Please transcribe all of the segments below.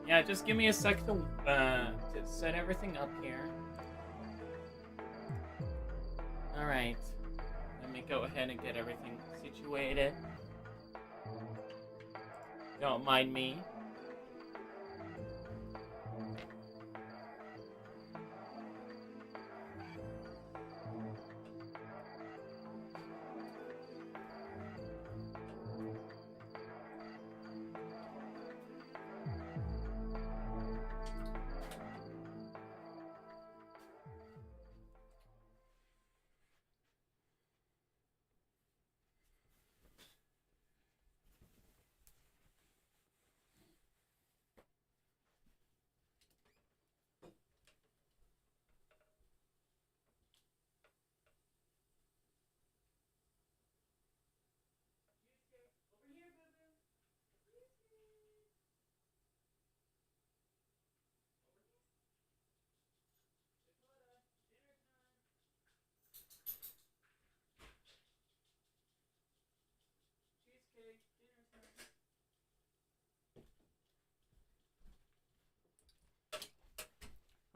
Yeah, just give me a sec to set everything up here. Alright. Let me go ahead and get everything situated. Don't mind me.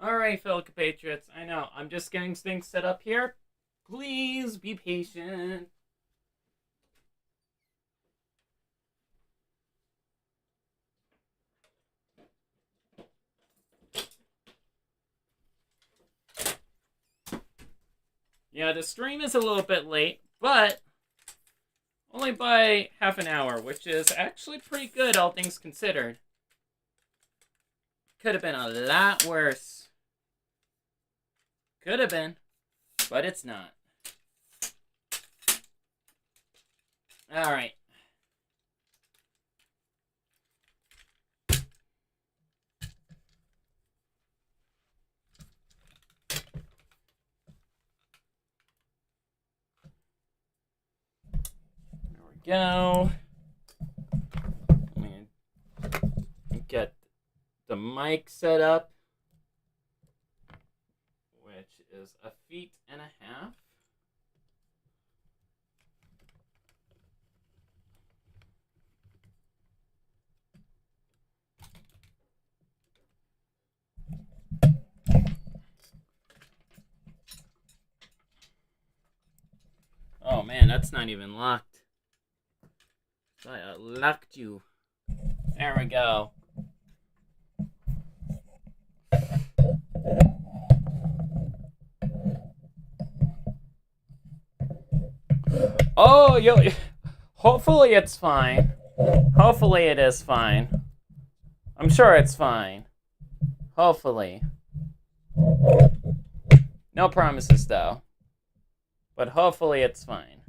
Alright, fellow compatriots, I know, I'm just getting things set up here. Please be patient. Yeah, the stream is a little bit late, but only by half an hour, which is actually pretty good, all things considered. Could have been a lot worse. Could have been, but it's not. Alright. There we go. Let me get the mic set up, which is 1.5 feet. Oh man, that's not even locked. I locked you. There we go. Oh, hopefully it's fine. Hopefully it is fine. I'm sure it's fine. Hopefully. No promises though. But hopefully it's fine.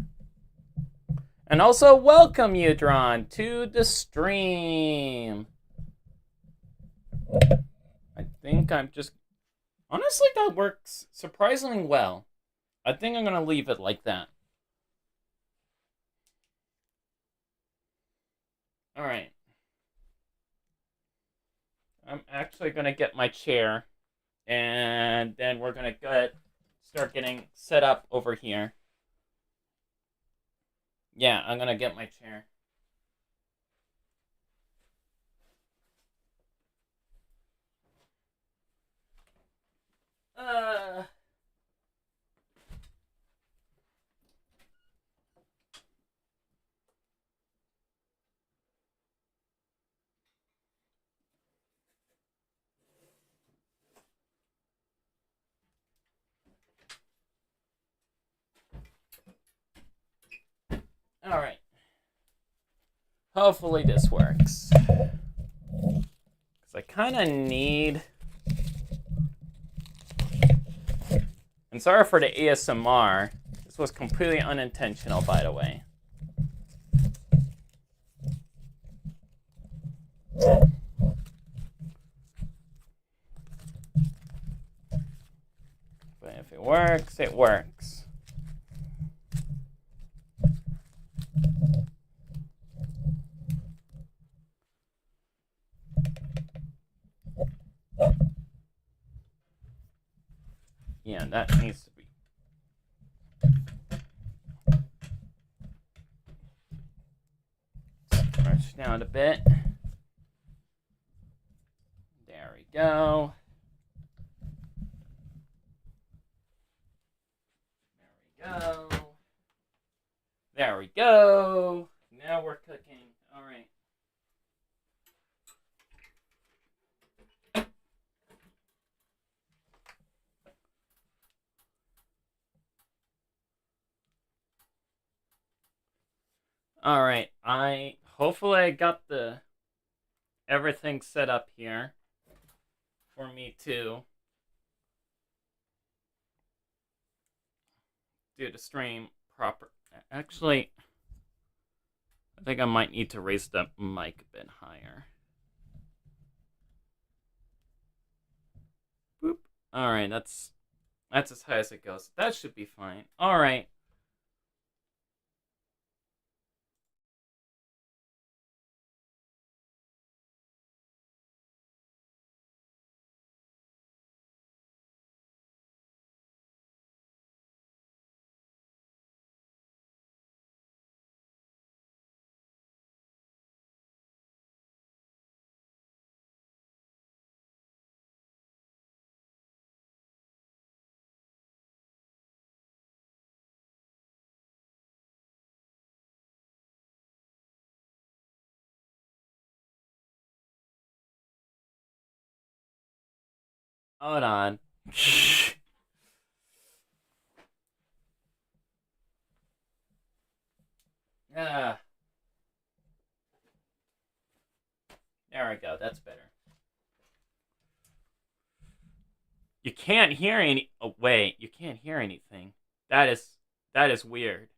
And also welcome you, Drawn, to the stream. I think I'm just... Honestly, that works surprisingly well. I think I'm gonna leave it like that. Alright. I'm actually gonna get my chair. And then we're gonna start getting set up over here. Yeah, I'm gonna get my chair. Alright. Hopefully this works. Because I kind of need... And sorry for the ASMR. This was completely unintentional, by the way. But if it works, it works. Yeah, that needs to be. Stretch down a bit. There we go. There we go. There we go. Now we're cooking. All right. All right. Hopefully I got everything set up here for me to do the stream proper. Actually, I think I might need to raise the mic a bit higher. Boop. All right, that's as high as it goes. That should be fine. All right. Hold on. Ah. There we go. That's better. You can't hear any. Oh wait, you can't hear anything. That is weird.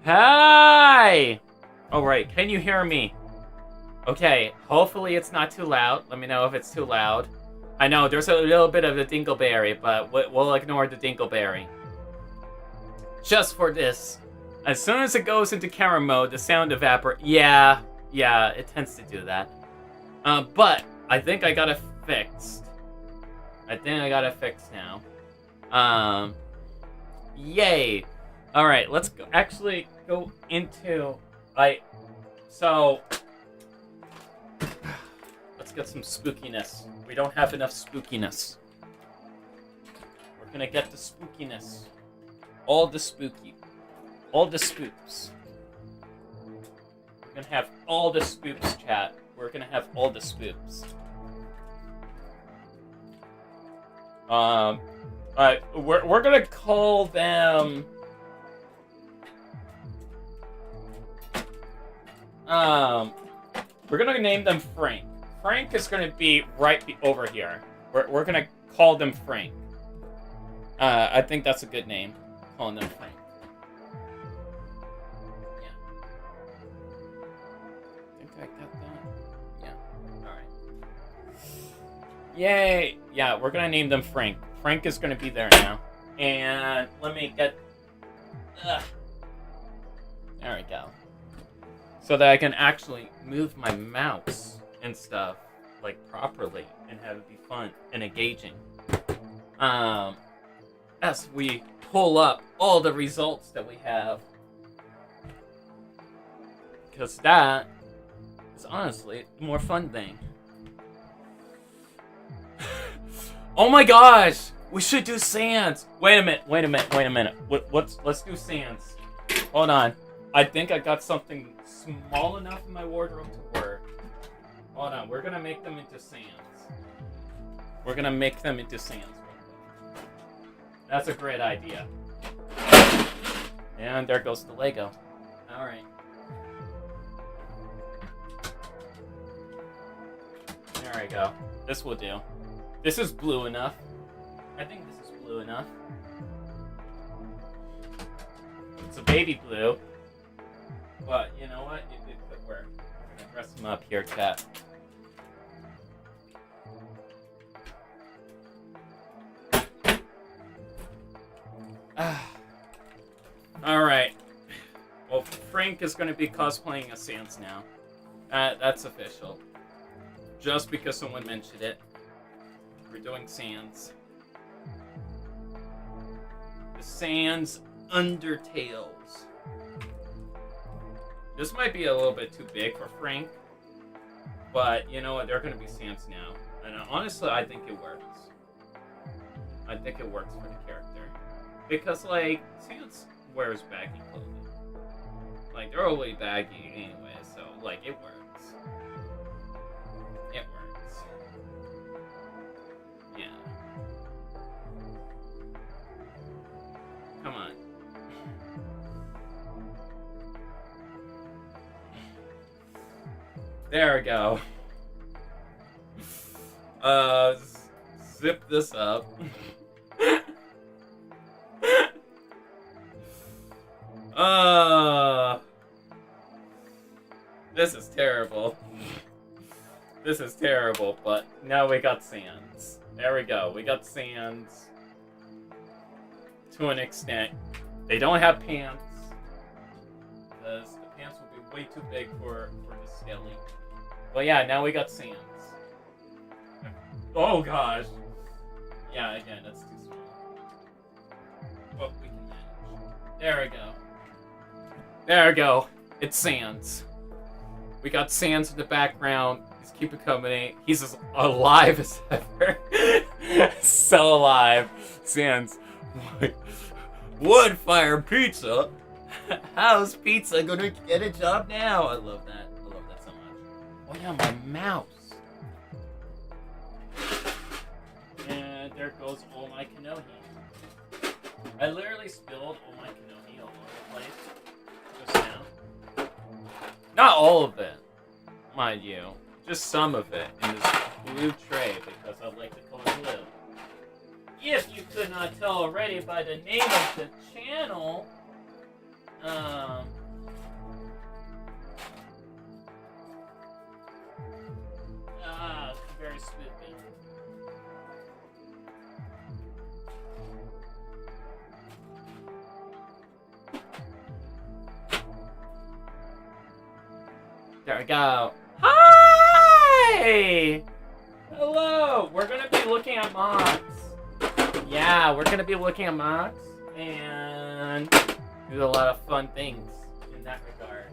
Hi! Alright, can you hear me? Okay, hopefully it's not too loud. Let me know if it's too loud. I know, there's a little bit of a dingleberry, but we'll ignore the dingleberry. Just for this. As soon as it goes into camera mode, the sound evaporates. Yeah, it tends to do that. But I think I got it fixed. now. Yay! Alright, let's actually go into... So... Let's get some spookiness. We don't have enough spookiness. We're gonna get the spookiness. All the spooky. All the spooks. We're gonna have all the spooks, chat. We're gonna have all the spooks. We're gonna call them... we're gonna name them Frank. Frank is gonna be right over here. We're gonna call them Frank. I think that's a good name. Calling them Frank. Yeah. I think I got that. Yeah. Alright. Yay! Yeah, we're gonna name them Frank. Frank is gonna be there now. And let me get... There we go. So that I can actually move my mouse and stuff, like, properly, and have it be fun and engaging. As we pull up all the results that we have. Because that is honestly the more fun thing. Oh my gosh! We should do sands! Wait a minute. Let's do sands. Hold on. I think I got something small enough in my wardrobe to work. Hold on, we're gonna make them into sands. That's a great idea. And there goes the Lego. Alright. There we go. This will do. This is blue enough. I think this is blue enough. It's a baby blue. But, you know what? It could work. I'm gonna dress him up here, chat. Alright. Well, Frank is going to be cosplaying as Sans now. That's official. Just because someone mentioned it. We're doing Sans. The Sans Undertales. This might be a little bit too big for Frank. But, you know what? They're going to be Sans now. And honestly, I think it works. I think it works for the character. Because, like, Sans wears baggy clothing. Like, they're always baggy anyway, so, like, it works. It works. Yeah. Come on. There we go. Zip this up. This is terrible. This is terrible, but now we got Sans. There we go. We got Sans. To an extent. They don't have pants. Because the pants will be way too big for the Skelly. But yeah, now we got Sans. Oh gosh. Yeah, again, that's too small. But we can manage. There we go. There we go. It's Sans. We got Sans in the background. He's keeping company. He's as alive as ever. So alive. Sans. Wood fire pizza? How's pizza gonna get a job now? I love that. I love that so much. Oh yeah, my mouse. And there goes all my canoe. I literally spilled all my canoe all over the place just now. Not all of it, mind you. Just some of it in this blue tray because I like the color blue. If you could not tell already by the name of the channel, very spooky. There we go. Hi! Hello! We're gonna be looking at mods. Yeah, we're gonna be looking at mods and do a lot of fun things in that regard.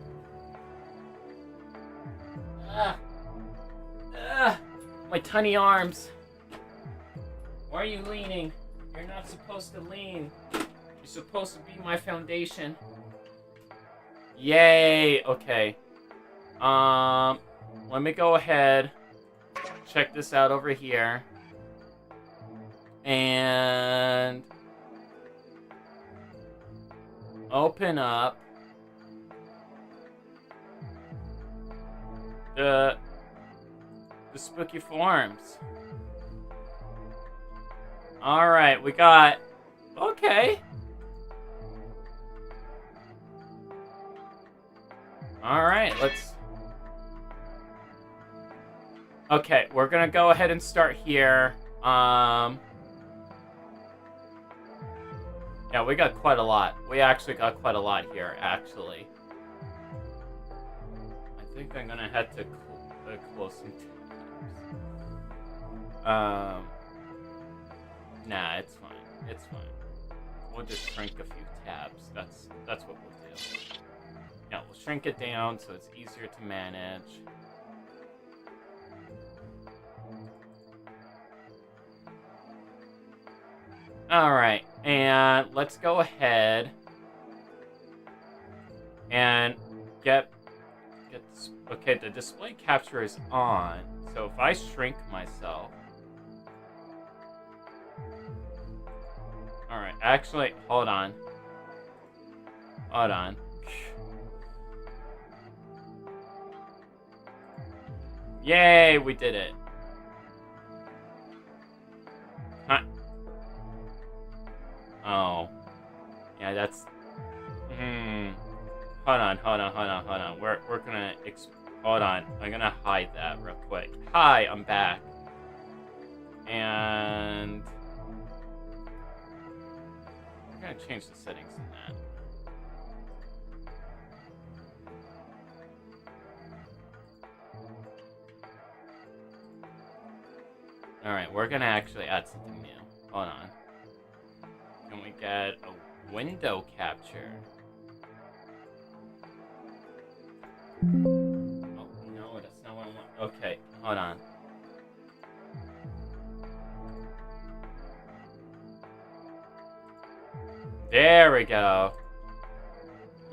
My tiny arms. Why are you leaning? You're not supposed to lean. You're supposed to be my foundation. Yay! Okay. Let me go ahead. Check this out over here. And open up the spooky forms. Alright, we got... Okay. Alright, let's... Okay, we're gonna go ahead and start here. Yeah, we got quite a lot. We actually got quite a lot here, actually. I think I'm gonna head to close some tabs. Nah, it's fine. It's fine. We'll just shrink a few tabs. That's what we'll do. Yeah, we'll shrink it down so it's easier to manage. Alright, and let's go ahead and get this. Okay, the display capture is on, so if I shrink myself... Alright, actually, hold on. Hold on. Yay, we did it. that's... Hold on. We're gonna... Hold on. I'm gonna hide that real quick. Hi, I'm back. And... I'm gonna change the settings in that. Alright, we're gonna actually add something new. Hold on. Can we get a window capture? Oh, no, that's not what I want. Okay, hold on. There we go.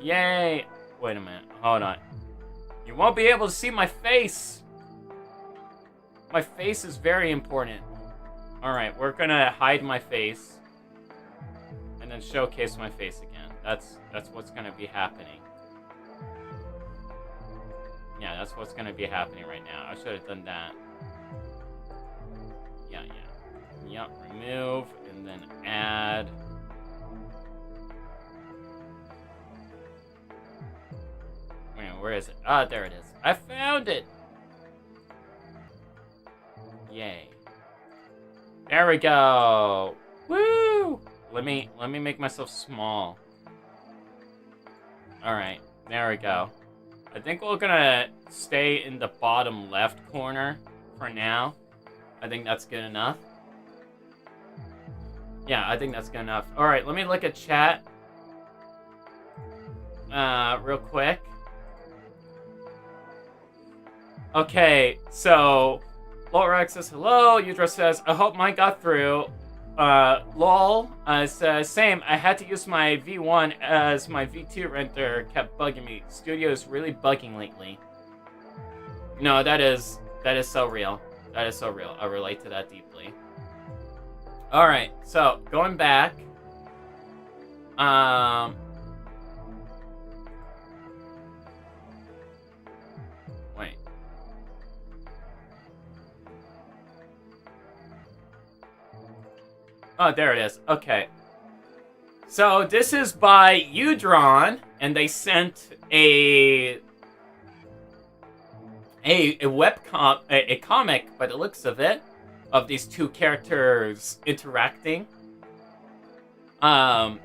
Yay! Wait a minute, hold on. You won't be able to see my face! My face is very important. Alright, we're gonna hide my face. And then showcase my face again. That's what's gonna be happening. Yeah, that's what's gonna be happening right now. I should have done that. Yeah. Yep, remove, and then add. Wait, where is it? Ah, there it is. I found it! Yay. There we go. Woo! Let me make myself small. Alright, there we go. I think we're gonna stay in the bottom left corner for now. I think that's good enough. Yeah, I think that's good enough. Alright, let me look at chat. Real quick. Okay, so... Lorex says hello. Udra says, I hope mine got through. Lol says, same. I had to use my V1 as my V2 render kept bugging me. Studio is really bugging lately. No, that is so real. That is so real. I relate to that deeply. Alright, so going back. Wait. Oh, there it is. Okay. So this is by Udron, and they sent a comic by the looks of it, of these two characters interacting. I'm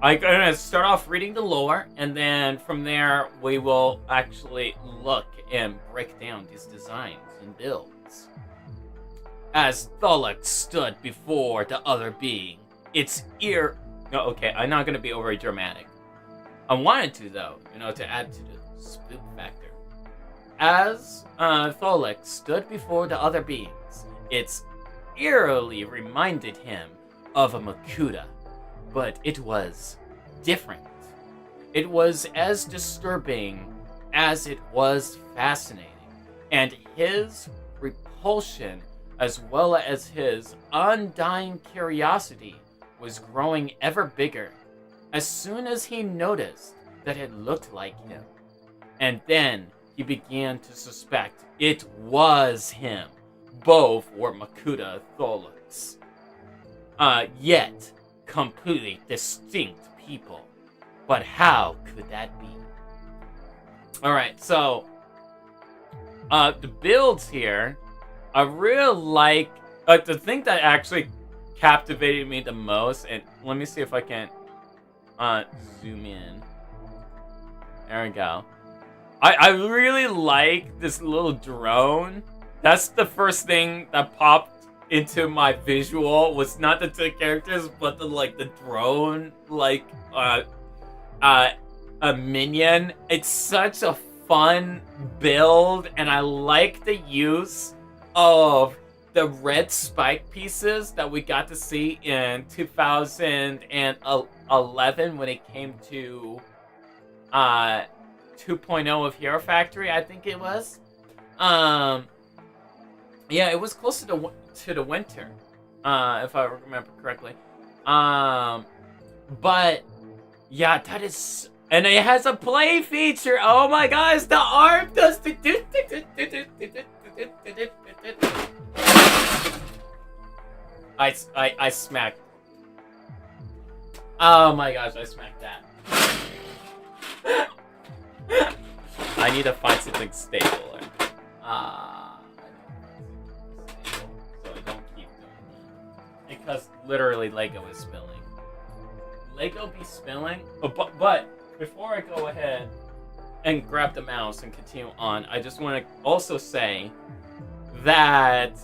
gonna start off reading the lore, and then from there we will actually look and break down these designs and builds. As Tholek stood before the other being, its ear... No, okay, I'm not going to be overly dramatic. I wanted to, though, to add to the spook factor. As Tholek stood before the other beings, its eerily reminded him of a Makuta, but it was different. It was as disturbing as it was fascinating, and his repulsion as well as his undying curiosity was growing ever bigger as soon as he noticed that it looked like him. And then he began to suspect it was him. Both were Makuta Tholeks. Yet completely distinct people. But how could that be? Alright, so the builds here, I really like the thing that actually captivated me the most, and let me see if I can zoom in. There we go. I really like this little drone. That's the first thing that popped into my visual, was not the two characters, but the drone, a minion. It's such a fun build, and I like the use of the red spike pieces that we got to see in 2011 when it came to 2.0 of Hero Factory, I think it was. Yeah, it was close to the winter, if I remember correctly. But yeah, that is, and it has a play feature. Oh my gosh, the arm does the I smacked. Oh my gosh, I smacked that. I need to find something stable. I don't find something stable, so I don't keep doing that. Because literally Lego is spilling. Lego be spilling? Oh, but before I go ahead and grab the mouse and continue on, I just want to also say that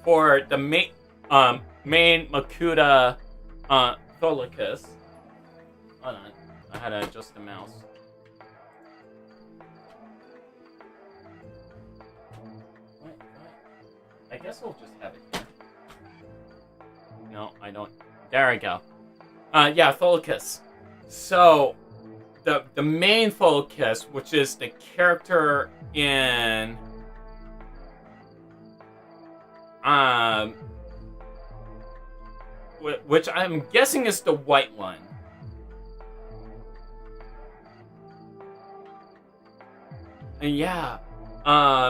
for the main Makuta Tholicus. Hold on, I had to adjust the mouse. What? I guess we'll just have it here. No, I don't. There we go. Yeah, Tholicus. So, the main Tholicus, which is the character in which I'm guessing is the white one. And yeah,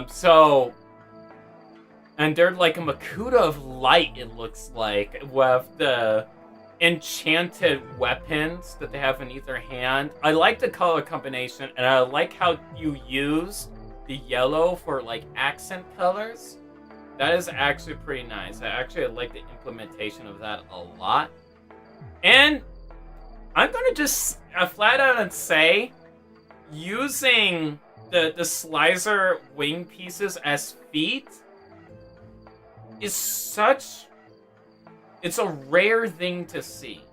so, and they're like a Makuta of light, it looks like, with the enchanted weapons that they have in either hand. I like the color combination, and I like how you use the yellow for like accent colors. That is actually pretty nice. I actually like the implementation of that a lot. And I'm gonna just flat out and say, using the slicer wing pieces as feet is such... It's a rare thing to see.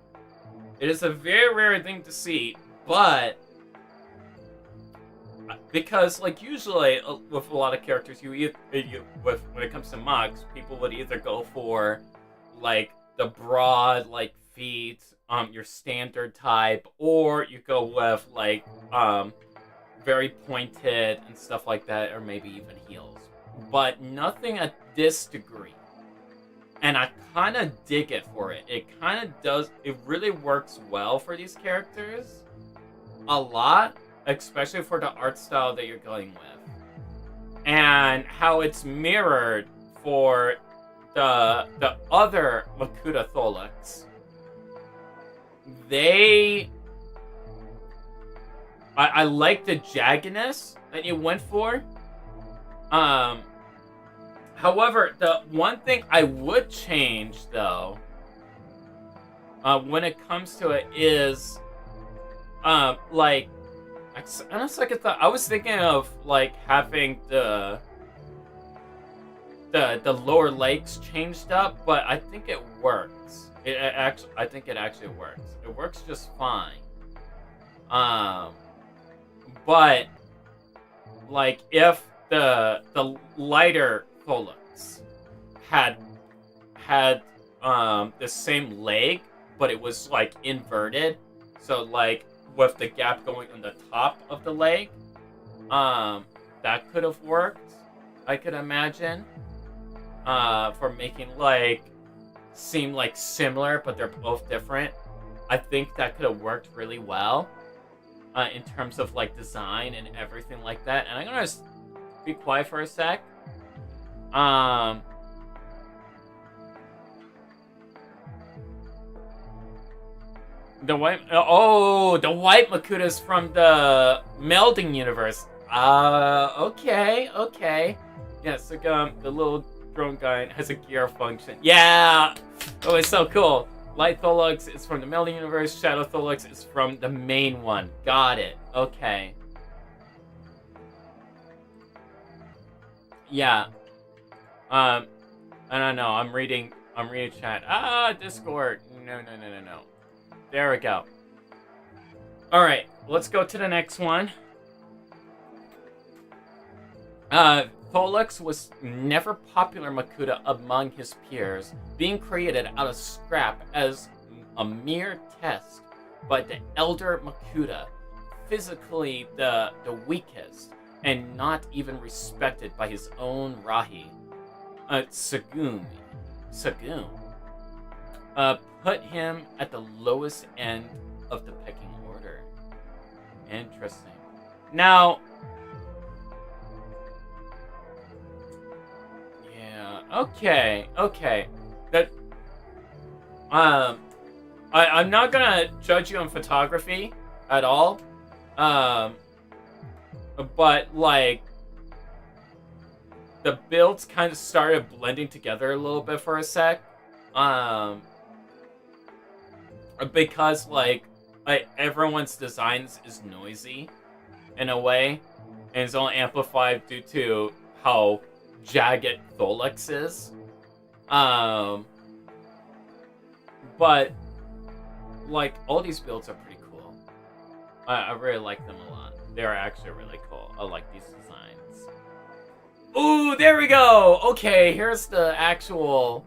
It is a very rare thing to see, but because, like, usually with a lot of characters, when it comes to mugs, people would either go for like the broad like feet, your standard type, or you go with like very pointed and stuff like that, or maybe even heels. But nothing at this degree. And I kind of dig it for it. It kind of does. It really works well for these characters. A lot. Especially for the art style that you're going with. And how it's mirrored for the other Makuta Tholix. I like the jaggedness that you went for. However, the one thing I would change, though, when it comes to it is, like, honestly, I was thinking of like having the lower legs changed up, but I think it works. I think it actually works. It works just fine. But like if the lighter Tholix had the same leg, but it was like inverted, so like with the gap going on the top of the leg, that could have worked, I could imagine, for making like seem like similar, but they're both different. I think that could have worked really well, in terms of like design and everything like that. And I'm gonna just be quiet for a sec. The white Makutas from the melding universe. Okay. Yeah, so the little drone guy has a gear function. Yeah! Oh, it's so cool. Light Tholix is from the melding universe. Shadow Tholix is from the main one. Got it. Okay. Yeah. I don't know. I'm reading chat. Discord. No. There we go. Alright, let's go to the next one. Tholix was never popular Makuta among his peers, being created out of scrap as a mere test by the elder Makuta, physically the weakest, and not even respected by his own Rahi. Sagoon. Put him at the lowest end of the pecking order. Interesting. Now, yeah, okay. That, I'm not gonna judge you on photography at all. But like the builds kind of started blending together a little bit for a sec. Because like everyone's designs is noisy in a way, and it's only amplified due to how jagged Tholex is. But like all these builds are pretty cool. I really like them a lot. They're actually really cool. I like these designs. Ooh, there we go. Okay, here's the actual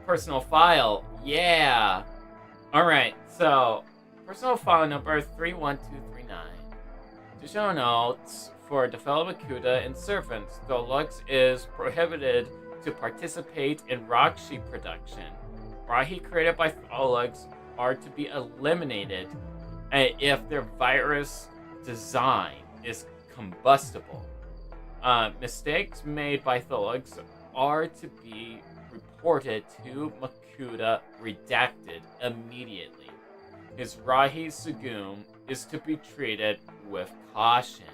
personal file. Yeah. All right. So, personal file number 31239. To show notes for the fellow Makuta and servants, Tholex is prohibited to participate in rock sheep production. Rahi created by Tholex are to be eliminated if their virus design is combustible. Mistakes made by Tholex are to be reported to Makuta redacted immediately. His Rahi Sagum is to be treated with caution.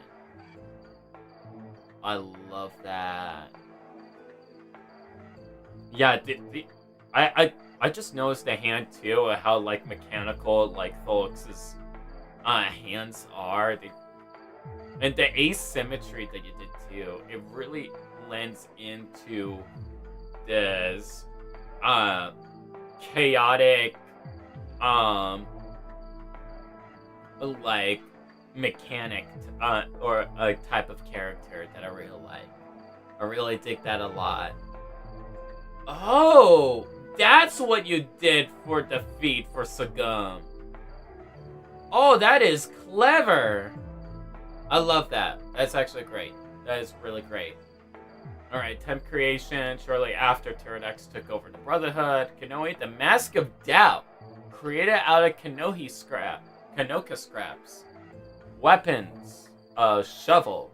I love that. Yeah, I just noticed the hand too, how like mechanical like Tholex's hands are. And the asymmetry that you did too, it really lends into this chaotic like mechanic or a type of character that I really like. I really dig that a lot. Oh, that's what you did for the feat for Sagum. Oh, that is clever. I love that. That's actually great. That is really great. Alright, temp creation. Shortly after Tyrannex took over the Brotherhood, Kanohi, the Mask of Doubt, created out of Kanoka scraps. Weapons. Shovel.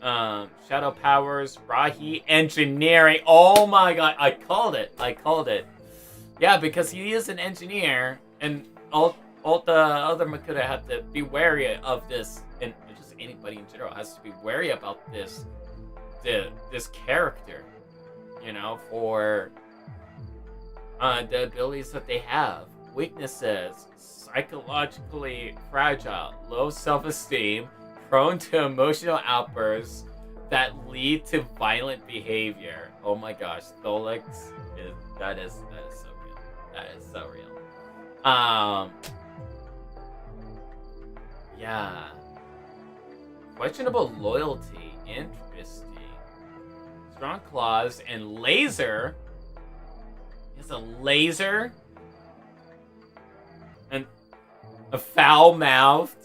Shadow powers. Rahi. Engineering. Oh my god, I called it. Yeah, because he is an engineer, and all the other Makuta have to be wary of this, and just anybody in general has to be wary about this character, you know, for the abilities that they have. Weaknesses: psychologically fragile, low self-esteem, prone to emotional outbursts that lead to violent behavior. Oh my gosh, Tholex that is so real. That is so real. Yeah. Questionable loyalty. Interesting. Strong claws and laser. He has a laser. And a foul-mouthed.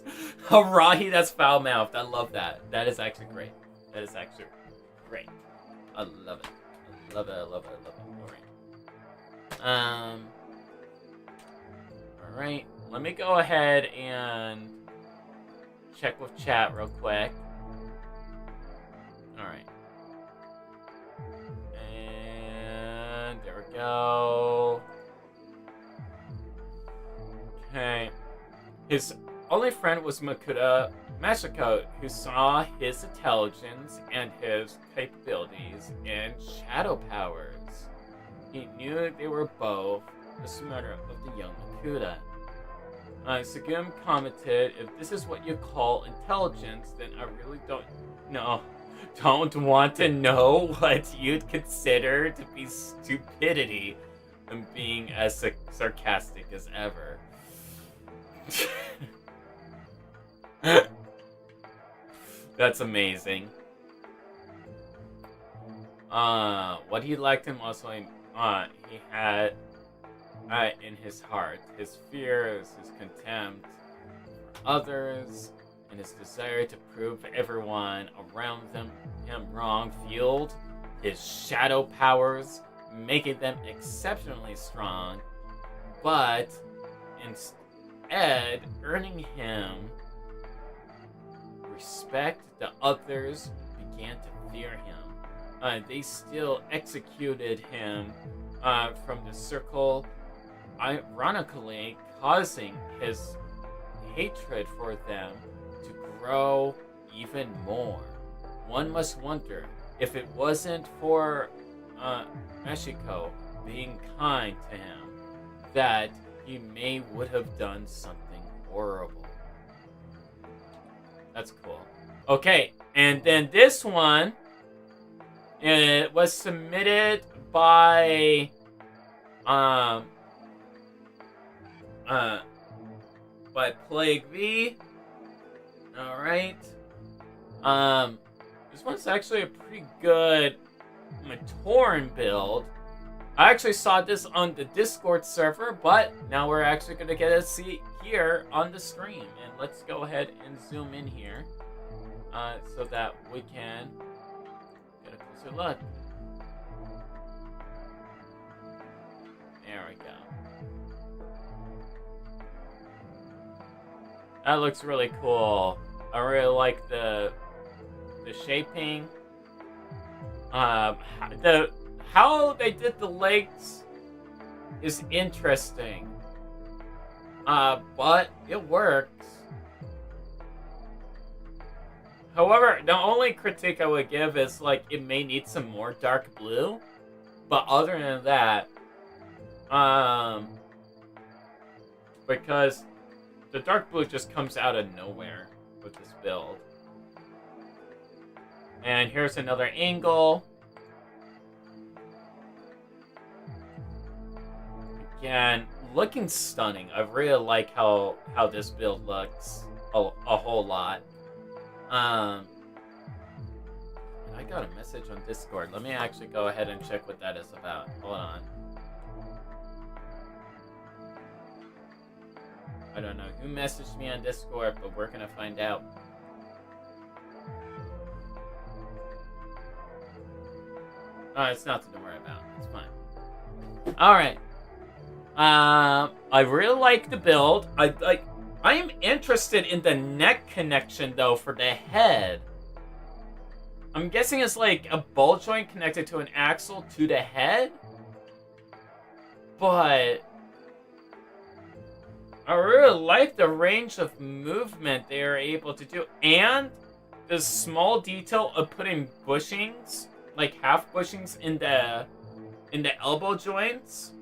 Rahi, that's foul-mouthed. I love that. That is actually great. That is actually great. I love it. I love it. Alright. Alright. Let me go ahead and check with chat real quick. Alright. And there we go. Okay. His only friend was Makuta Mashiko, who saw his intelligence and his capabilities and shadow powers. He knew they were both the smarter of the young Makuta. Sagum commented, "If this is what you call intelligence, then I really don't want to know what you'd consider to be stupidity," and being as sarcastic as ever. That's amazing. What he liked him also, he had in his heart his fears, his contempt for others, and his desire to prove everyone around him wrong fueled his shadow powers, making them exceptionally strong, but instead earning him respect. The others began to fear him. They still executed him from the circle, ironically causing his hatred for them to grow even more. One must wonder if it wasn't for Meshiko being kind to him, that he would have done something horrible. That's cool. Okay, and then this one, it was submitted by Plague V. All right. This one's actually a pretty good Matoran build. I actually saw this on the Discord server, but now we're actually going to get to see here on the stream. And let's go ahead and zoom in here so that we can get a closer look. There we go. That looks really cool. I really like the shaping. How they did the legs is interesting. But it works. However, the only critique I would give is like it may need some more dark blue. But other than that, because the dark blue just comes out of nowhere with this build. And here's another angle. Again, looking stunning. I really like how this build looks a whole lot. I got a message on Discord. Let me actually go ahead and check what that is about. Hold on. I don't know who messaged me on Discord, but we're gonna find out. Oh, it's nothing to worry about. It's fine. Alright. I really like the build. I am interested in the neck connection though for the head. I'm guessing it's like a ball joint connected to an axle to the head. But I really like the range of movement they are able to do. And the small detail of putting bushings, like half bushings in the elbow joints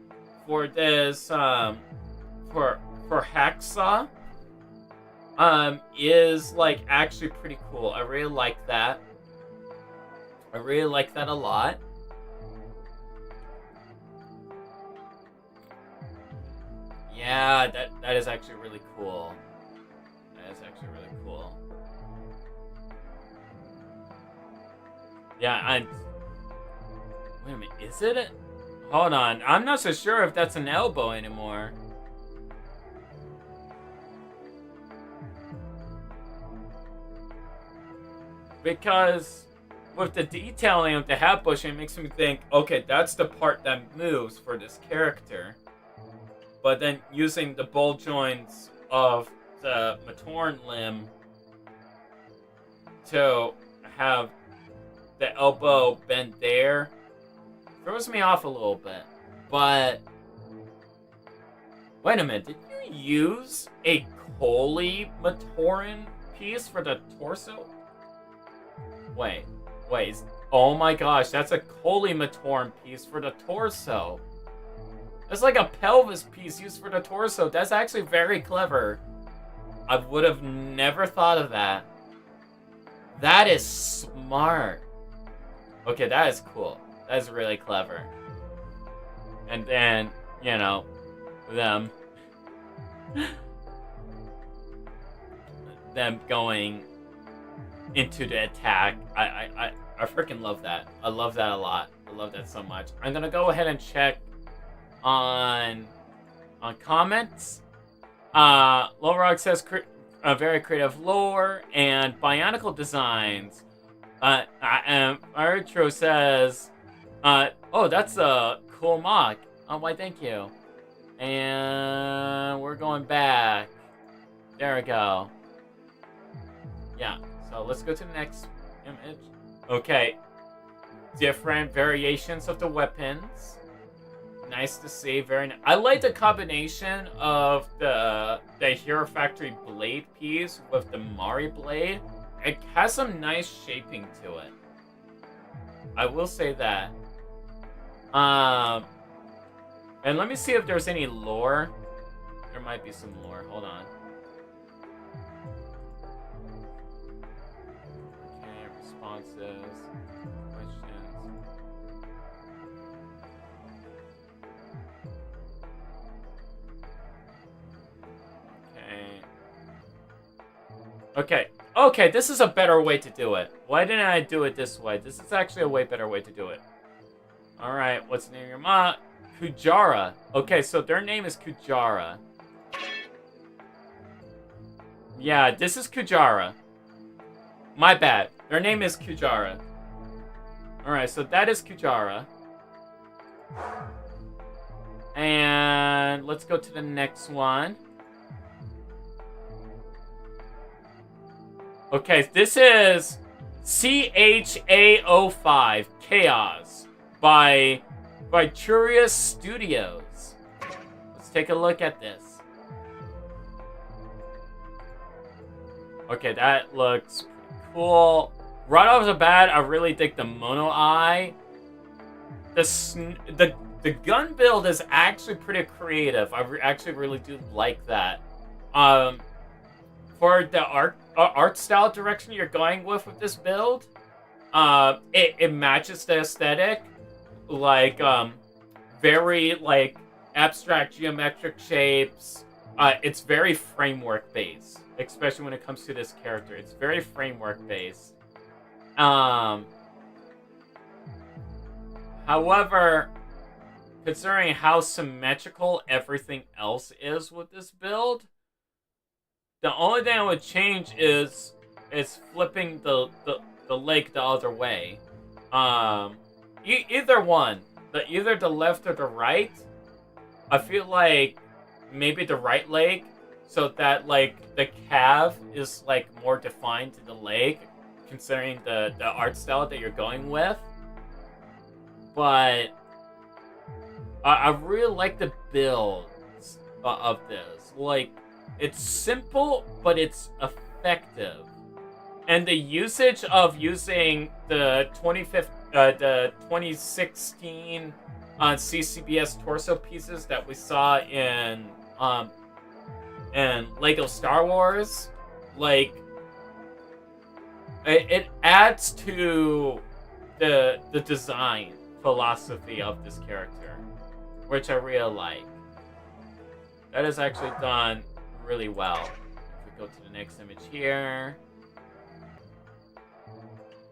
for this for Hacksaw is like actually pretty cool. I really like that. I really like that a lot. Yeah, that is actually really cool. That is actually really cool. Yeah, wait a minute, is it? Hold on, I'm not so sure if that's an elbow anymore. Because with the detailing of the hat bushing, it makes me think, okay, that's the part that moves for this character. But then using the ball joints of the Matoran limb to have the elbow bend there throws me off a little bit. But wait a minute, did you use a Coley Matoran piece for the torso? Wait, oh my gosh, that's a Coley Matoran piece for the torso. It's like a pelvis piece used for the torso. That's actually very clever. I would have never thought of that. That is smart. Okay, that is cool. That is really clever. And then, you know, them going into the attack. I freaking love that. I love that a lot. I love that so much. I'm gonna go ahead and check on comments. Lowrock says very creative lore and Bionicle designs. Artro says, oh, that's a cool mock. Oh, why, thank you. And we're going back. There we go. Yeah, so let's go to the next image. Okay. Different variations of the weapons. Nice to see. Very nice. I like the combination of the Hero Factory blade piece with the Mari blade. It has some nice shaping to it. I will say that. And let me see if there's any lore. There might be some lore. Hold on. Okay, responses, questions. Okay. Okay, this is a better way to do it. Why didn't I do it this way? This is actually a way better way to do it. Alright, what's the name of your mom? Kujara. Okay, so their name is Kujara. Yeah, this is Kujara. My bad. Their name is Kujara. Alright, so that is Kujara. And let's go to the next one. Okay, this is CHA05 Chaos by Curious Studios. Let's take a look at this. Okay, that looks pretty cool. Right off the bat, I really dig the mono eye. The gun build is actually pretty creative. I actually really do like that. For the art style direction you're going with this build, it matches the aesthetic, like very like abstract geometric shapes. It's very framework based, especially when it comes to this character. It's very framework based. However, considering how symmetrical everything else is with this build, the only thing I would change is flipping the leg the other way. Either one, either the left or the right. I feel like maybe the right leg, so that like the calf is like more defined to the leg, considering the art style that you're going with. But I really like the builds of this. Like, it's simple, but it's effective. And the usage of using the 2016 CCBS torso pieces that we saw in Lego Star Wars, like, it adds to the design philosophy of this character, which I really like. That is actually done really well. If we go to the next image here.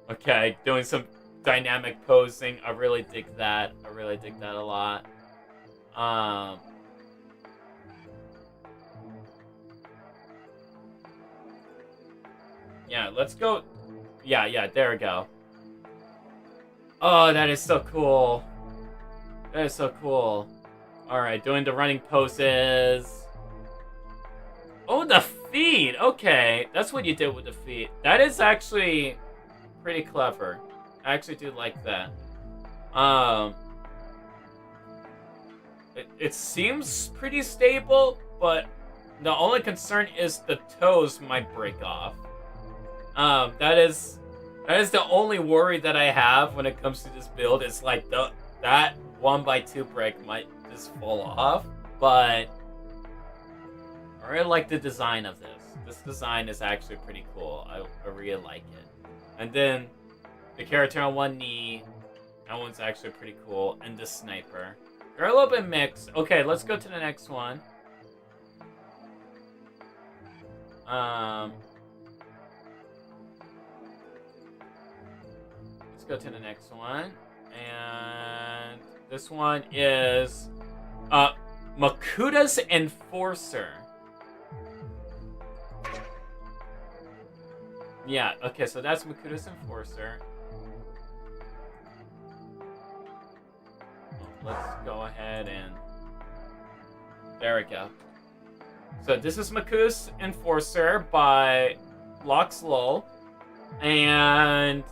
Okay, doing some dynamic posing. I really dig that. I really dig that a lot. Yeah, let's go. Yeah, there we go. Oh, that is so cool. That is so cool. Alright, doing the running poses. Oh, the feet! Okay, that's what you did with the feet. That is actually pretty clever. I actually do like that. It seems pretty stable, but the only concern is the toes might break off. That is the only worry that I have when it comes to this build. It's like that 1x2 brick might just fall off, but I really like the design of this. This design is actually pretty cool. I really like it. And then the character on one knee, that one's actually pretty cool. And the sniper. They're a little bit mixed. Okay, let's go to the next one. Let's go to the next one. And this one is Makuta's Enforcer. Yeah, okay, so that's Makuta's Enforcer. Let's go ahead and... There we go. So this is Makuta's Enforcer by Lux Lol. And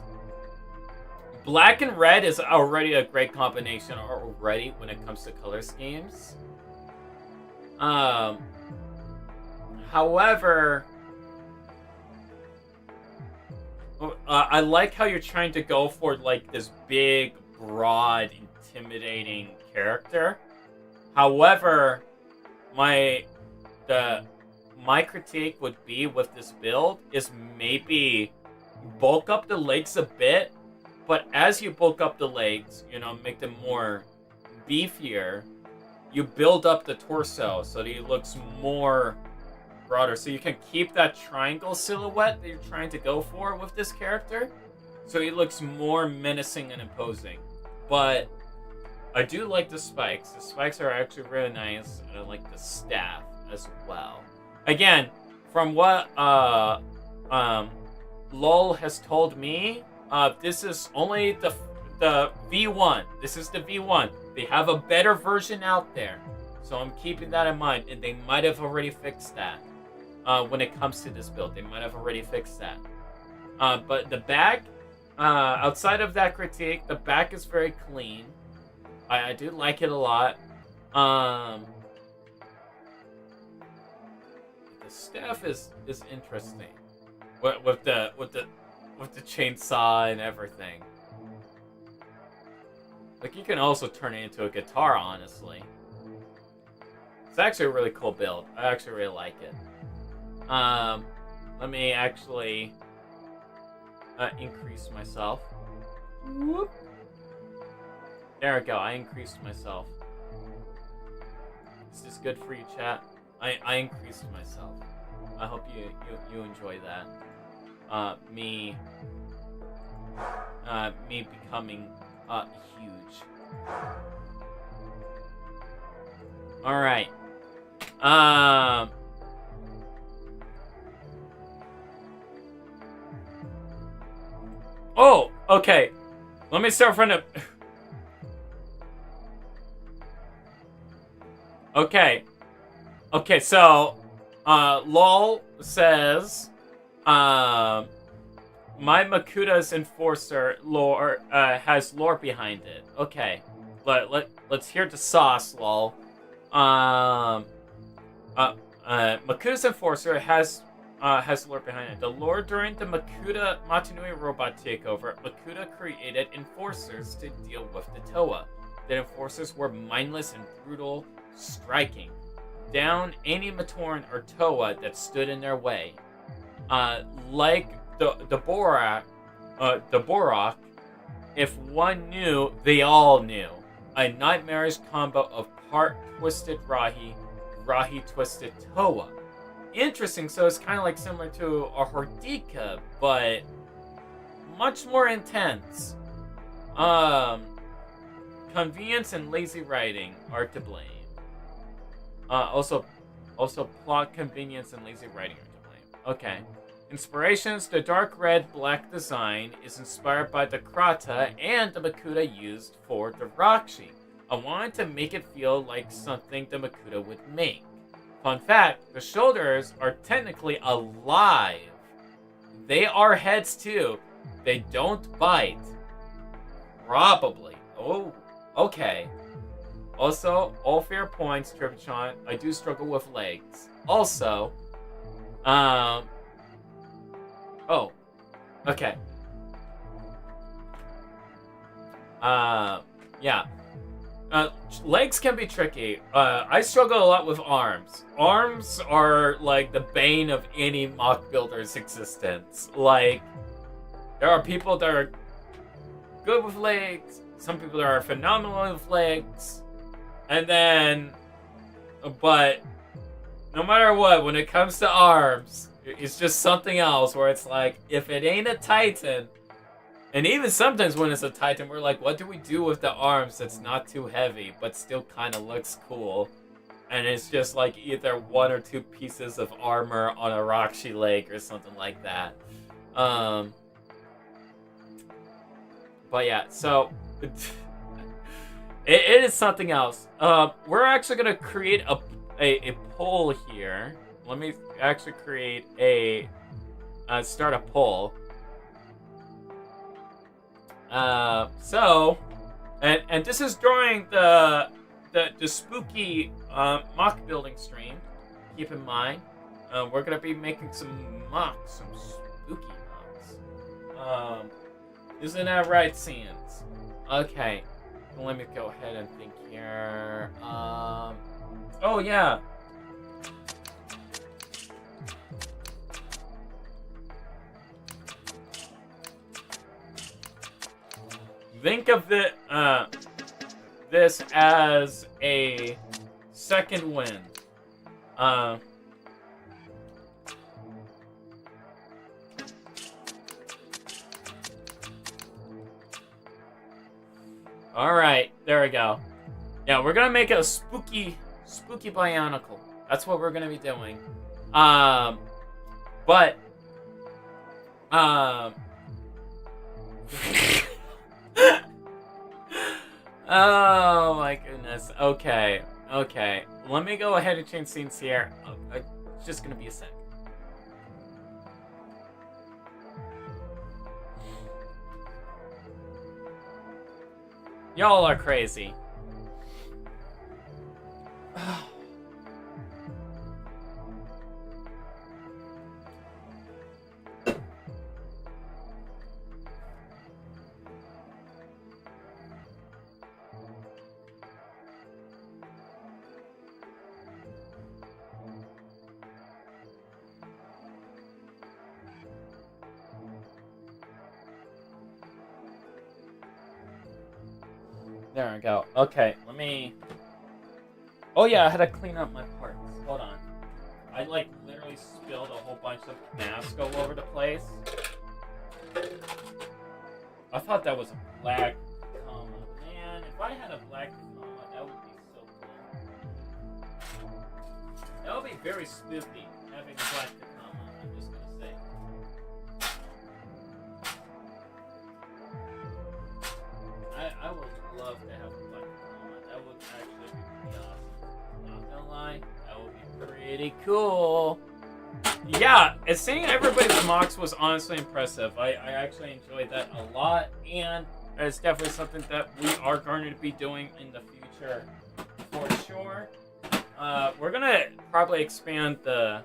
Black and red is already a great combination already when it comes to color schemes. However, I like how you're trying to go for like this big, broad, intimidating character. However, my critique would be with this build is maybe bulk up the legs a bit, but as you bulk up the legs, you know, make them more beefier, you build up the torso so that it looks more broader, so you can keep that triangle silhouette that you're trying to go for with this character, so he looks more menacing and imposing. But I do like the spikes. The spikes are actually really nice, and I like the staff as well. Again, from what LOL has told me, this is only the V1. This is the V1. They have a better version out there, so I'm keeping that in mind, and they might have already fixed that. When it comes to this build, they might have already fixed that. But the back, outside of that critique, the back is very clean. I do like it a lot. The staff is interesting, with the chainsaw and everything. Like, you can also turn it into a guitar, honestly. It's actually a really cool build. I actually really like it. Let me actually increase myself. Whoop. There we go, I increased myself. Is this good for you, chat? I increased myself. I hope you enjoy that. Me becoming huge. Alright. Oh, okay. Let me start from the... Okay. Okay, so, LOL says, my Makuta's Enforcer lore, has lore behind it. Okay. Let's hear the sauce, LOL. Makuta's Enforcer has lore behind it. The lore during the Makuta Matanui robot takeover, Makuta created enforcers to deal with the Toa. The enforcers were mindless and brutal, striking down any Matoran or Toa that stood in their way. Like the Borak, if one knew, they all knew. A nightmarish combo of part twisted Rahi twisted Toa. Interesting, so it's kind of like similar to a Hordika, but much more intense. Convenience and lazy writing are to blame. Also plot convenience and lazy writing are to blame. Okay. Inspirations: the dark red black design is inspired by the Krata and the Makuta used for the Rakshi. I wanted to make it feel like something the Makuta would make. Fun fact, the shoulders are technically alive. They are heads too. They don't bite. Probably. Oh, okay. Also, all fair points, Tributron. I do struggle with legs. Also, oh, okay. Yeah. Legs can be tricky. I struggle a lot with arms. Arms are like the bane of any mock builder's existence. Like, there are people that are good with legs, some people that are phenomenal with legs, and then, but no matter what, when it comes to arms, it's just something else where it's like, if it ain't a Titan, and even sometimes when it's a Titan, we're like, what do we do with the arms that's not too heavy, but still kind of looks cool? And it's just like either one or two pieces of armor on a Rakshi leg or something like that. But yeah, so it is something else. We're actually gonna create a poll here. Let me actually create start a poll. And this is during the spooky mock building stream. Keep in mind, we're gonna be making some spooky mocks. Isn't that right, Sans? Okay, well, let me go ahead and think here. Oh yeah. Think of this as a second win. All right, there we go. Yeah, we're gonna make a spooky Bionicle. That's what we're gonna be doing. But oh my goodness. Okay. Let me go ahead and change scenes here. It's just gonna be a sec. Y'all are crazy. There we go. Okay, let me... Oh yeah, I had to clean up my parts. Hold on. I literally spilled a whole bunch of mask all over the place. I thought that was a black comma. Man, if I had a black comma, that would be so cool. That would be very spooky, having a black comma, I'm just gonna say. I would love to have a black comma. That would actually be pretty awesome. Not gonna lie, that would be pretty cool. Yeah, and seeing everybody's mocks was honestly impressive. I actually enjoyed that a lot, and it's definitely something that we are going to be doing in the future for sure. We're gonna probably expand the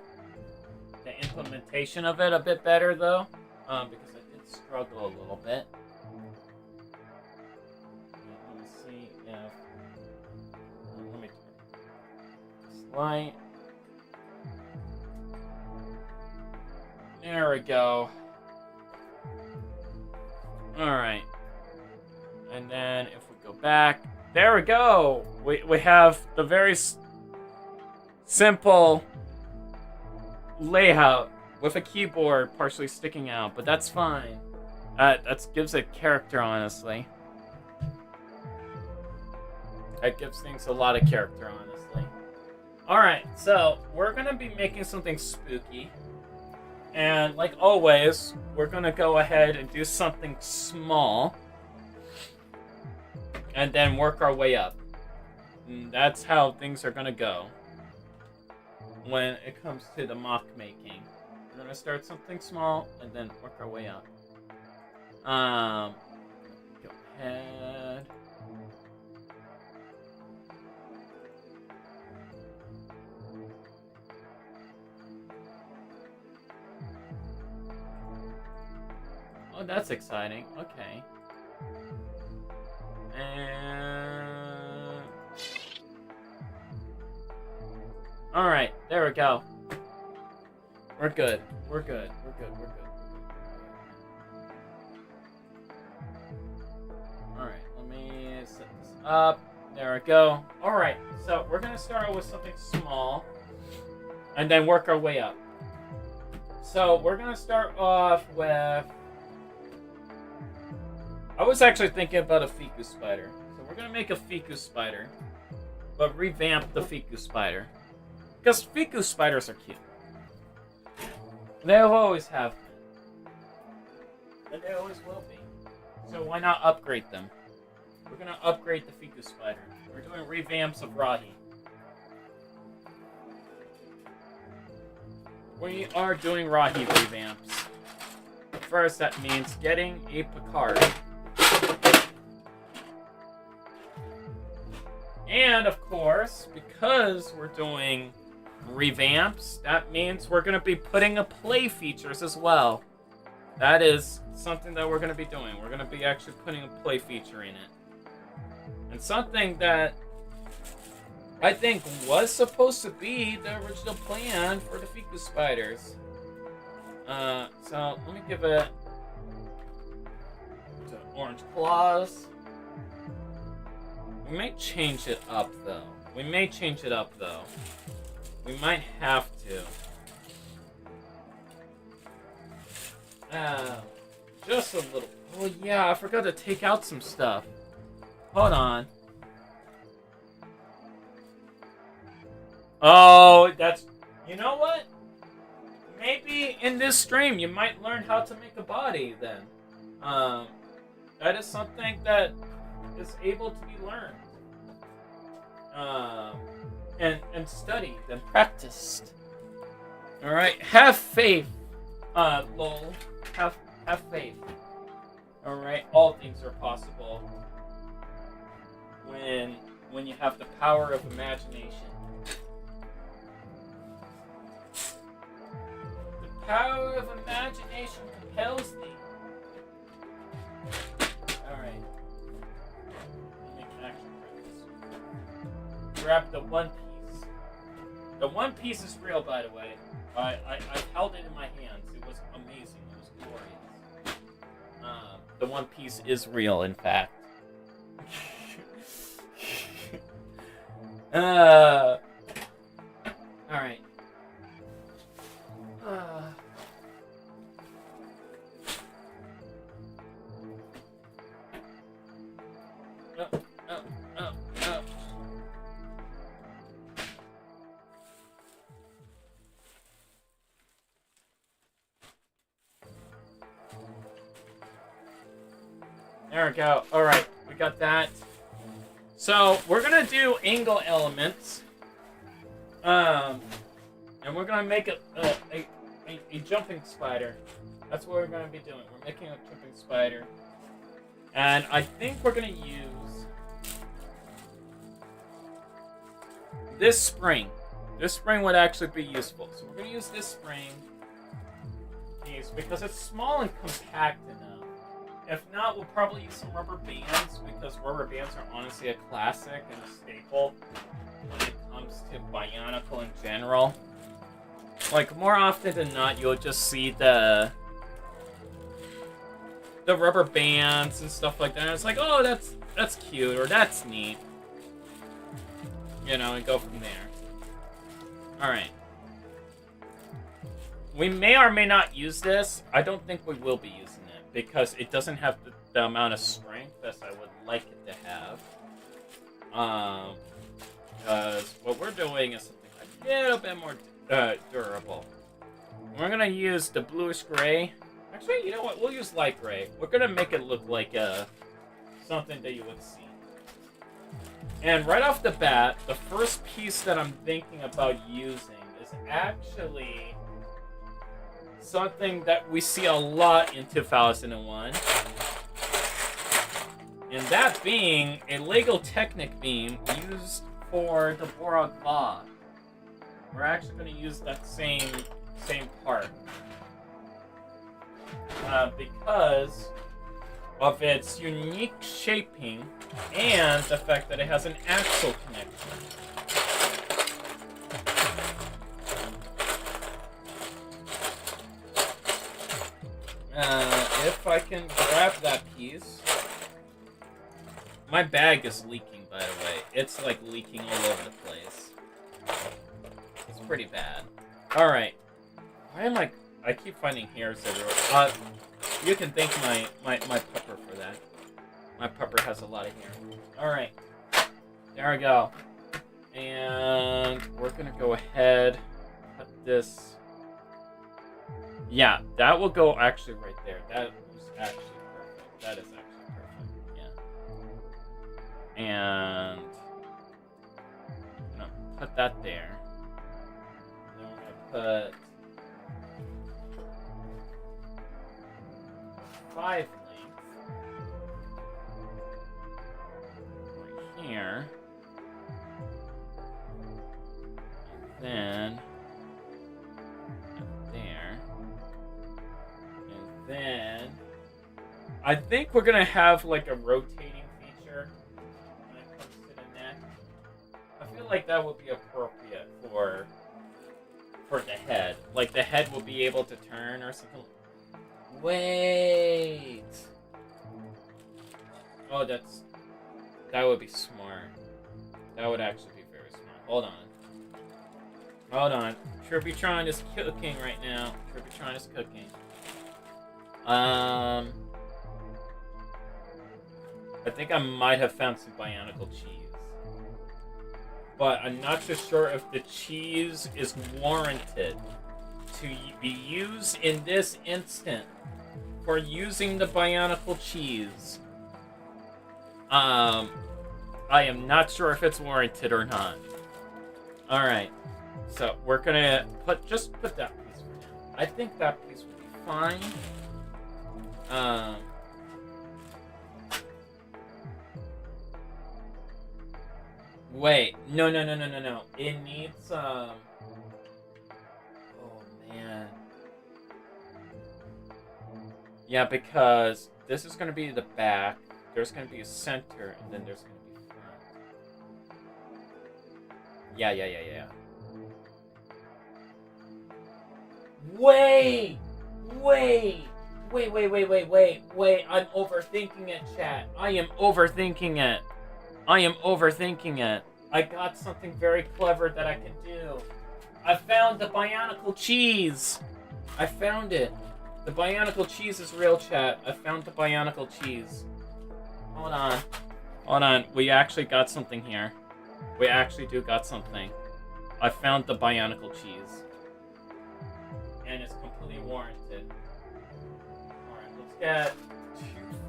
implementation of it a bit better though, because I did struggle a little bit. Let me see if let me turn this light. There we go. Alright. And then if we go back, there we go. We have the very simple layout with a keyboard partially sticking out, but that's fine. That gives it character, honestly. That gives things a lot of character, honestly. Alright, so we're gonna be making something spooky. And like always, we're gonna go ahead and do something small. And then work our way up. And that's how things are gonna go when it comes to the mock making. We're gonna start something small and then work our way up. Go ahead. Oh, that's exciting. Okay. And... Alright, there we go. We're good. We're good. Alright, let me set this up. There we go. Alright, so we're gonna start with something small and then work our way up. So we're gonna start off with... I was actually thinking about a ficus spider. So we're gonna make a ficus spider, but revamp the ficus spider. Because ficus spiders are cute. They always have been. And they always will be. So why not upgrade them? We're gonna upgrade the ficus spider. We're doing revamps of Rahi. We are doing Rahi revamps. First, that means getting a Picard. And of course, because we're doing revamps, that means we're going to be putting a play features as well. That is something that we're going to be doing. We're going to be actually putting a play feature in it. And something that I think was supposed to be the original plan for the Ficus spiders. So let me give it to orange claws. We might change it up though. We might have to. Just a little. Oh yeah, I forgot to take out some stuff. Hold on. Oh, that's... You know what? Maybe in this stream you might learn how to make a body then. That is something that is able to be learned. And studied and practiced. Alright, have faith. Lol. Have faith. Alright, all things are possible when you have the power of imagination. The power of imagination compels thee. Alright. Make an action for this. Grab the One Piece. The One Piece is real, by the way. I held it in my hands. It was amazing. It was glorious. The One Piece is real, in fact. Alright. There we go. Alright, we got that. So, we're gonna do angle elements. And we're gonna make a jumping spider. That's what we're gonna be doing. We're making a jumping spider. And I think we're gonna use this spring. This spring would actually be useful. So we're gonna use this spring piece because it's small and compact enough. If not, we'll probably use some rubber bands because rubber bands are honestly a classic and a staple when it comes to Bionicle in general. Like, more often than not, you'll just see the rubber bands and stuff like that. And it's like, oh, that's cute, or that's neat. You know, and go from there. Alright. We may or may not use this. I don't think we will be using it, because it doesn't have the amount of strength as I would like it to have. Because what we're doing is something a little bit more durable. We're gonna use the bluish gray. Actually, you know what? We'll use light gray. We're gonna make it look like something that you would see. And right off the bat, the first piece that I'm thinking about using is actually something that we see a lot in 2001. And that being a Lego Technic beam used for the Borog Law. We're actually going to use that same part. Because of its unique shaping and the fact that it has an axle connection. If I can grab that piece. My bag is leaking, by the way. It's like leaking all over the place. It's pretty bad. Alright. Why am I keep finding hairs everywhere. You can thank my pupper for that. My pupper has a lot of hair. Alright. There we go. And we're gonna go ahead, cut this. Yeah, that will go actually right there. That was actually perfect. That is actually perfect. Yeah. And I'm gonna put that there. And then we're gonna put 5 length right here. I think we're gonna have like a rotating feature when it comes to the neck. I feel like that would be appropriate for the head. Like the head will be able to turn or something. Wait. Oh, that would be smart. That would actually be very smart. Hold on. Tributron is cooking right now. Tributron is cooking. I think I might have found some Bionicle cheese. But I'm not so sure if the cheese is warranted to be used in this instant for using the Bionicle cheese. I am not sure if it's warranted or not. Alright. So we're gonna just put that piece for now. I think that piece will be fine. Wait. No. It needs, oh, man. Yeah, because this is going to be the back, there's going to be a center, and then there's going to be front. Yeah. Wait! I'm overthinking it, chat. I am overthinking it. I got something very clever that I can do. I found the Bionicle cheese. I found it. The Bionicle cheese is real, chat. I found the Bionicle cheese. Hold on. We actually got something here. We actually do got something. I found the Bionicle cheese. And it's completely warranted. Alright, let's get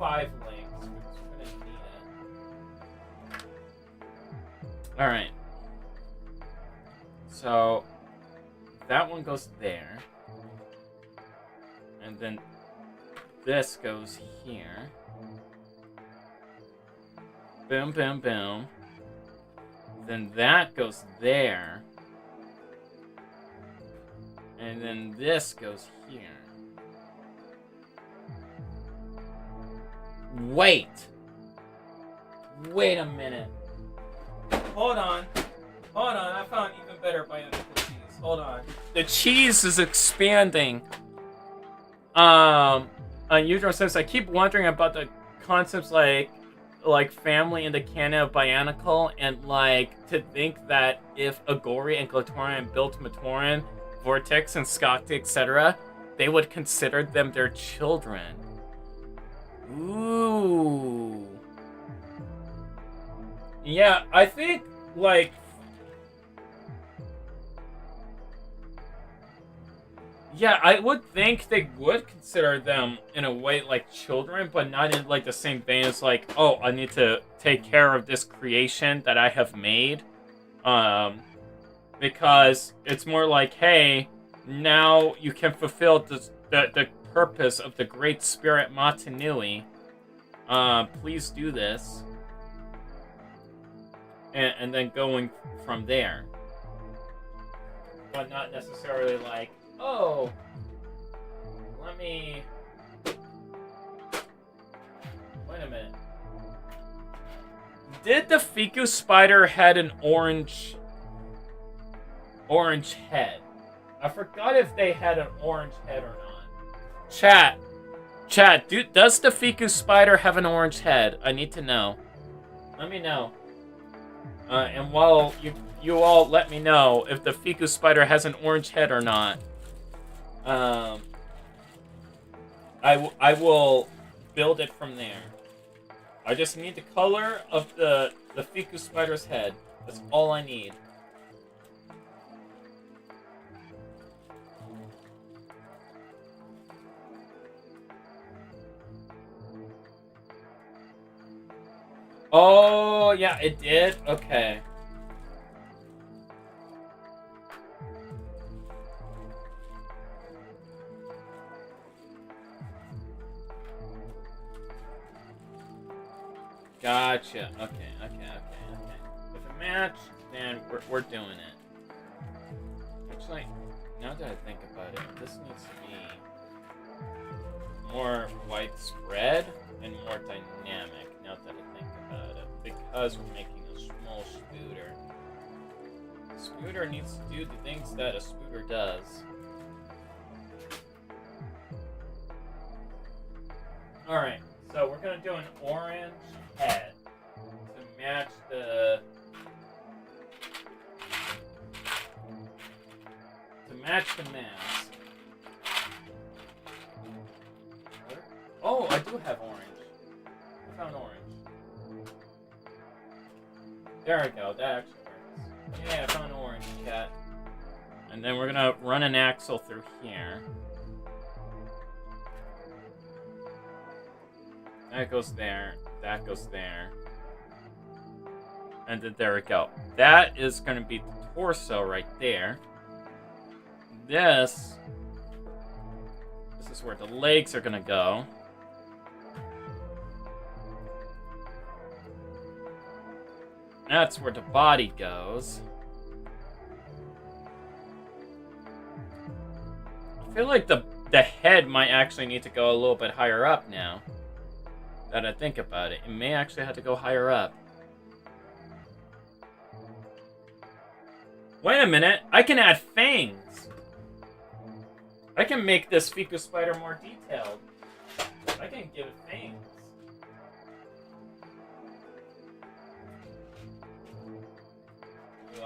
2.5 links, because we're gonna need it. Alright. So, that one goes there. And then this goes here. Boom. Then that goes there. And then this goes here. Wait a minute. Hold on. I found even better Bionicle cheese. Hold on. The cheese is expanding. Udro says, I keep wondering about the concepts like family in the canon of Bionicle, and to think that if Agori and Glatoran built Matoran, Vortex and Skakti, etc., they would consider them their children. Ooh. Yeah, I think, yeah, I would think they would consider them, in a way, like children, but not in, the same vein as, oh, I need to take care of this creation that I have made. Because it's more like, hey, now you can fulfill the purpose of the Great Spirit Matanui. Please do this. And then going from there. But not necessarily like, oh, let me... Wait a minute. Did the Fiku spider had an orange head? I forgot if they had an orange head or not. Chat, does the Fiku spider have an orange head? I need to know. Let me know. And while you all let me know if the Fiku spider has an orange head or not, I will build it from there. I just need the color of the Fiku spider's head. That's all I need. Oh, yeah, it did? Okay. Gotcha. Okay. If it matched, then we're doing it. Actually, now that I think about it, this needs to be more widespread. because we're making a small spooter. Spooter needs to do the things that a spooter does. Alright, so we're gonna do an orange head to match the mask. Oh, I do have orange. I found orange. There we go, that actually works. Yeah, I found orange, cat. And then we're gonna run an axle through here. That goes there, that goes there. And then there we go. That is gonna be the torso right there. This is where the legs are gonna go. That's where the body goes. I feel like the head might actually need to go a little bit higher up now. That I think about it. It may actually have to go higher up. Wait a minute. I can add fangs. I can make this Fiku spider more detailed. I can give it fangs.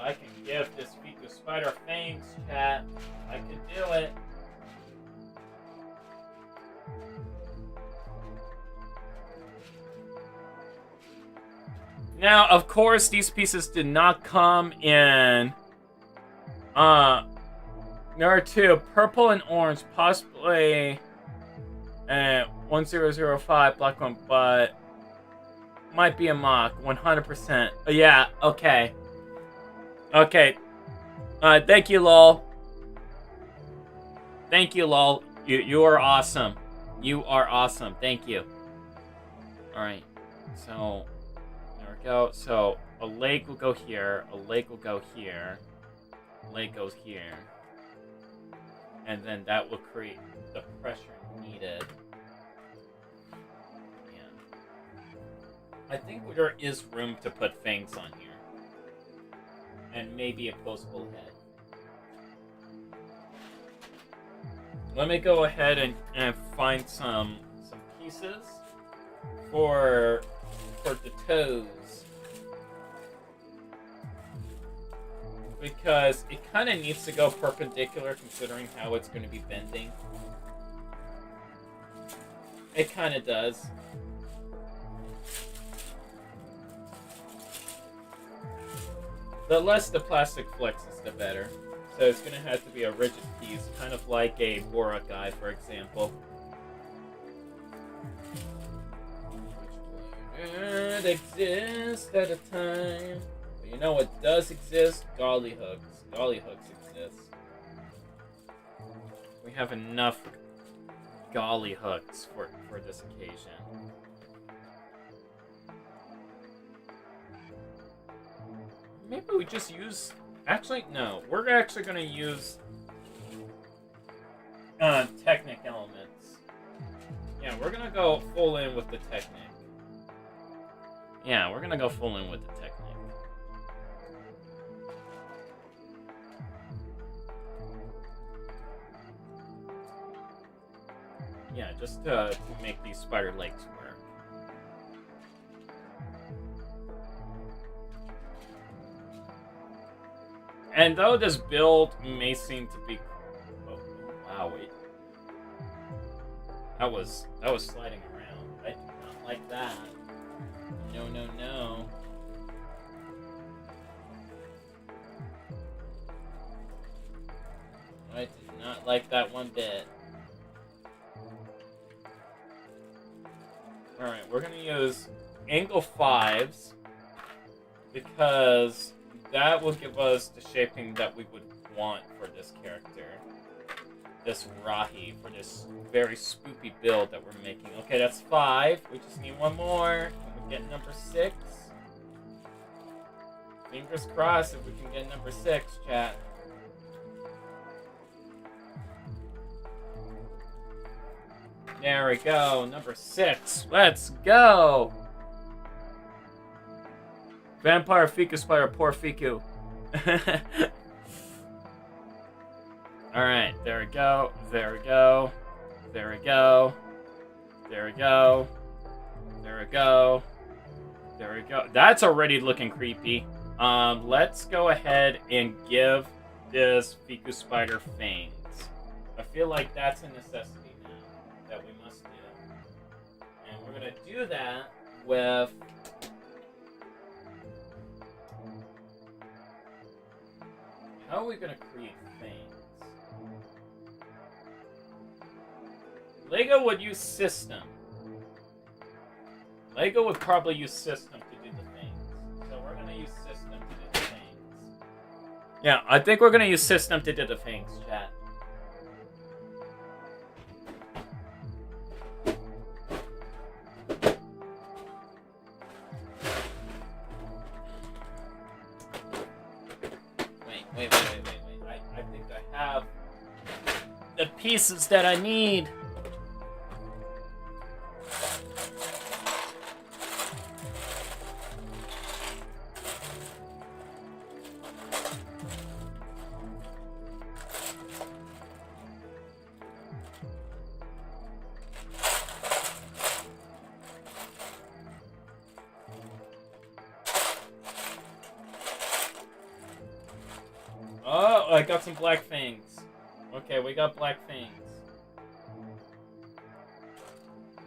I can give this Fiku spider fangs, chat. I can do it. Now, of course, these pieces did not come in. There are two, purple and orange, possibly 1005 black one, but might be a mock, 100%. Yeah, okay. Okay. Thank you, lol. Thank you, lol. You are awesome. You are awesome. Thank you. Alright. So, there we go. So, a leg will go here. A leg will go here. A leg goes here. And then that will create the pressure needed. Yeah. I think there is room to put fangs on here. And maybe a posable head. Let me go ahead and find some pieces for the toes. Because it kind of needs to go perpendicular considering how it's going to be bending. It kind of does. The less the plastic flexes, the better. So it's going to have to be a rigid piece, kind of like a Bora guy, for example. Which would exist at a time. But you know what does exist? Dolly hooks. Dolly hooks exist. We have enough golly hooks for this occasion. Maybe we just use... Actually, no. We're actually going to use Technic elements. Yeah, we're going to go full in with the Technic. Yeah, we're going to go full in with the Technic. Yeah, just to make these spider legs work. And though this build may seem to be... Oh, wow, wait. That was sliding around. I did not like that. No, no, no. I did not like that one bit. Alright, we're gonna use angle 5s because that will give us the shaping that we would want for this character. This Rahi, for this very spoopy build that we're making. Okay, that's 5. We just need one more. Can we get number 6? Fingers crossed if we can get number 6, chat. There we go, number 6. Let's go! Vampire Fiku Spider, poor Fiku. Alright, there we go. There we go. There we go. There we go. There we go. There we go. That's already looking creepy. Let's go ahead and give this Fiku Spider fangs. I feel like that's a necessity now that we must do. And we're gonna do that with... How are we gonna create fangs? Lego would use system. Lego would probably use system to do the things. So we're gonna use system to do the things. Yeah, I think we're gonna use system to do the things, chat. Wait. I think I have the pieces that I need. Oh, I got some black fangs. Okay, we got black fangs.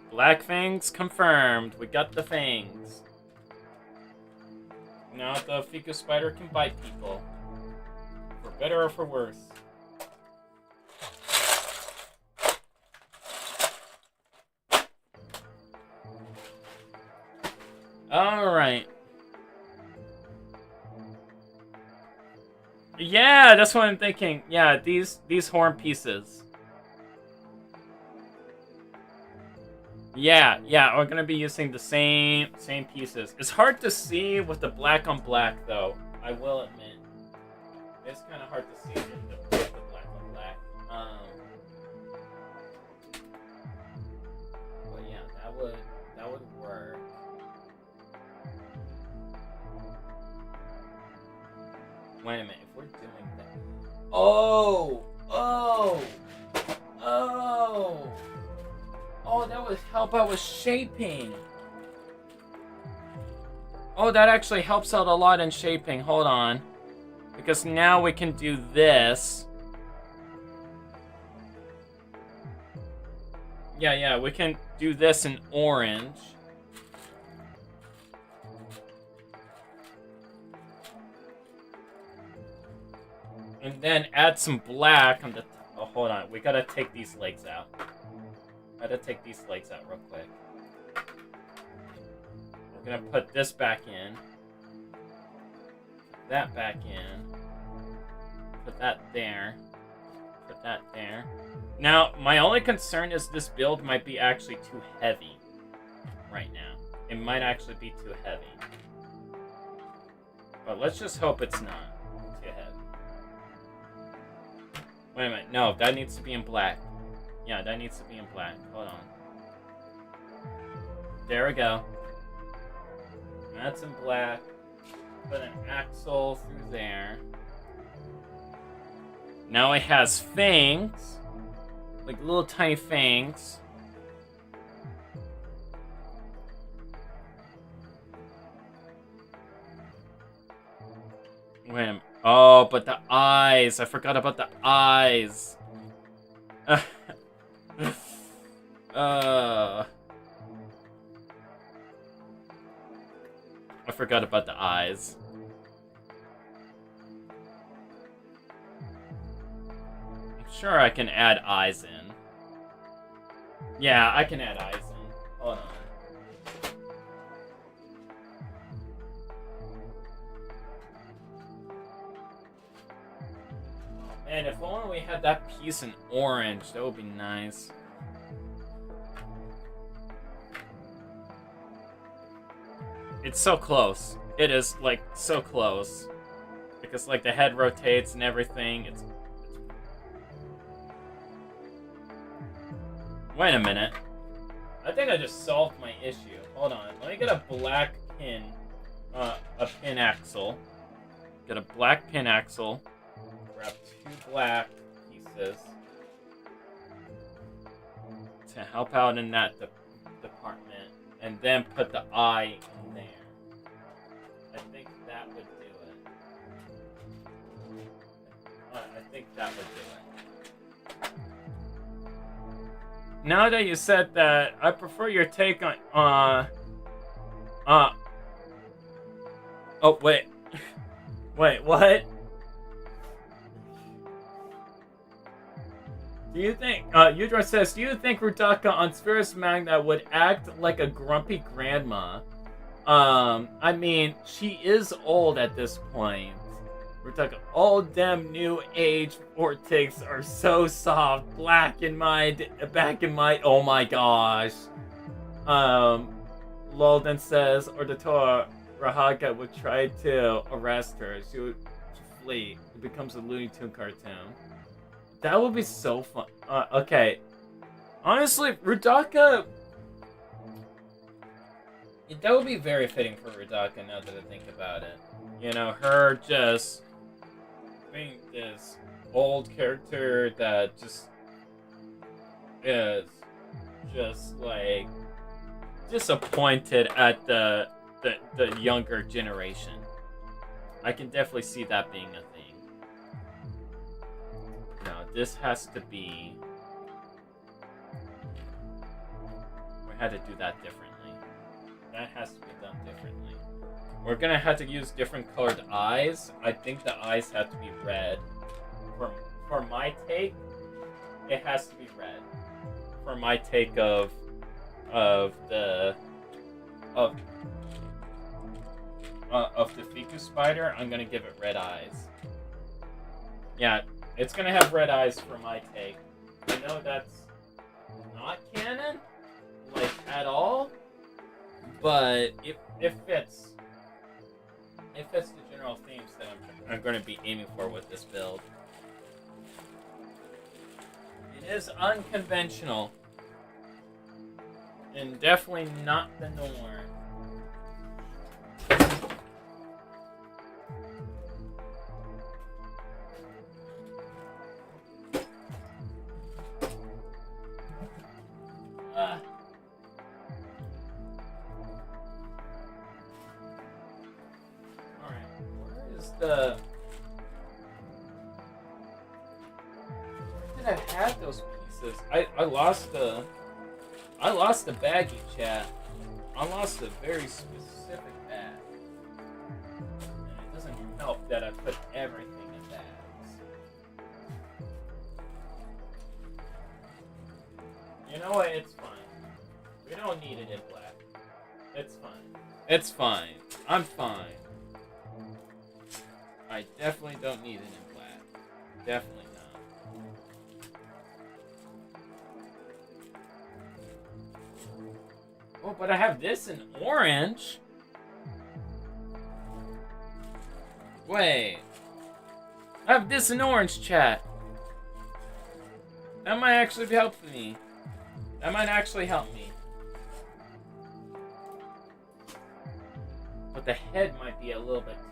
Black fangs confirmed. We got the fangs. Now the Fiku Spider can bite people. For better or for worse. Alright. Yeah, that's what I'm thinking. Yeah, these horn pieces. Yeah, we're gonna be using the same pieces. It's hard to see with the black on black, though. I will admit, it's kind of hard to see with the black on black. But yeah, that would work. Wait a minute, if we're doing that... Oh, that would help out with shaping. Oh, that actually helps out a lot in shaping. Hold on. Because now we can do this. Yeah, we can do this in orange. And then add some black on the... Oh, hold on. We gotta take these legs out. Gotta take these legs out real quick. We're gonna put this back in. That back in. Put that there. Put that there. Now, my only concern is this build might be actually too heavy right now. It might actually be too heavy. But let's just hope it's not too heavy. Wait a minute. No, that needs to be in black. Yeah, that needs to be in black. Hold on. There we go. That's in black. Put an axle through there. Now it has fangs. Like little tiny fangs. Wait a minute. Oh, but the eyes. I forgot about the eyes. I forgot about the eyes. I'm sure I can add eyes in. Yeah, I can add eyes in. Hold on. And if only we had that piece in orange, that would be nice. It's so close. It is, like, so close. Because, like, the head rotates and everything. It's... Wait a minute. I think I just solved my issue. Hold on. Let me get a black pin a pin axle. Get a black pin axle. Grab 2 black pieces to help out in that department, and then put the eye in there. I think that would do it. I think that would do it. Now that you said that, I prefer your take on oh wait. Wait, what? Do you think, Udra says, do you think Rudaka on Spheris Magna would act like a grumpy grandma? I mean, she is old at this point. Rudaka, all them new age vortex are so soft, back in my, oh my gosh. Lolden says, or the Torah, Rahaka would try to arrest her. She would flee. It becomes a Looney Tunes cartoon. That would be so fun. Okay. Honestly, Rudaka... That would be very fitting for Rudaka now that I think about it. You know, her just being this old character that just is just like disappointed at the younger generation. I can definitely see that being a thing. Now, this has to be... We had to do that differently. That has to be done differently. We're gonna have to use different colored eyes. I think the eyes have to be red. For my take, it has to be red. For my take of the Fiku spider, I'm gonna give it red eyes. Yeah, it's gonna have red eyes for my take. I know that's not canon, like, at all, but it fits. It fits the general themes that I'm gonna be aiming for with this build. It is unconventional, and definitely not the norm. Where did I have those pieces? I lost the baggie, chat. I lost a very specific bag. And it doesn't help that I put everything in bags. You know what? It's fine. We don't need it in black. It's fine. It's fine. I'm fine. I definitely don't need it in black. Definitely not. Oh, but I have this in orange. Wait. I have this in orange, chat. That might actually be helping me. That might actually help me. But the head might be a little bit too long.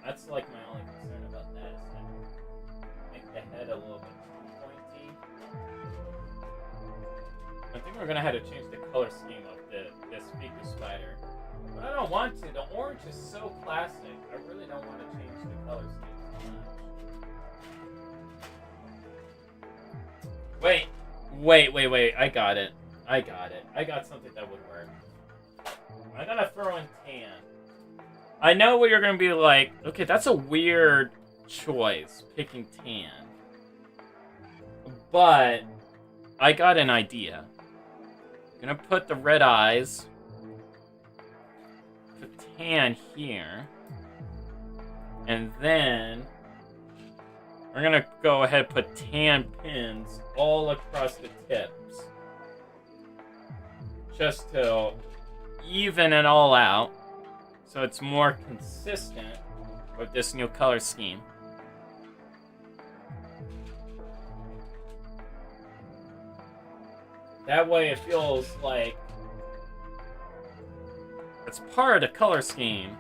That's like my only concern about that, is that make the head a little bit too pointy. I think we're gonna have to change the color scheme of this Fiku spider. But I don't want to. The orange is so classic. I really don't want to change the color scheme so much. Wait. I got it. I got something that would work. I gotta throw in tan. I know what you're gonna be like. Okay, that's a weird choice, picking tan. But I got an idea. I'm gonna put the red eyes, put tan here, and then we're gonna go ahead and put tan pins all across the tips, just to even it all out, so it's more consistent with this new color scheme. That way it feels like It's part of the color scheme.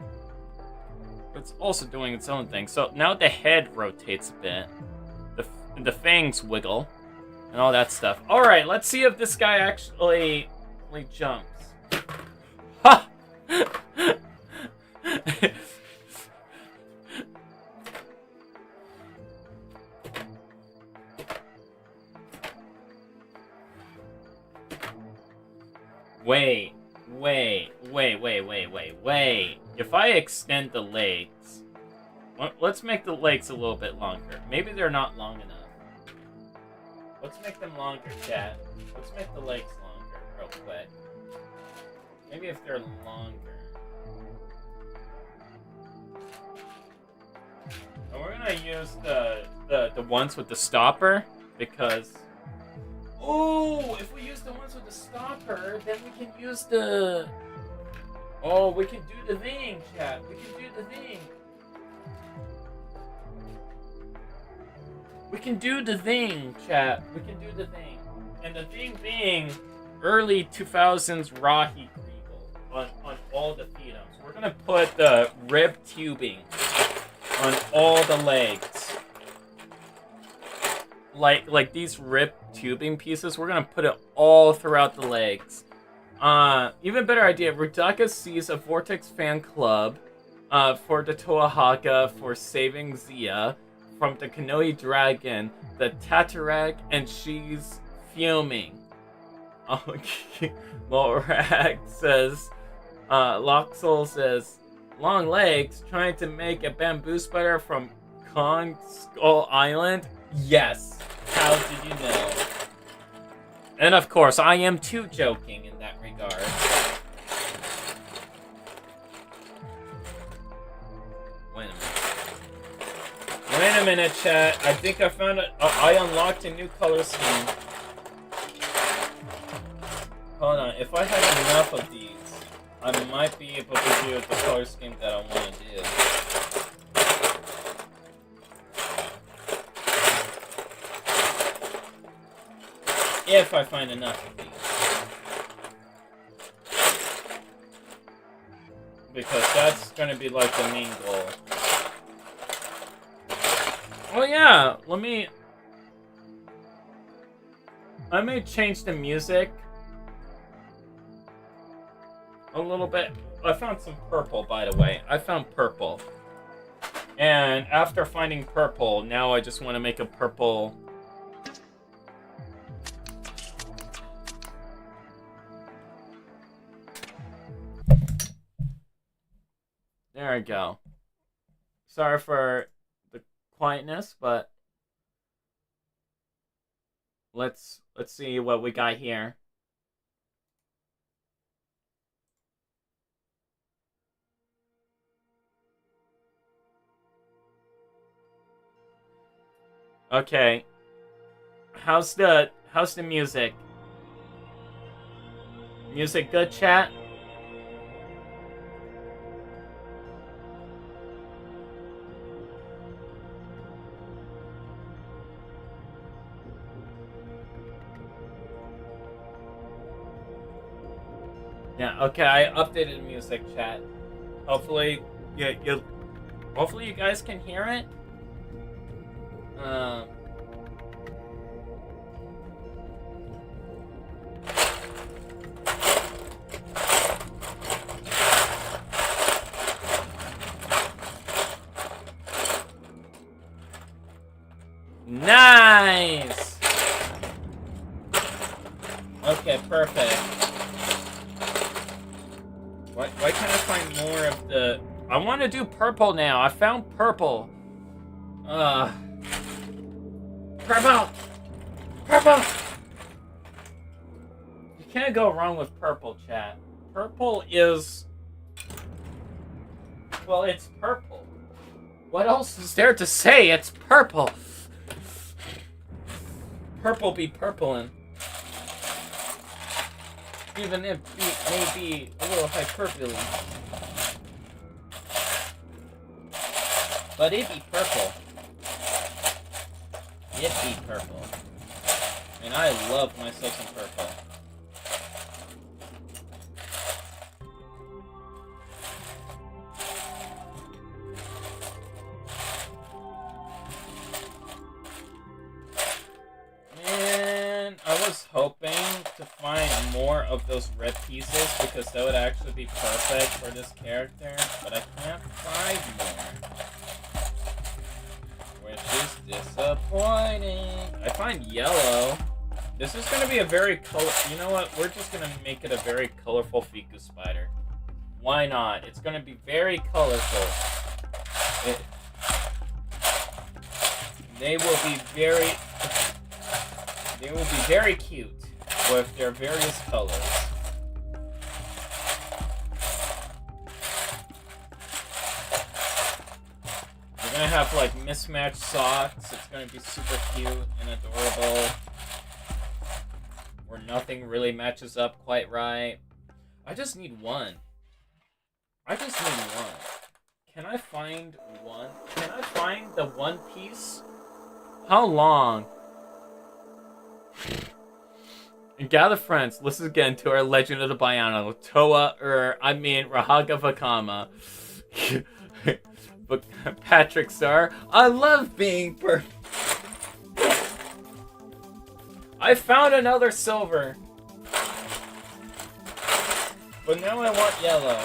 But it's also doing its own thing. So now the head rotates a bit. The fangs wiggle. And all that stuff. Alright, let's see if this guy actually jumps. Ha! Wait. If I extend the legs... Let's make the legs a little bit longer. Maybe they're not long enough. Let's make them longer, chat. Let's make the legs longer real quick. Maybe if they're longer. And we're gonna use the ones with the stopper, because... Oh, if we use the ones with the stopper, then we can use the... Oh, we can do the thing, chat. We can do the thing. We can do the thing, chat. We can do the thing. And the thing being early 2000s Rahi Kriegel on all the phenums. We're gonna put the rib tubing on all the legs. Like these rib tubing pieces, we're gonna put it all throughout the legs. Even better idea, Rudaka sees a Vortex fan club for the Toahaka for saving Zia from the Kanoi Dragon, the Tatarak, and she's fuming. Lorak says, Loxel says, long legs, trying to make a bamboo spider from Kong Skull Island? Yes. How did you know? And of course, I am too joking in that regard. Wait a minute, chat. I think I found it. I unlocked a new color scheme. Hold on. If I have enough of these, I might be able to do the color scheme that I want to do. If I find enough of these. Because that's going to be like the main goal. Oh yeah, I may change the music a little bit. I found some purple, by the way. I found purple. And after finding purple, now I just want to make a purple... There we go. Sorry for the quietness, but let's see what we got here. Okay. How's the music? Music good, chat? Yeah, okay, I updated the music, chat. Hopefully, hopefully you guys can hear it. Nice! Okay, perfect. Why can't I find more of the... I want to do purple now. I found purple. Purple! Purple! You can't go wrong with purple, chat. Purple is... Well, it's purple. What else is there to say? It's purple. Purple be purplin'. Even if it may be a little hyperbole. But it be purple. It be purple. And I love myself some purple. of those red pieces because that would actually be perfect for this character, but I can't find more. Which is disappointing. I find yellow. This is gonna be a very you know what? We're just gonna make it a very colorful Fiku spider. Why not? It's gonna be very colorful. They will be very cute with their various colors. We're gonna have like mismatched socks. It's gonna be super cute and adorable. Where nothing really matches up quite right. I just need one. Can I find one? Can I find the one piece? How long? And gather friends, listen again to our Legend of the Bionicle. Rahaga Vakama. But Patrick Star, I love being I found another silver. But now I want yellow.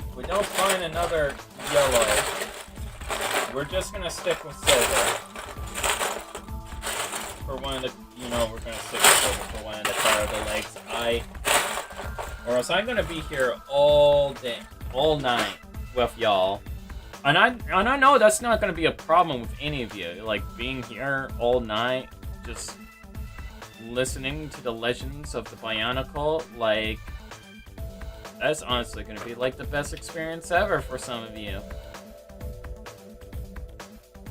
If we don't find another yellow, we're just gonna stick with silver. For one of the, we're gonna stick with silver for one of the part of the legs. Or else I'm gonna be here all day, all night with y'all. And I know that's not gonna be a problem with any of you. Like being here all night, just listening to the legends of the Bionicle, like that's honestly gonna be like the best experience ever for some of you.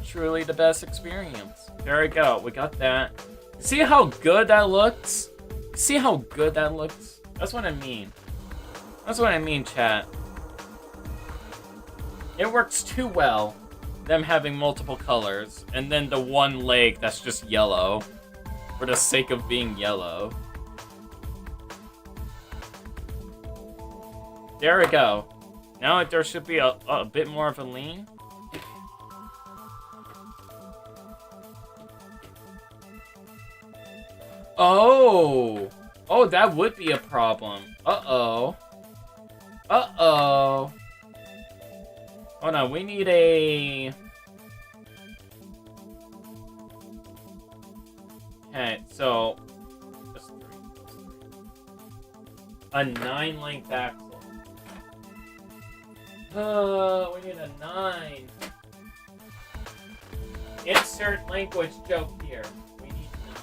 Truly the best experience. There we go. We got that. See how good that looks? See how good that looks? That's what I mean. That's what I mean, chat. It works too well, them having multiple colors, and then the one leg that's just yellow, for the sake of being yellow. There we go. Now there should be a bit more of a lean. Oh! Oh, that would be a problem. Uh-oh. Uh-oh. Hold on, we need a... Okay, so... A 9-length axle. We need a 9. Insert language joke here. We need 9.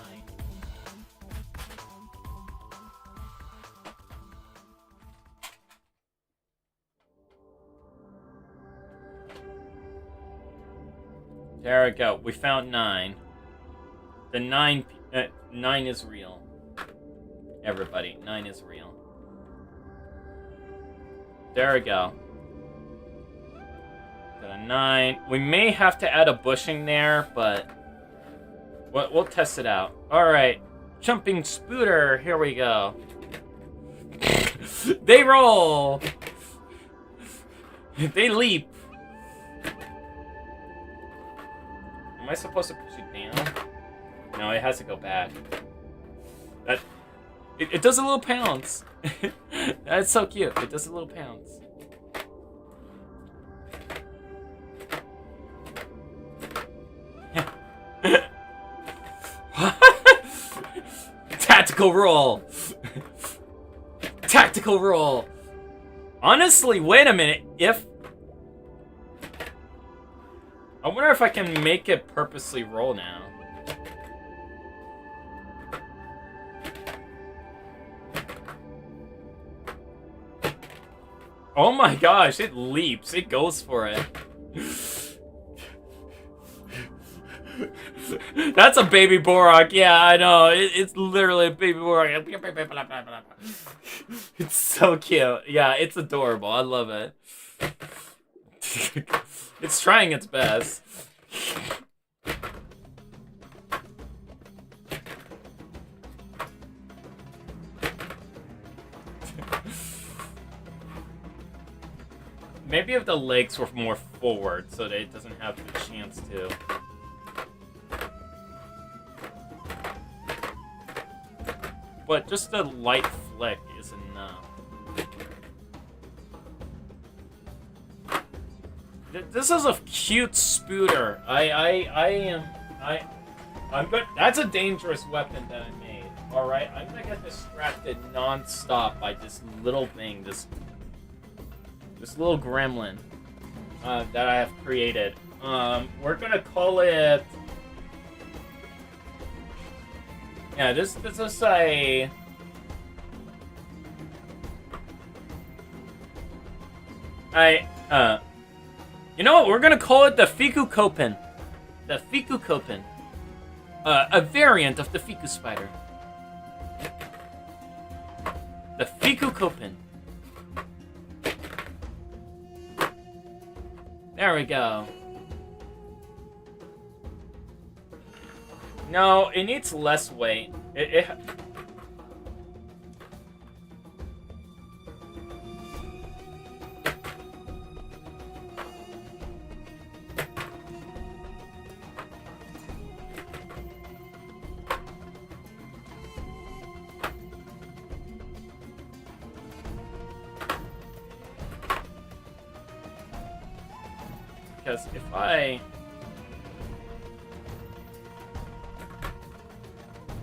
There we go. We found 9. The 9 is real. Everybody, 9 is real. There we go. Got a 9. We may have to add a bushing there, but we'll test it out. All right, jumping spooter. Here we go. They roll. They leap. Am I supposed to push it down? No, it has to go back. It does a little pounce. That's so cute. It does a little pounce. Tactical roll. Tactical roll. Honestly, wait a minute. I wonder if I can make it purposely roll now. Oh my gosh, it leaps. It goes for it. That's a baby Borak. Yeah, I know. It's literally a baby Borak. It's so cute. Yeah, it's adorable. I love it. It's trying its best. Maybe if the legs were more forward so that it doesn't have the chance to. but just a light flick is enough. This is a cute spooter. I'm good. That's a dangerous weapon that I made. All right, I'm gonna get distracted non-stop by this little thing, this little gremlin that I have created. We're gonna call it. Yeah, this is a. You know what? We're gonna call it the Fikukopin. The Fikukopin. A variant of the Fiku spider. The Fikukopin. There we go. No, it needs less weight. Because if I...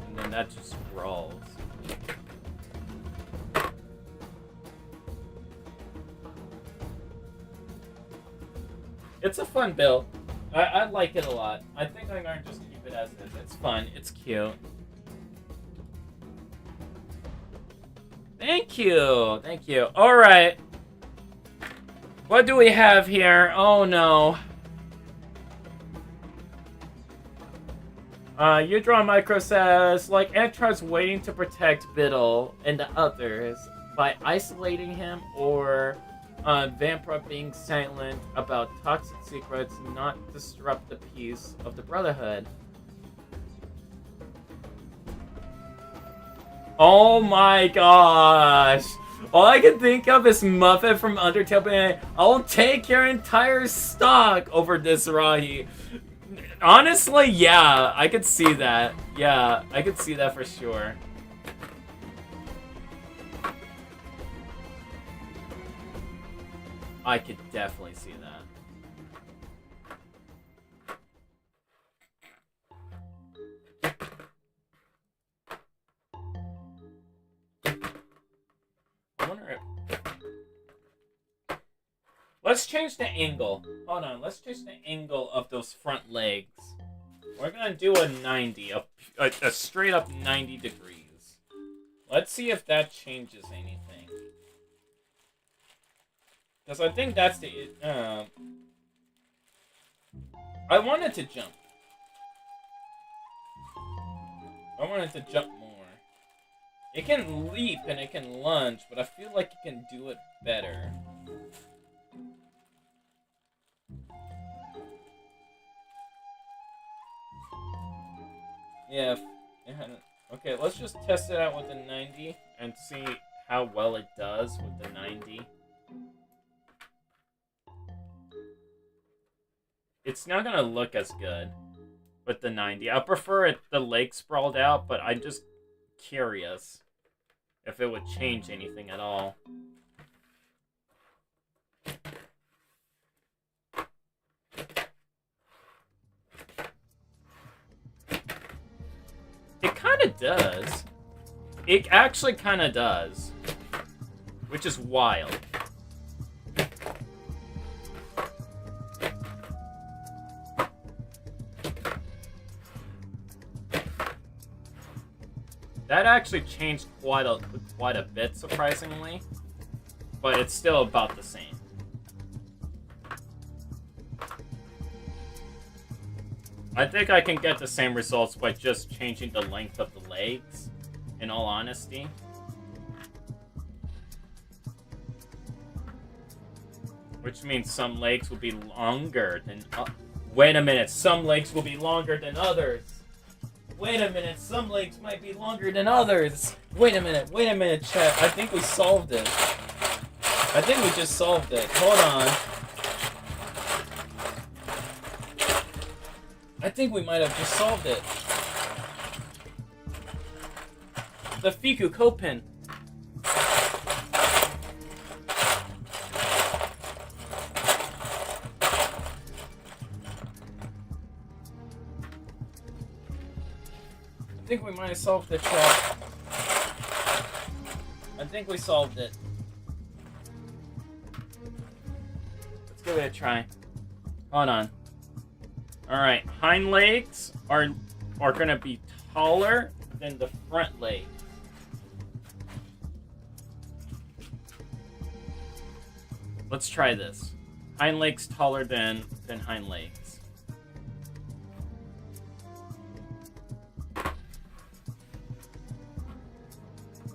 And then that just sprawls. It's a fun build. I like it a lot. I think I'm going to just keep it as is. It's fun. It's cute. Thank you. Thank you. All right. What do we have here? Oh no. You Draw Micro says, like Antar's waiting to protect Biddle and the others by isolating him, or Vampra being silent about toxic secrets, not disrupt the peace of the Brotherhood. Oh my gosh. All I can think of is Muffet from Undertale being, I'll take your entire stock over this, Rahi. Honestly, yeah, I could see that. Yeah, I could see that for sure. I could definitely see that. I wonder if... Let's change the angle. Hold on, let's change the angle of those front legs. We're gonna do a 90, a straight up 90 degrees. Let's see if that changes anything. Because I think that's the... I wanted to jump. I wanted to jump more. It can leap and it can lunge, but I feel like it can do it better. Yeah. Okay, let's just test it out with the 90 and see how well it does with the 90. It's not gonna look as good with the 90. I prefer it the leg sprawled out, but I'm just curious if it would change anything at all. It kind of does. It actually kind of does. Which is wild. That actually changed quite a bit, surprisingly. But it's still about the same. I think I can get the same results by just changing the length of the legs, in all honesty. Which means some legs will be longer than... wait a minute, some legs will be longer than others. Wait a minute, some legs might be longer than others. Wait a minute, chat. I think we solved it. I think we just solved it. Hold on. I think we might have just solved it. The Fiku coat pin. I think we might have solved the trap. I think we solved it. Let's give it a try. Hold on. Alright, hind legs are gonna be taller than the front leg. Let's try this. Hind legs taller than hind legs.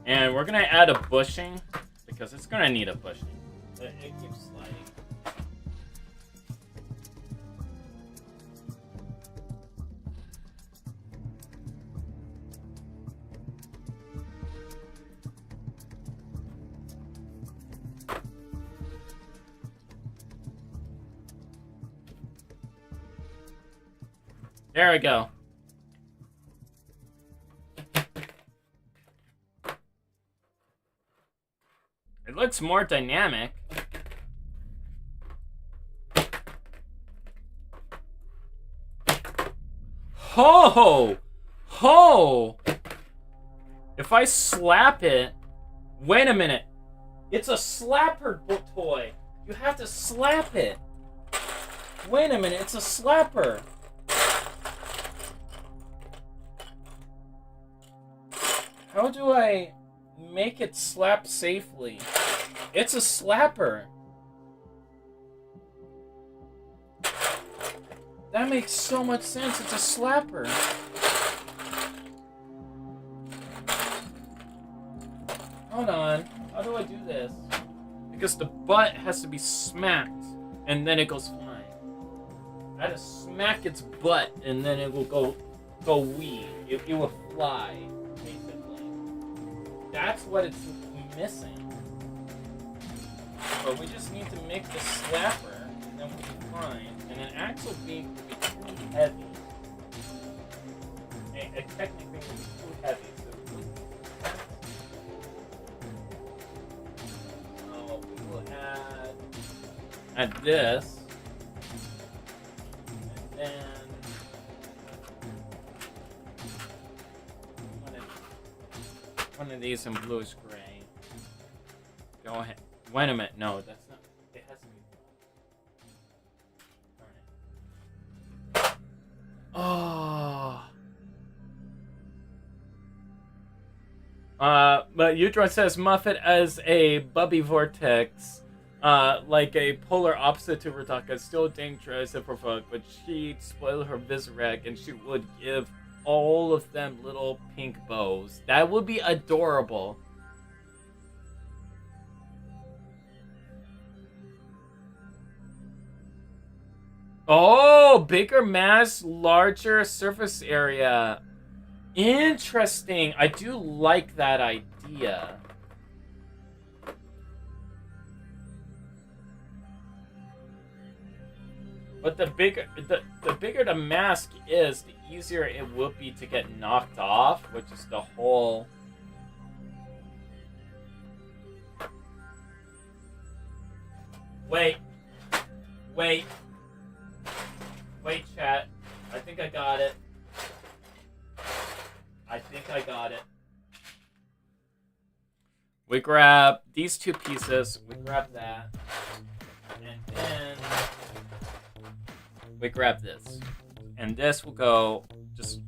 And we're gonna add a bushing because it's gonna need a bushing. It keeps sliding. There we go. It looks more dynamic. Ho! Ho! If I slap it... Wait a minute. It's a slapper toy. You have to slap it. Wait a minute, it's a slapper. How do I make it slap safely? It's a slapper. That makes so much sense. It's a slapper. Hold on. How do I do this? Because the butt has to be smacked, and then it goes flying. I have to smack its butt, and then it will go wee. It will fly. That's what it's missing. But we just need to make the slapper, and then we'll be fine. And an axle beam will be too heavy. A technically will be too heavy. So we will add this. And then one of these in bluish gray. Go ahead. Wait a minute. No, that's not. It has to be. Alright. Oh. But Udron says muff it as a bubby vortex. Like a polar opposite to Radaka. Still dangerous if provoked, but she'd spoil her Vizarek and she would give all of them little pink bows. That would be adorable. Oh, bigger mass, larger surface area. Interesting. I do like that idea. But the bigger the mask is, the easier it will be to get knocked off, which is the whole... Wait, chat. I think I got it. We grab these two pieces, we grab that, and then we grab this. And this will go just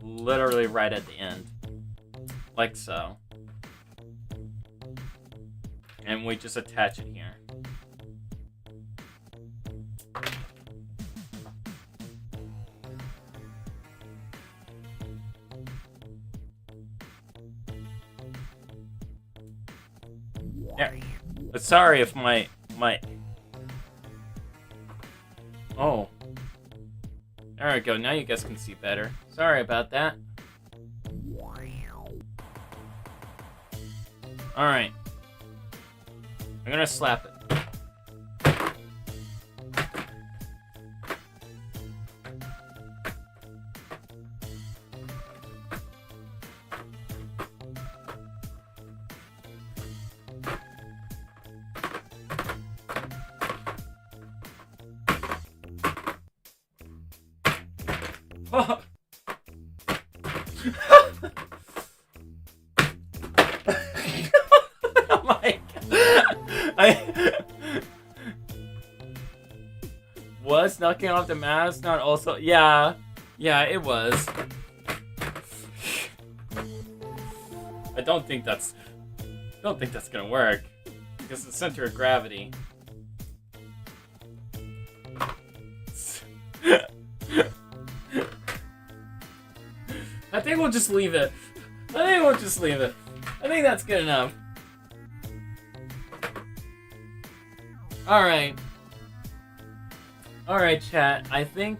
literally right at the end. Like so. And we just attach it here. There. But sorry if my... Oh. There we go. Now you guys can see better. Sorry about that. Alright. I'm gonna slap it. mask, knocking off the mask, not also... Yeah, it was. I don't think that's gonna work. Because the center of gravity. I think we'll just leave it. I think that's good enough. Alright. Alright, chat. I think...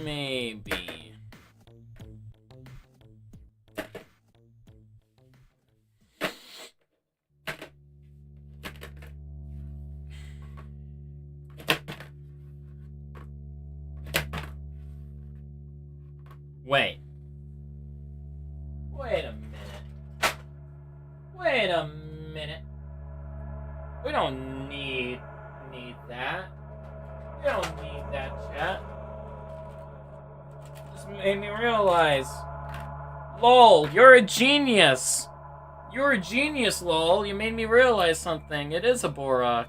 maybe. Wait a minute. We don't need that. We don't need that, chat. Just made me realize. LOL, you're a genius. You're a genius, LOL. You made me realize something. It is a Borak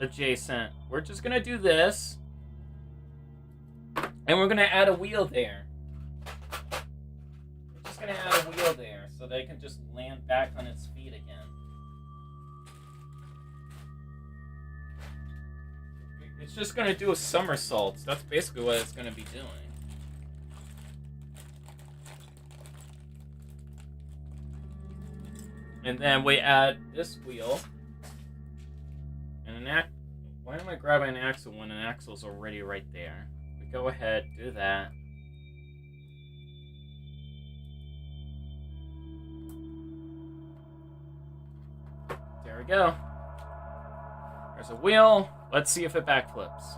adjacent. We're just gonna do this. And we're gonna add a wheel there. We're just gonna add a wheel there so they can just land back on its feet again. It's just gonna do a somersault. That's basically what it's gonna be doing. And then we add this wheel. And an axle. Why am I grabbing an axle when an axle's already right there? We go ahead, do that. There we go. There's a wheel. Let's see if it backflips.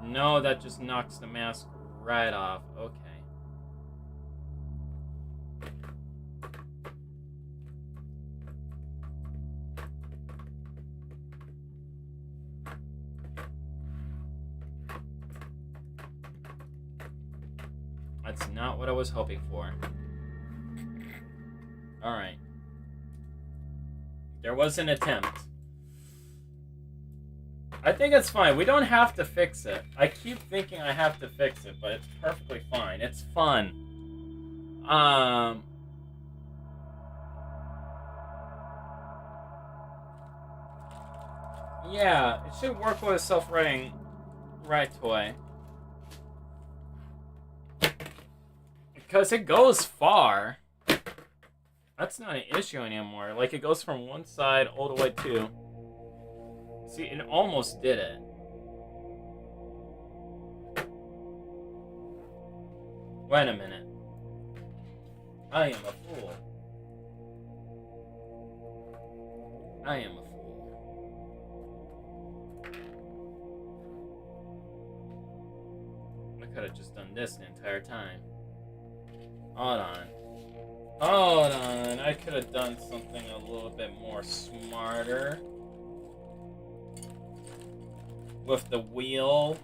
No, that just knocks the mask right off. Okay. That's not what I was hoping for. Alright. There was an attempt. I think it's fine. We don't have to fix it. I keep thinking I have to fix it, but it's perfectly fine. It's fun. Yeah, it should work with a self-writing right toy. Because it goes far. That's not an issue anymore. Like, it goes from one side all the way to... See, it almost did it. Wait a minute. I am a fool. I am a fool. I could have just done this the entire time. Hold on. Hold on. I could have done something a little bit more smarter. With the wheel.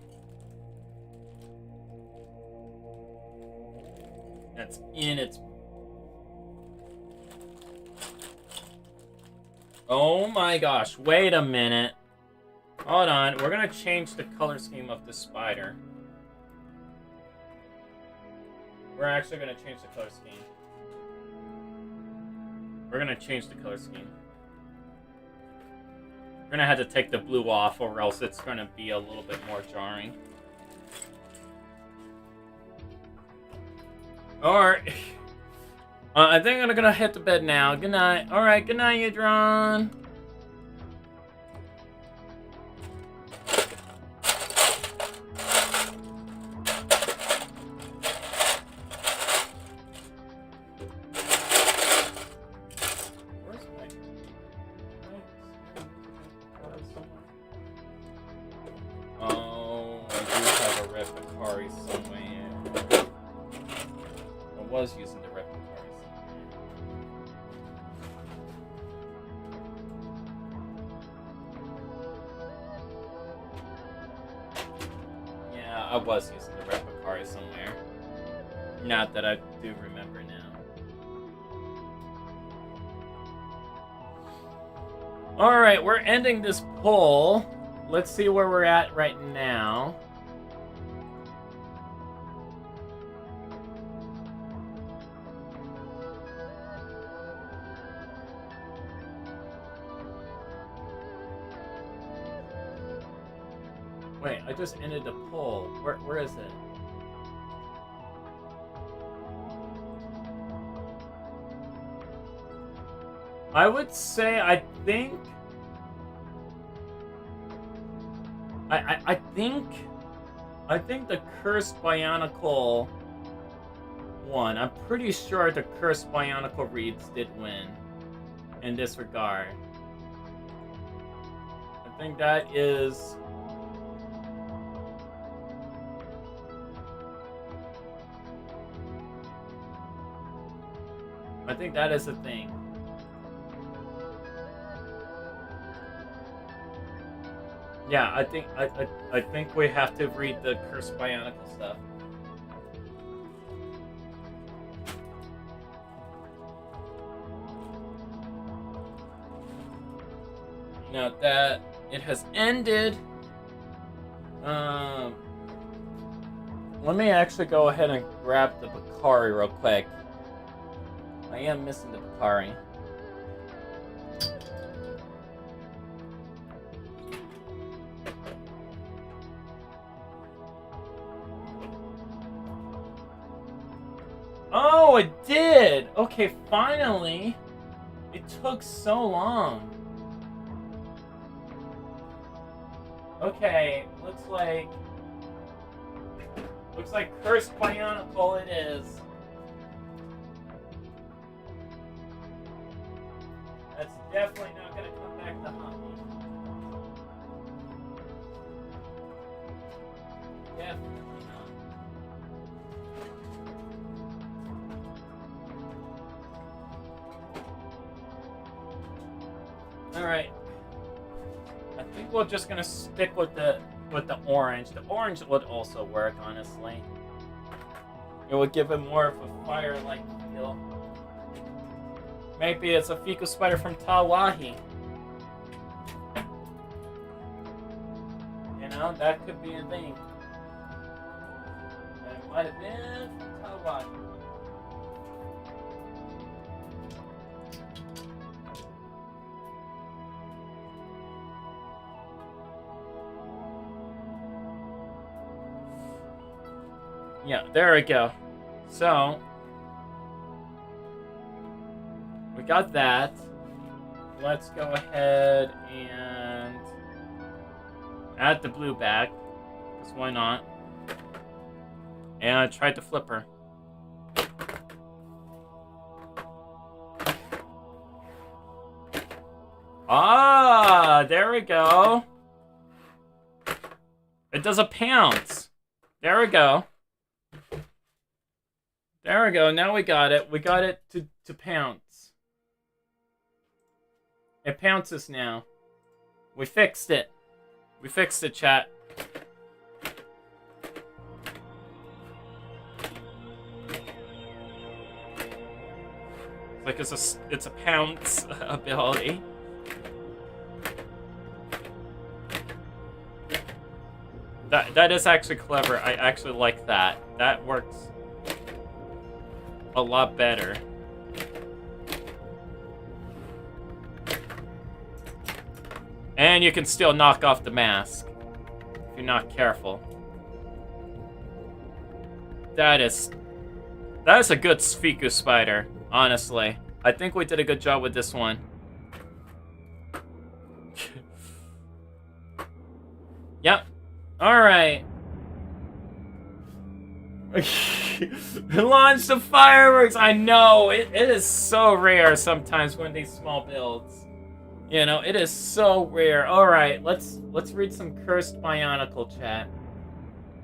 That's in its... Oh my gosh. Wait a minute. Hold on. We're gonna change the color scheme of the spider. We're actually gonna change the color scheme. We're gonna change the color scheme. We're gonna have to take the blue off, or else it's gonna be a little bit more jarring. Alright. I think I'm gonna hit the bed now. Good night. Alright, good night, Yadron. I was using the Replicari somewhere. Not that I do remember now. Alright, we're ending this poll. Let's see where we're at right now. Wait, I just ended the poll. Where is it? I would say I think the Cursed Bionicle won. I'm pretty sure the Cursed Bionicle reads did win in this regard. I think that is a thing. Yeah, I think we have to read the Cursed Bionicle stuff. Now that it has ended, let me actually go ahead and grab the Bakari real quick. I am missing the Bakari. Oh, it did! Okay, finally! It took so long. Okay, looks like Cursed Bionicle it is. That's definitely not gonna come back to haunt me. Definitely not. Alright. I think we're just gonna stick with the orange. The orange would also work, honestly. It would give it more of a fire-like feel. Maybe it's a Fiku Spider from Tawahi. You know, that could be a thing. That might have been from Tawahi. Yeah, there we go. So, we got that. Let's go ahead and add the blue back, because why not? And I tried to flip her. Ah, there we go. It does a pounce. There we go. There we go. Now we got it. We got it to pounce. It pounces now. We fixed it. We fixed it, chat. Like it's a pounce ability. That is actually clever. I actually like that. That works a lot better. And you can still knock off the mask if you're not careful. That is a good Fiku Spider, honestly. I think we did a good job with this one. Yep. Alright. Launch the fireworks! I know! It is so rare sometimes when these small builds. You know, it is so rare. Alright, let's read some Cursed Bionicle chat.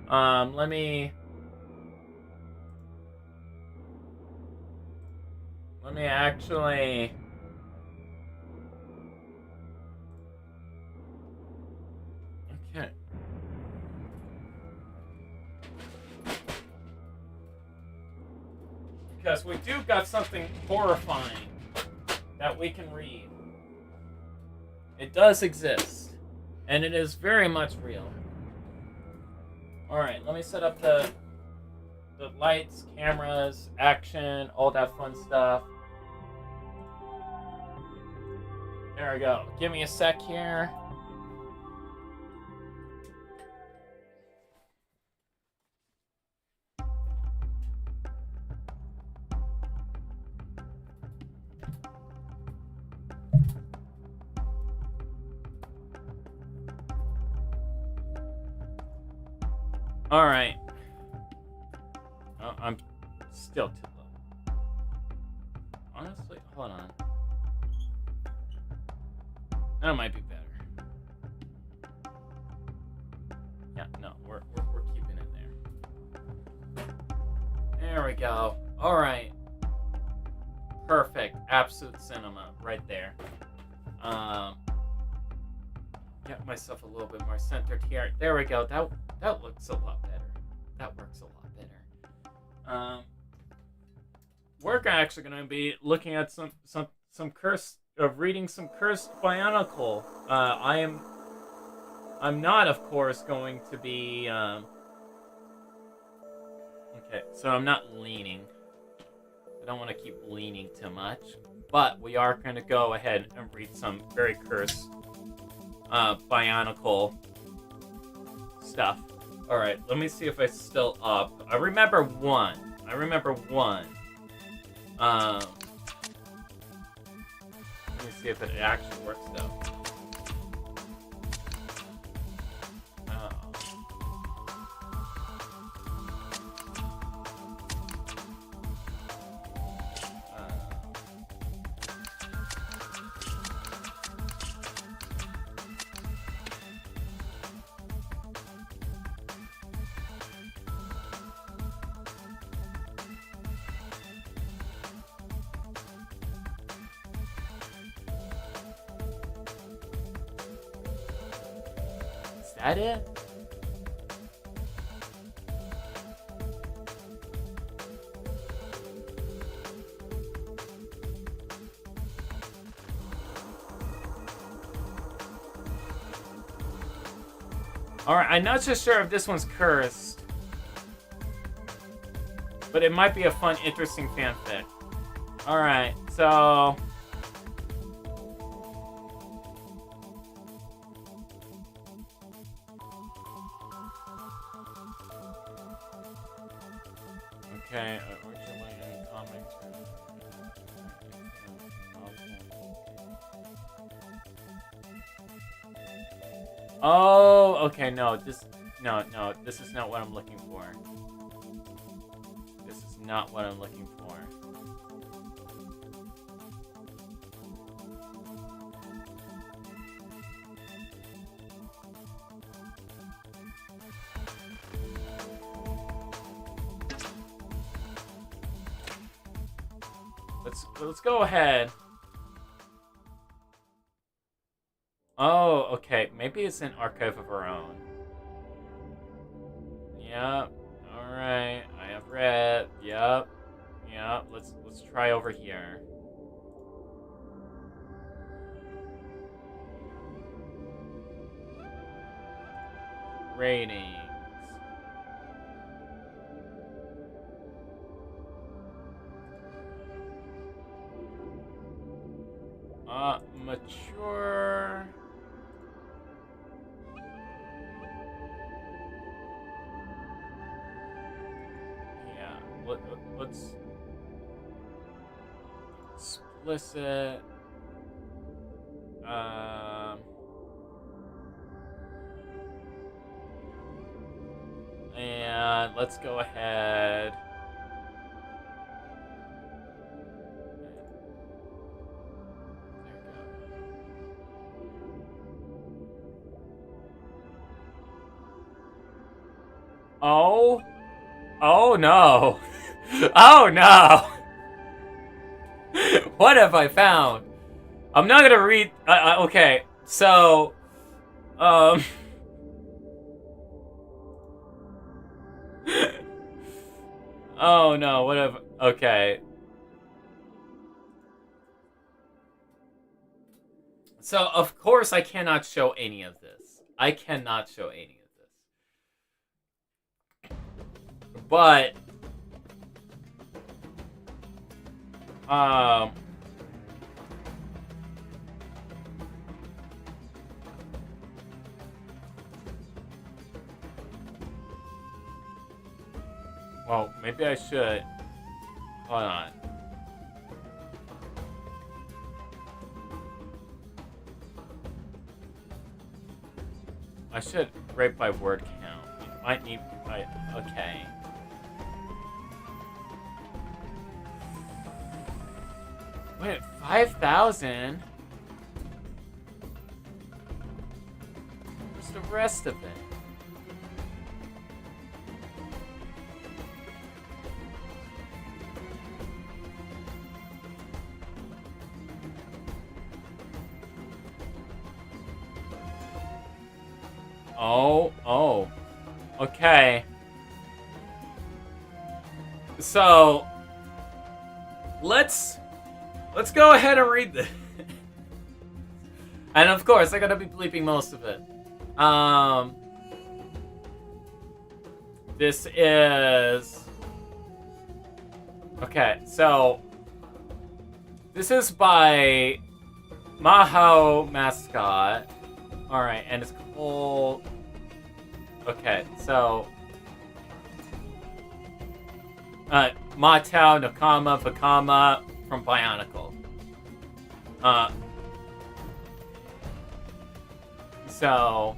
Let me actually... Okay. because we do got something horrifying that we can read. It does exist, and it is very much real. Alright, let me set up the lights, cameras, action, all that fun stuff. There we go. Give me a sec here. Alright. Oh, I'm still too low. Honestly, hold on. That might be better. Yeah, no, we're keeping it there. There we go. Alright. Perfect. Absolute cinema right there. Get myself a little bit more centered here. There we go. That looks a lot better. That works a lot better. We're actually going to be looking at some cursed reading some cursed Bionicle. I'm not, of course, going to be. Okay, so I'm not leaning. I don't want to keep leaning too much, but we are going to go ahead and read some very cursed Bionicle stuff. All right, let me see if it's still up. I remember one. Let me see if it actually works though. Is that it? Alright, I'm not so sure if this one's cursed, but it might be a fun, interesting fanfic. Alright, so... Okay, originally in comics. Oh, okay, no, this is not what I'm looking for. This is not what I'm looking for. Let's go ahead. Oh, okay. Maybe it's an archive of our own. Yep. Alright. I have read. Yep. Yep. Let's try over here. Ratings. Mature. Yeah, let's explicit. And let's go ahead. Oh. Oh no. Oh no. What have I found? I'm not gonna read. Okay, so. Oh no, whatever. Okay. So, of course, I cannot show any of this. I cannot show any of this. But, well, maybe I should. Hold on. I should rate by word count. You might need. Okay. Wait, 5,000? What's the rest of it? Oh. Okay. So, let's go ahead and read this. And of course, I'm gonna be bleeping most of it. This is... Okay, so... This is by Maho Mascot. Alright, and it's called... Okay, so... Matao Nakama Vakama from Bionicle. So...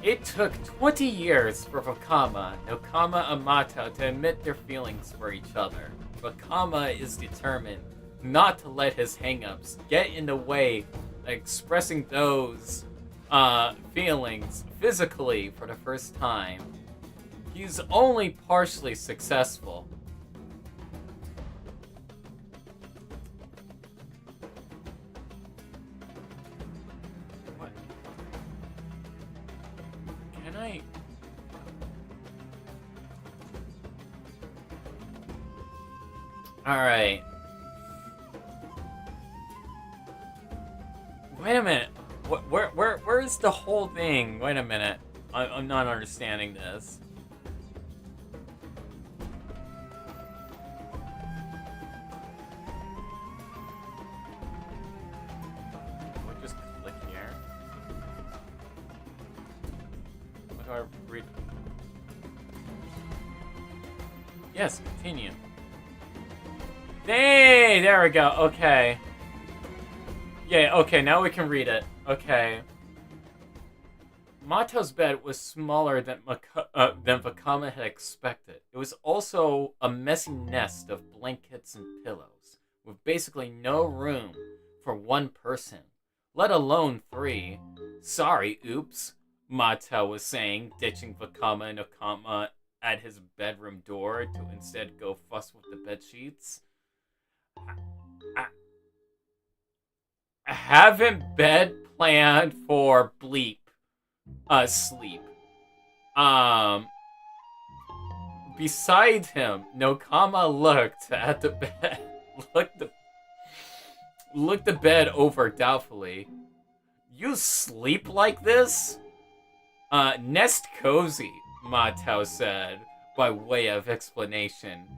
It took 20 years for Vakama, Nakama, and Matao to admit their feelings for each other. Vakama is determined not to let his hang-ups get in the way of expressing those feelings physically for the first time. He's only partially successful. What? Can I... Alright. Wait a minute. Where is the whole thing? Wait a minute. I'm not understanding this. I'll just click here. What do I read? Yes, continue. Hey, there we go. Okay. Yeah, okay, now we can read it. Okay. Mato's bed was smaller than Vakama had expected. It was also a messy nest of blankets and pillows, with basically no room for one person, let alone 3. Sorry, oops, Mato was saying, ditching Vakama and Nakama at his bedroom door to instead go fuss with the bedsheets. I haven't bed planned for sleep. Beside him, Nakama looked at the bed, looked the bed over doubtfully. You sleep like this? Nest cozy, Matao said, by way of explanation.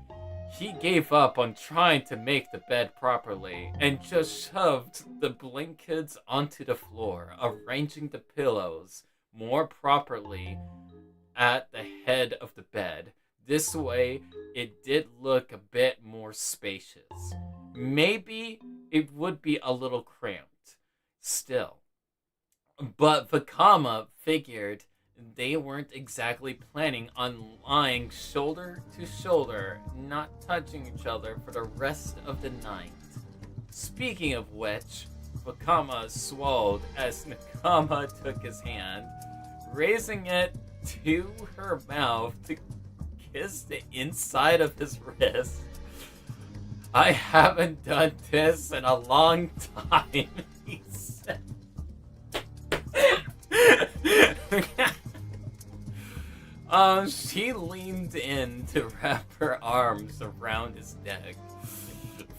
He gave up on trying to make the bed properly and just shoved the blankets onto the floor, arranging the pillows more properly at the head of the bed. This way, it did look a bit more spacious. Maybe it would be a little cramped, still. But Vakama figured they weren't exactly planning on lying shoulder to shoulder, not touching each other for the rest of the night. Speaking of which, Vakama swallowed as Nakama took his hand, raising it to her mouth to kiss the inside of his wrist. I haven't done this in a long time, he said. She leaned in to wrap her arms around his neck,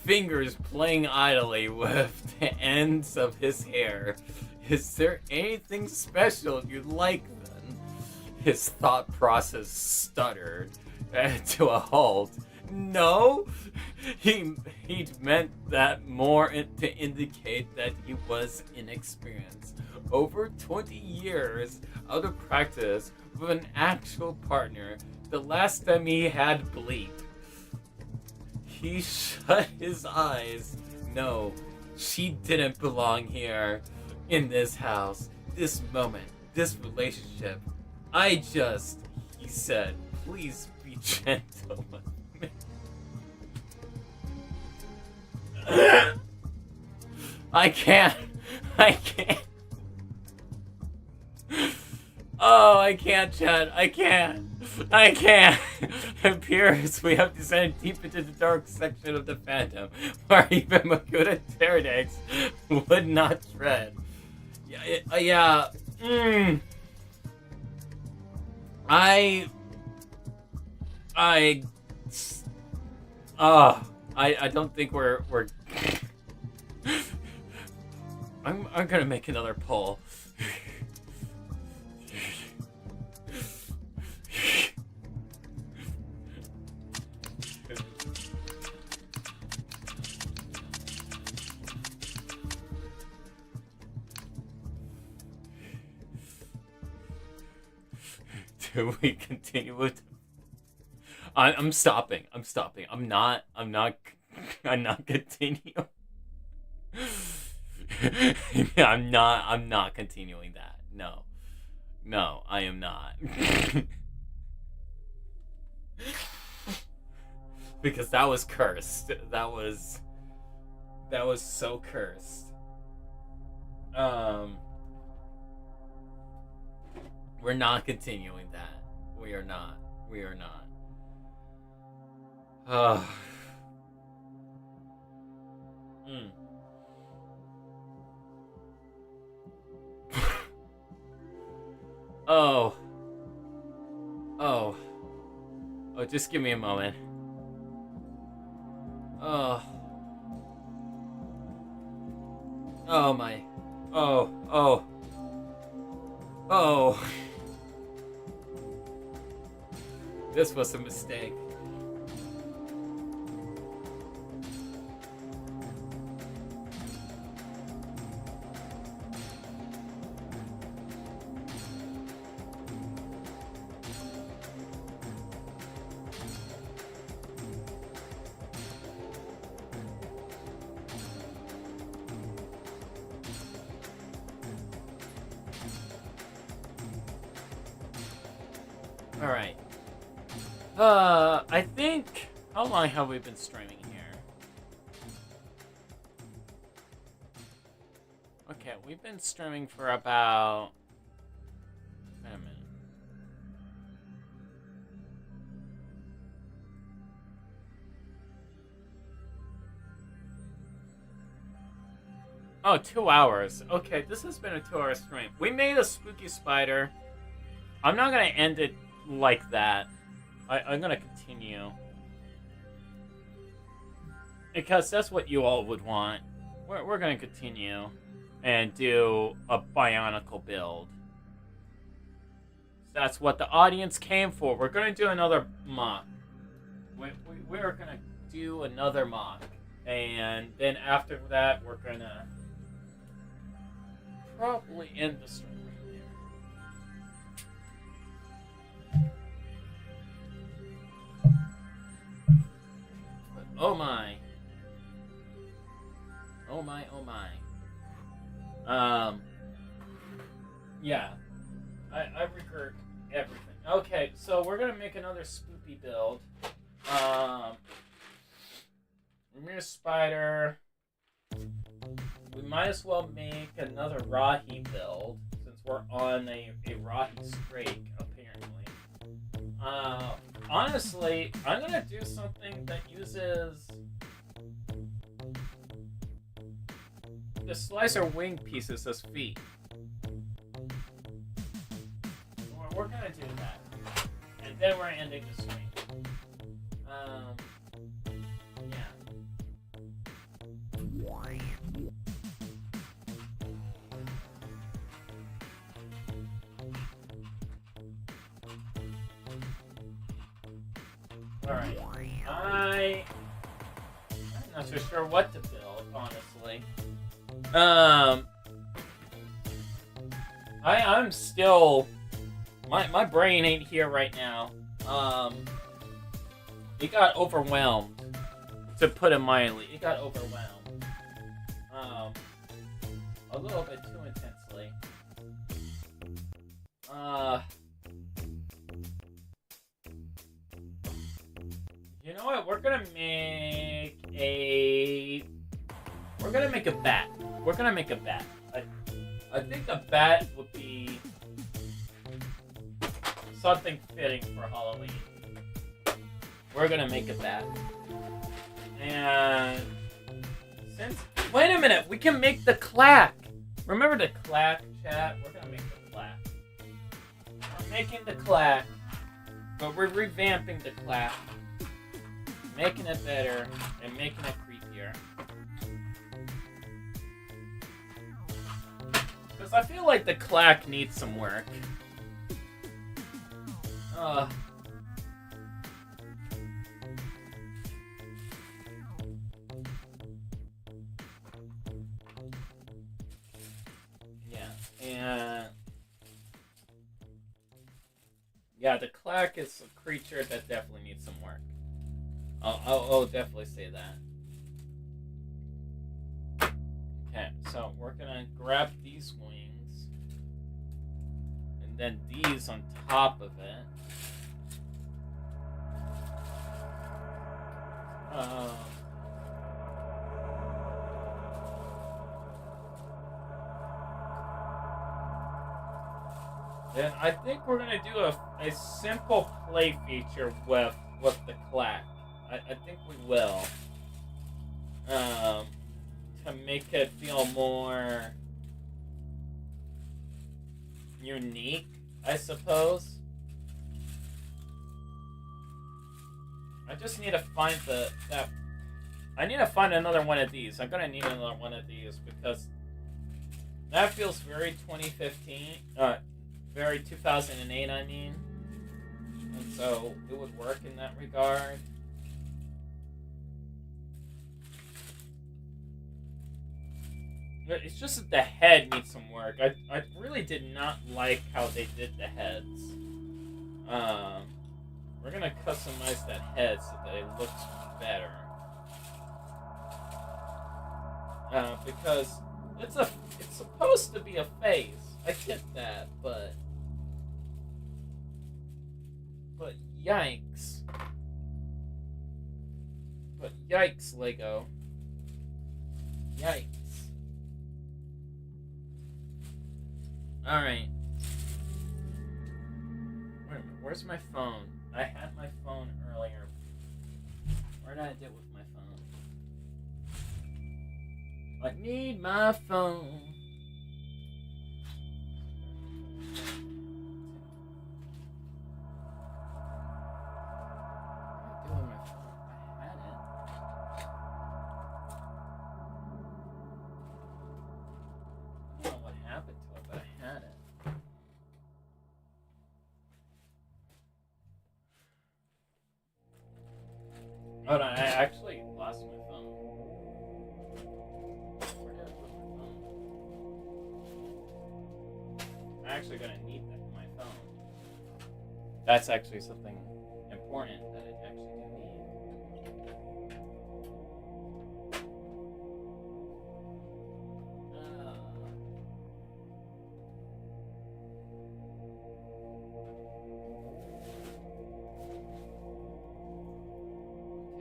fingers playing idly with the ends of his hair. Is there anything special you'd like then? His thought process stuttered to a halt. No, he'd meant that more to indicate that he was inexperienced. Over 20 years out of practice with an actual partner, the last time he had bleep. He shut his eyes. No, she didn't belong here. In this house, this moment, this relationship. He said, please be gentle with me. I can't. Oh, I can't, Chad. I can't. It appears we have descended deep into the dark section of the Phantom, where even Makuta Pterodex would not tread. Yeah. I don't think we're I'm gonna make another poll. Do we continue with? I'm stopping. I'm not continuing. I'm not continuing that. No, I am not. Because that was cursed. That was so cursed. We're not continuing that. We are not. Oh, just give me a moment. Oh my. Oh. This was a mistake. Alright. I think... How long have we been streaming here? Okay, we've been streaming for about... Wait a minute. Oh, 2 hours. Okay, this has been a 2-hour stream. We made a spooky spider. I'm not gonna end it like that. I'm gonna continue. Because that's what you all would want. We're gonna continue and do a Bionicle build. That's what the audience came for. We're gonna do another mock. We're gonna do another mock. And then after that, we're gonna probably end the stream. Oh my. Yeah. I regret everything. Okay, so we're gonna make another spoopy build. Remir Spider. We might as well make another Rahi build, since we're on a Rahi streak, apparently. Honestly, I'm gonna do something that uses the slicer wing pieces as feet. We're gonna do that. And then we're ending the stream. Yeah. Alright. I'm not so sure what to build, honestly. I'm still... My brain ain't here right now. It got overwhelmed, to put it mildly. It got overwhelmed. A little bit too intensely. You know what? We're gonna make a bet. We're gonna make a bet. I think a bet would be something fitting for Halloween. We're gonna make a bet. And since... Wait a minute! We can make the clack! Remember the clack, chat? We're gonna make the clack. We're making the clack, but we're revamping the clack. Making it better, and making it creepier. Because I feel like the clack needs some work. Yeah, and... Yeah, the clack is a creature that definitely needs some work. I'll definitely say that. Okay, so we're gonna grab these wings. And then these on top of it. Then I think we're gonna do a simple play feature with the clack. I think we will. To make it feel more unique, I suppose. I just need to find I need to find another one of these. I'm gonna need another one of these because that feels very 2015. Very 2008, I mean. And so it would work in that regard. It's just that the head needs some work. I really did not like how they did the heads. We're gonna customize that head so that it looks better. Because it's supposed to be a face. I get that, but yikes. But yikes, Lego. Yikes. Alright. Wait a minute, where's my phone? I had my phone earlier. Where did I do with my phone? I need my phone. Hold on, I actually lost my phone. Where did I put my phone? I'm actually gonna need my phone. That's actually something important that I actually do need.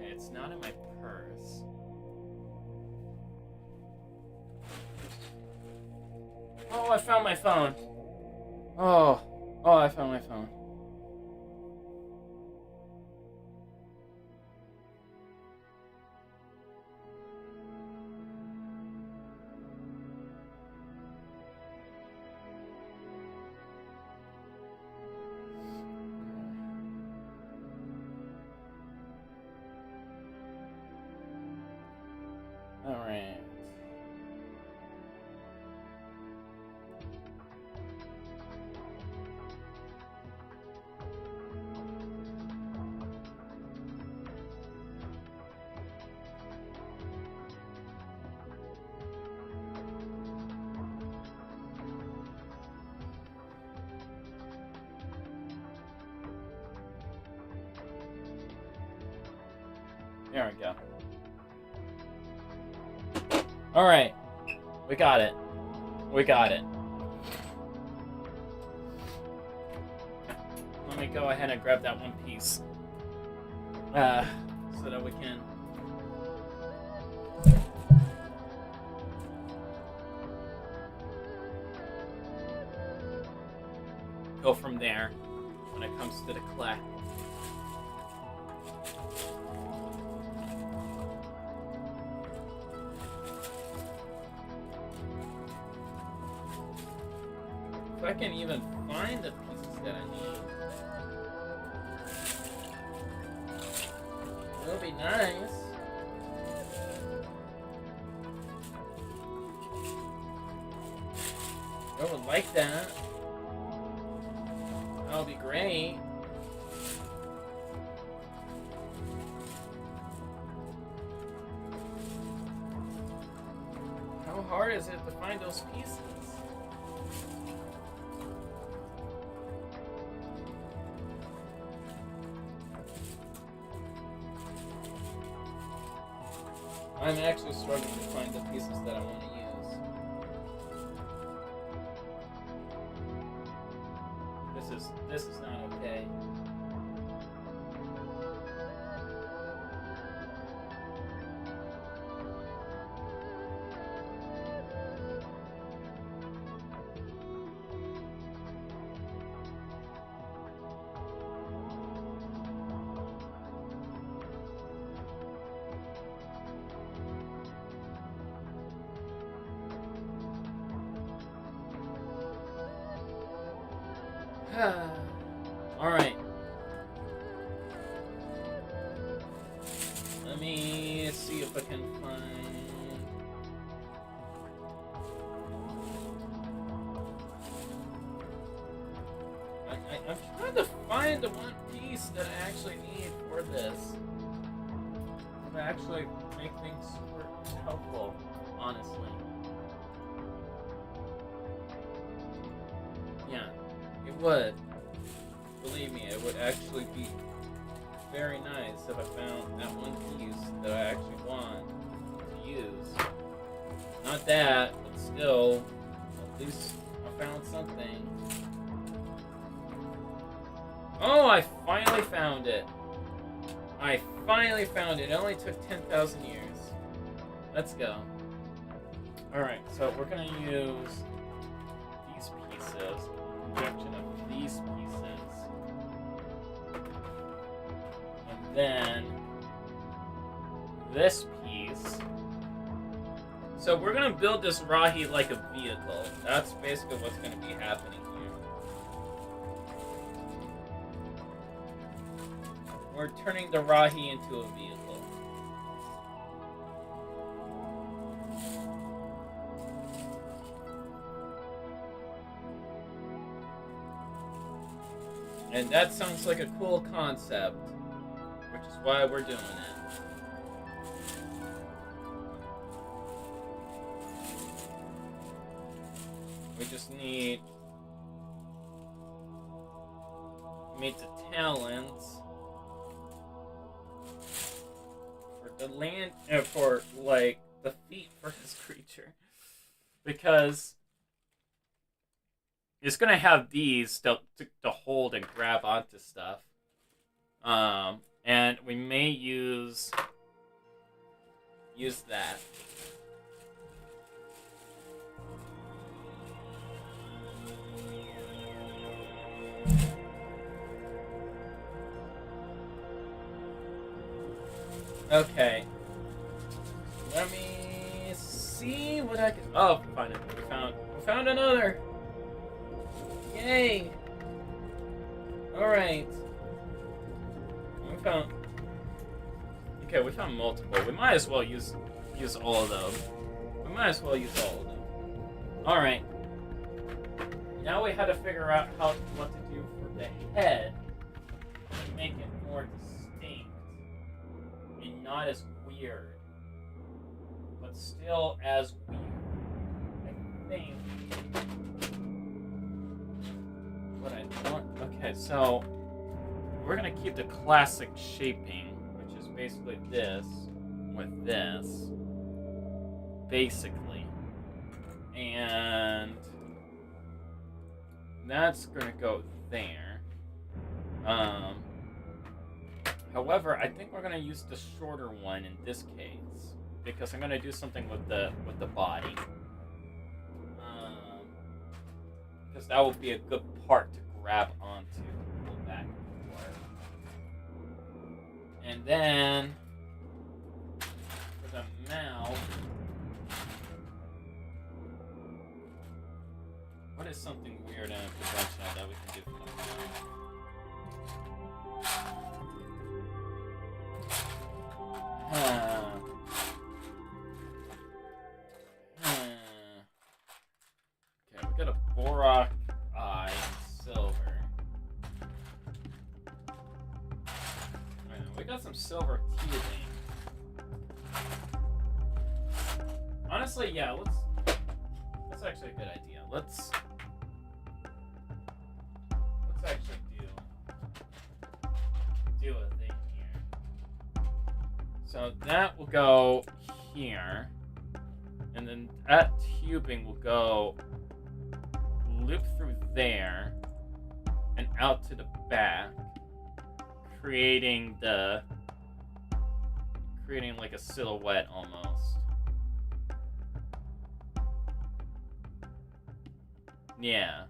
It's not in my purse. Oh, I found my phone. Oh, I found my phone. There we go. Alright. We got it. We got it. Let me go ahead and grab that one piece. So that we can... go from there when it comes to the clay. If I can even find the pieces that I need, it'll be nice. I would like that. That'll be great. How hard is it to find those pieces? I'm actually struggling to find the pieces that I want to use. This is not okay. Alright. Let me see if I can find... I'm trying to find the one piece that I actually need for this. To actually make things super helpful, honestly. Yeah, it would. Believe me, it would actually be very nice if I found that one piece that I actually want to use. Not that, but still, at least I found something. Oh, I finally found it. I finally found it. It only took 10,000 years. Let's go. Alright, so we're going to use these pieces, projection of these pieces. And then this piece. So we're going to build this Rahi like a vehicle. That's basically what's going to be happening here. We're turning the Rahi into a vehicle. And that sounds like a cool concept, which is why we're doing it. We just need the talents for the land, for like the feet for this creature, because it's gonna have these to hold and grab onto stuff, and we may use that. Okay. Let me see what I can. Oh, finally, we found another. Yay! Alright. We found... Okay, we found multiple. We might as well use all of them. Alright. Now we had to figure out what to do for the head to make it more distinct and not as weird, but still as weird. I think what I want. Okay, so we're gonna keep the classic shaping, which is basically this with this, basically, and that's gonna go there. However, I think we're gonna use the shorter one in this case because I'm gonna do something with the body. Because that would be a good part to grab onto, pull back and forth. And then for the mouth, what is something weird and conventional that we can do for the mouth? Okay, we got a Borak eye in silver. We got some silver teething. Honestly, yeah, that's actually a good idea. Let's actually do a thing here. So that will go here, and then that tubing will go loop through there and out to the back, creating like a silhouette almost. Yeah,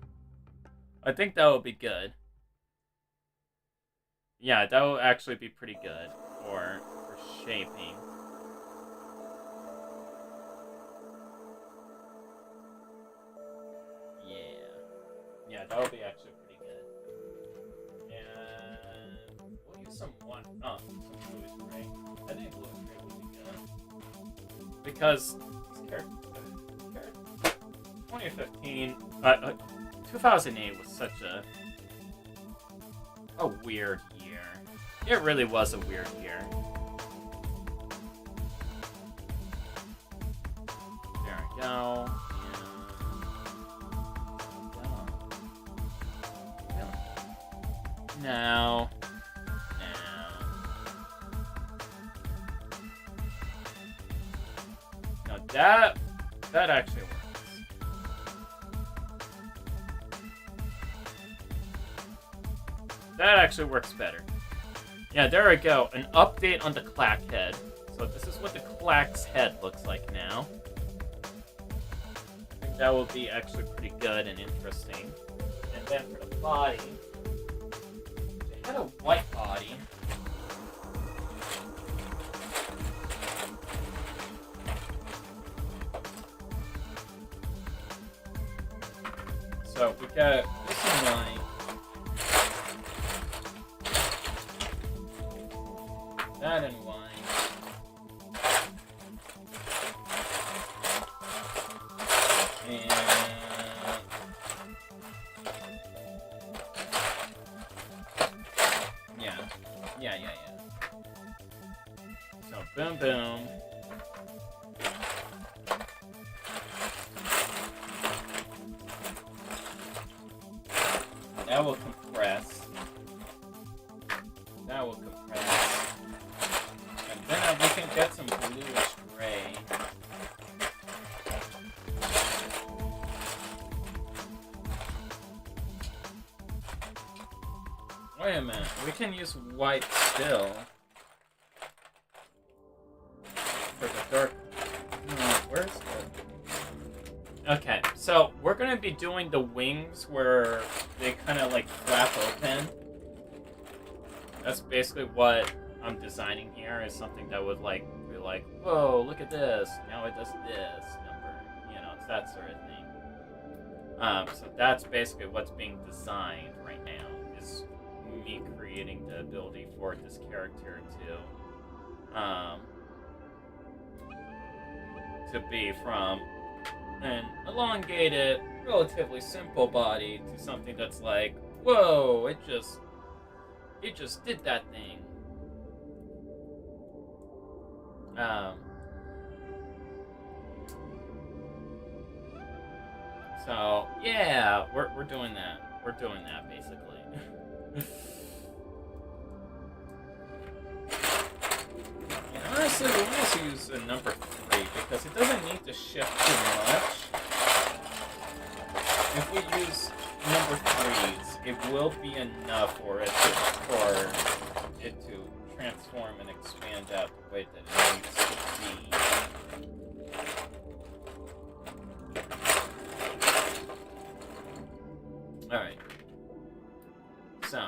I think that would be good. Yeah, that will actually be pretty good for shaping. Yeah, that would be actually pretty good. And we'll use some blue spray. I think blue spray would be good. Because these characters, 2015, 2008 was such a weird year. It really was a weird year. There we go. Now. Now that actually works. That actually works better. Yeah, there we go. An update on the clack head. So this is what the clack's head looks like now. I think that will be actually pretty good and interesting. And then for the body, it had a white body. So we got this in white. That in white. And yeah. So boom boom. That will compress. That will compress. And then we can get some bluish gray. Wait a minute, we can use white still. For the dark. Where's the... Okay, so we're gonna be doing the wings where they kind of like flap open. That's basically what I'm designing here, is something that would like be like, whoa, look at this. Now it does this number. You know, it's that sort of thing. So that's basically what's being designed right now, is me creating the ability for this character to be from an elongated, relatively simple body to something that's like, whoa, it just did that thing. So yeah, we're doing that. We're doing that basically. Honestly, we'll also use a number 3 because it doesn't need to shift too much. If we use number 3s, it will be enough for it to transform and expand out the way that it needs to be. Alright. So,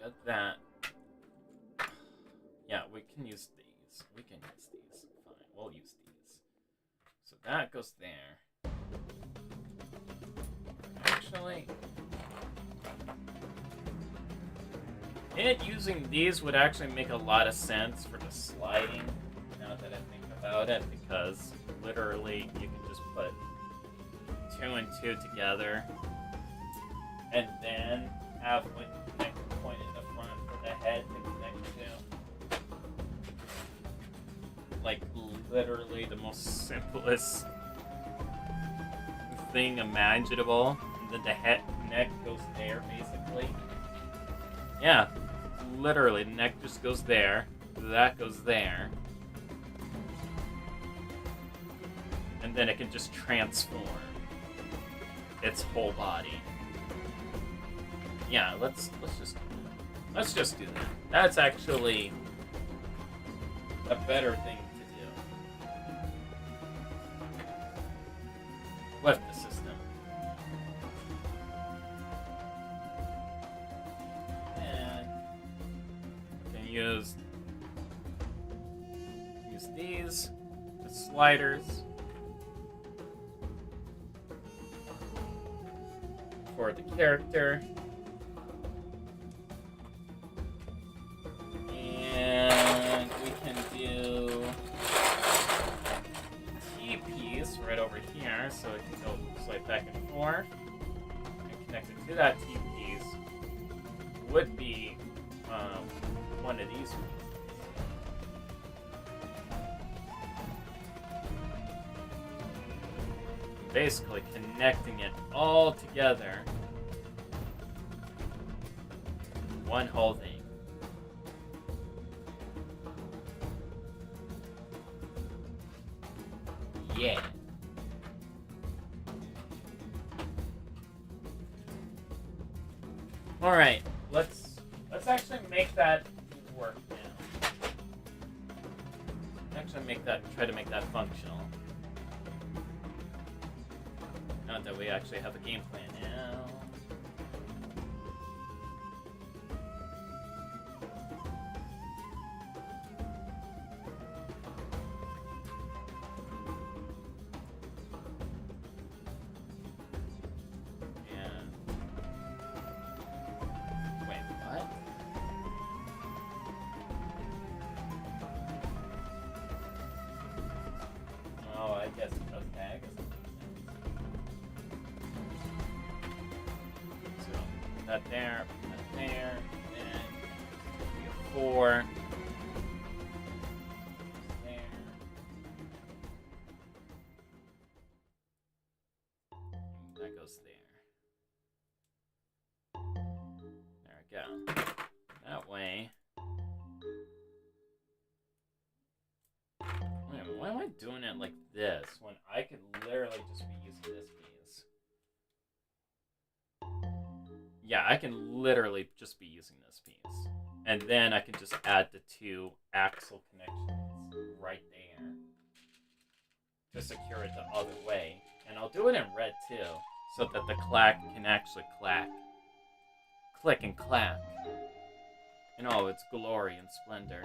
got that. Yeah, we can use these. We can use these. Fine, we'll use these. So that goes there. Actually, using these would actually make a lot of sense for the sliding, now that I think about it, because literally you can just put 2 and 2 together and then have like a connector point in the front for the head to connect to. Like literally the most simplest thing imaginable. And then the neck goes there basically. Yeah, literally the neck just goes there. That goes there. And then it can just transform its whole body. Yeah, let's just do that. That's actually a better thing to do. Lift the system. And we can use these, the sliders, for the character. And we can do T-piece right over here, so it can go slide back and forth. And connected to that T-piece would be one of these pieces. Basically connecting it all together. One whole thing. Yeah. All right, let's actually make that work now. Try to make that functional. Not that we actually have a game plan now. That there, and 4. There. That goes there. There we go. That way. Wait, why am I doing it like this when I could literally just be using this piece? Yeah, I can literally just be using this piece. And then I can just add the 2 axle connections right there to secure it the other way. And I'll do it in red too, so that the clack can actually clack. Click and clack. In all its glory and splendor.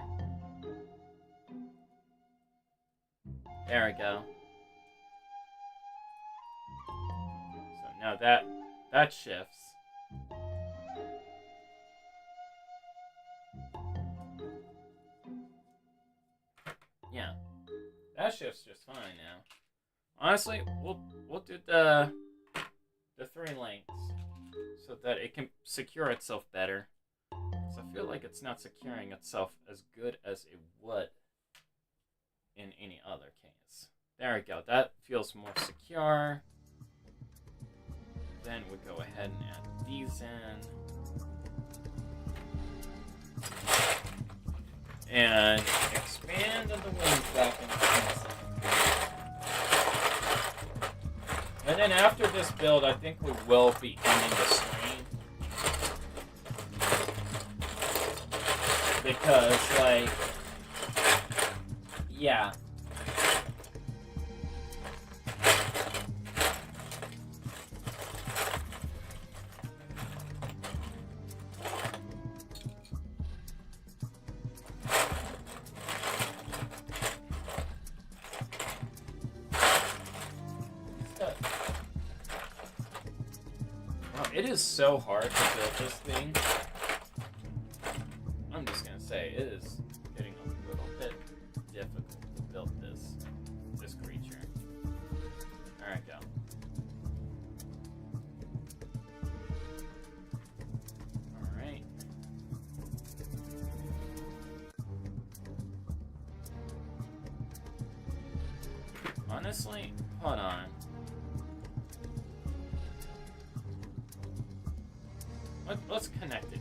There we go. So now that shifts. Yeah, that shifts just fine now. Honestly, we'll do the 3 links so that it can secure itself better. Because I feel like it's not securing itself as good as it would in any other case. There we go. That feels more secure. Then we go ahead and add these in. And expand Fan of the winds back in the house. And then after this build, I think we will be ending the stream. Because, like, yeah. It is so hard to build this thing. I'm just gonna say, it is getting a little bit difficult to build this creature. Alright, go. Alright. Honestly, hold on. Let's connect it.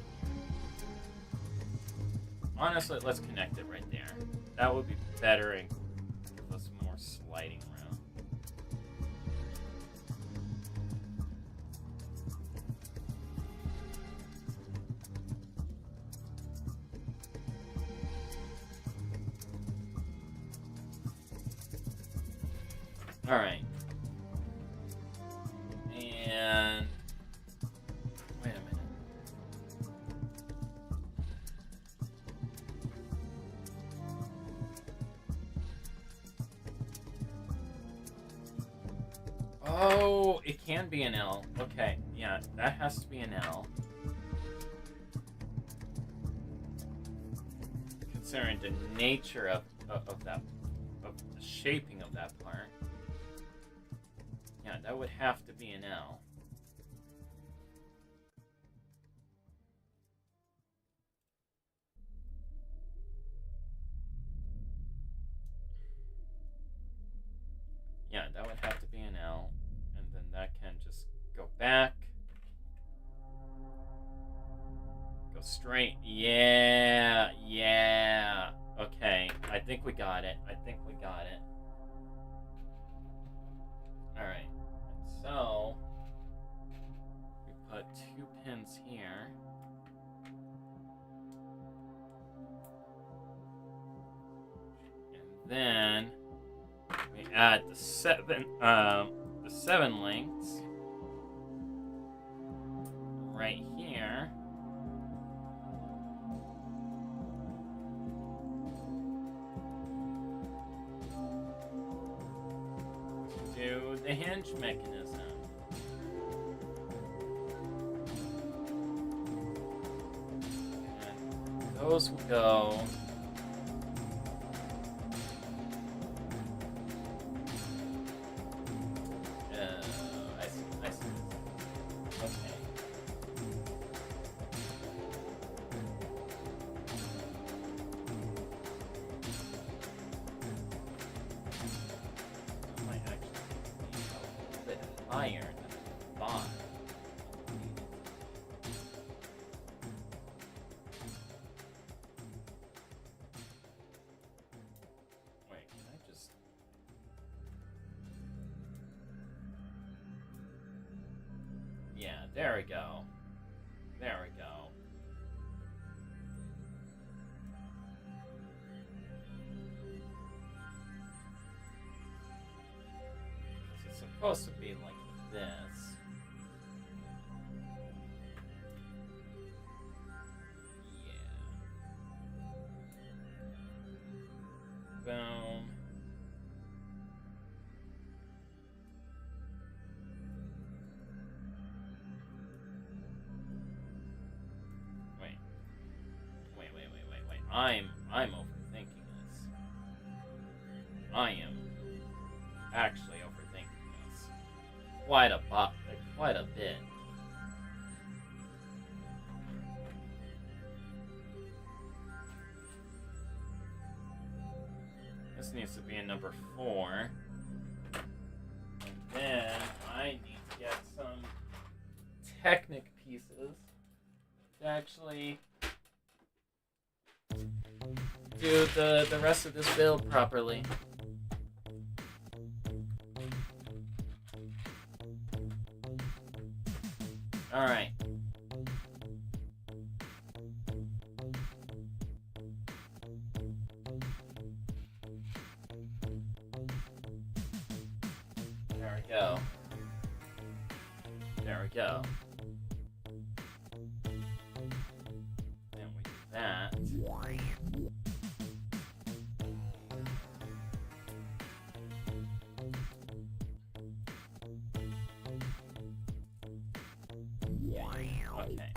Honestly, let's connect it right there. That would be better and give us more sliding room. Alright. And wait a minute. Oh, it can be an L. Okay, yeah, that has to be an L. Considering the nature of the shaping of that part. Yeah, that would have to be an L. Yeah, that would have to be an L. And then that can just go back. Go straight. Yeah, yeah. Okay, I think we got it. Alright. So, we put 2 pins here. And then we add the 7 links right here. To the hinge mechanism. And those will go I see. Okay. That might actually be a little bit higher than I thought. Wait, can I just... Yeah, there we go. There we go. It's supposed to be like this. Yeah. Boom. I'm overthinking this. I am actually overthinking this. Quite a bit. This needs to be a number 4. And then I need to get some Technic pieces to actually do the rest of this build properly. Alright. There we go. There we go. Then we do that. Okay,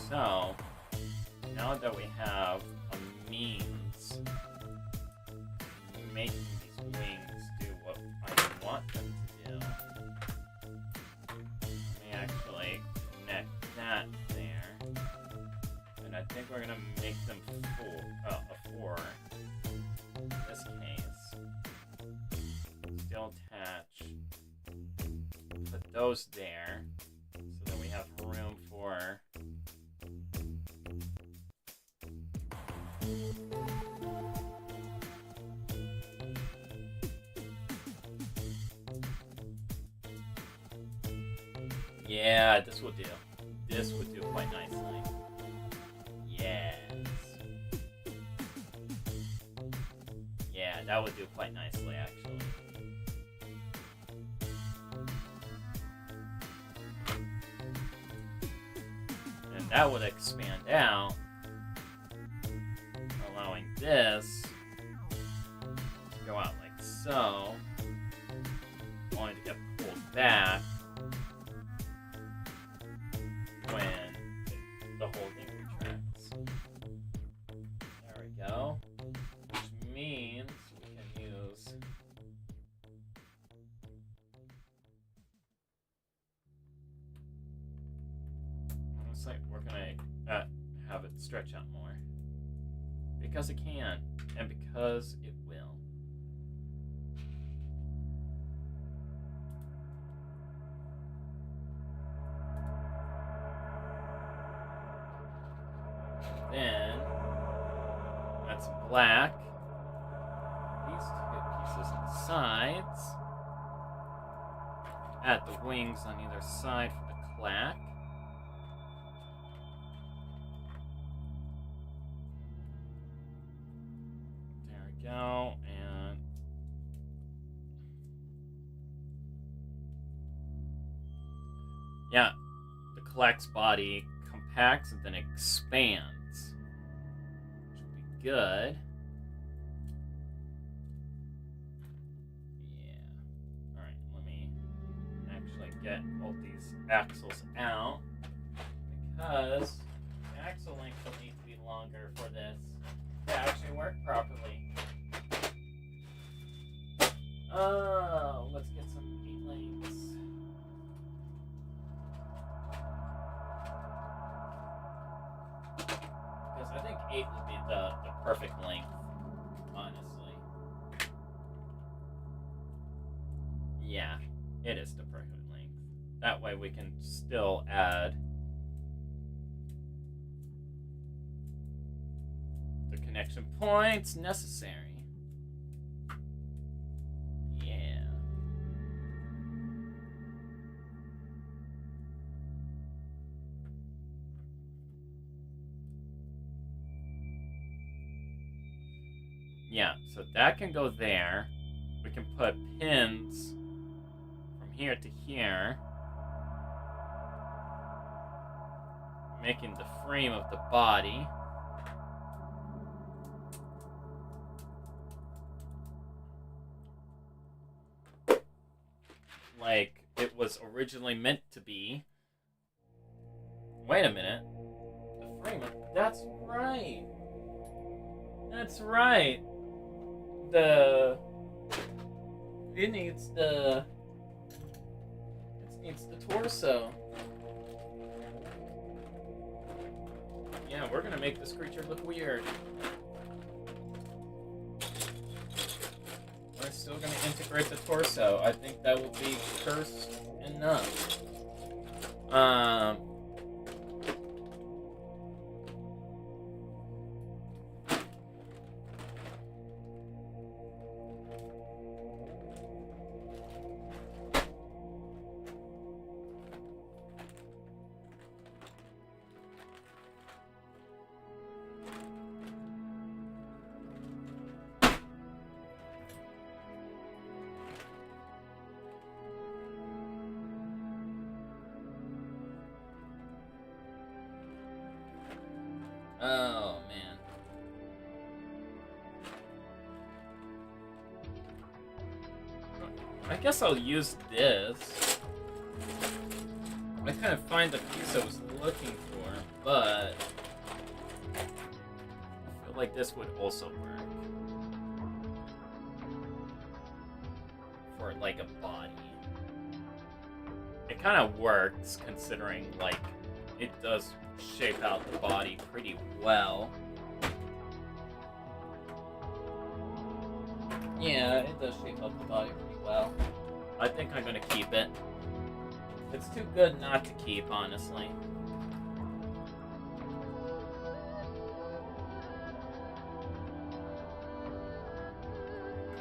so now that we have a means making these wings do what I want them to do, let me actually connect that there, and I think we're gonna make them a 4 in this case. Still attach, put those there, so that we have room for yeah, this will do. This would do quite nicely. Yes. Yeah, that would do quite nicely, actually. And that would expand out, allowing this to go out like so, only to get pulled back when the whole thing retracts. There we go. Which means we can use almost like we're gonna have it stretch out more. Because it can, and because it will. Then that's black. These two pieces on the sides. Add the wings on either side for the clack. There we go, and yeah, the clack's body compacts and then expands. Good. Yeah. Alright, let me actually get all these axles out, because the axle length will need to be longer for this to actually work properly. Oh, let's get some 8 links. Because I think 8 would be the perfect length, honestly. Yeah, it is the perfect length. That way we can still add the connection points necessary. Yeah. Yeah, so that can go there. We can put pins from here to here, making the frame of the body. Like it was originally meant to be. Wait a minute. The frame of... That's right. That's right. It needs the torso. Yeah, we're gonna make this creature look weird. We're still gonna integrate the torso. I think that will be cursed enough. Oh, man. I guess I'll use this. I couldn't find the piece I was looking for, but I feel like this would also work. For, like, a body. It kind of works, considering, like, it does shape out the body pretty well. Yeah, it does shape out the body pretty well. I think I'm gonna keep it. It's too good not to keep, honestly.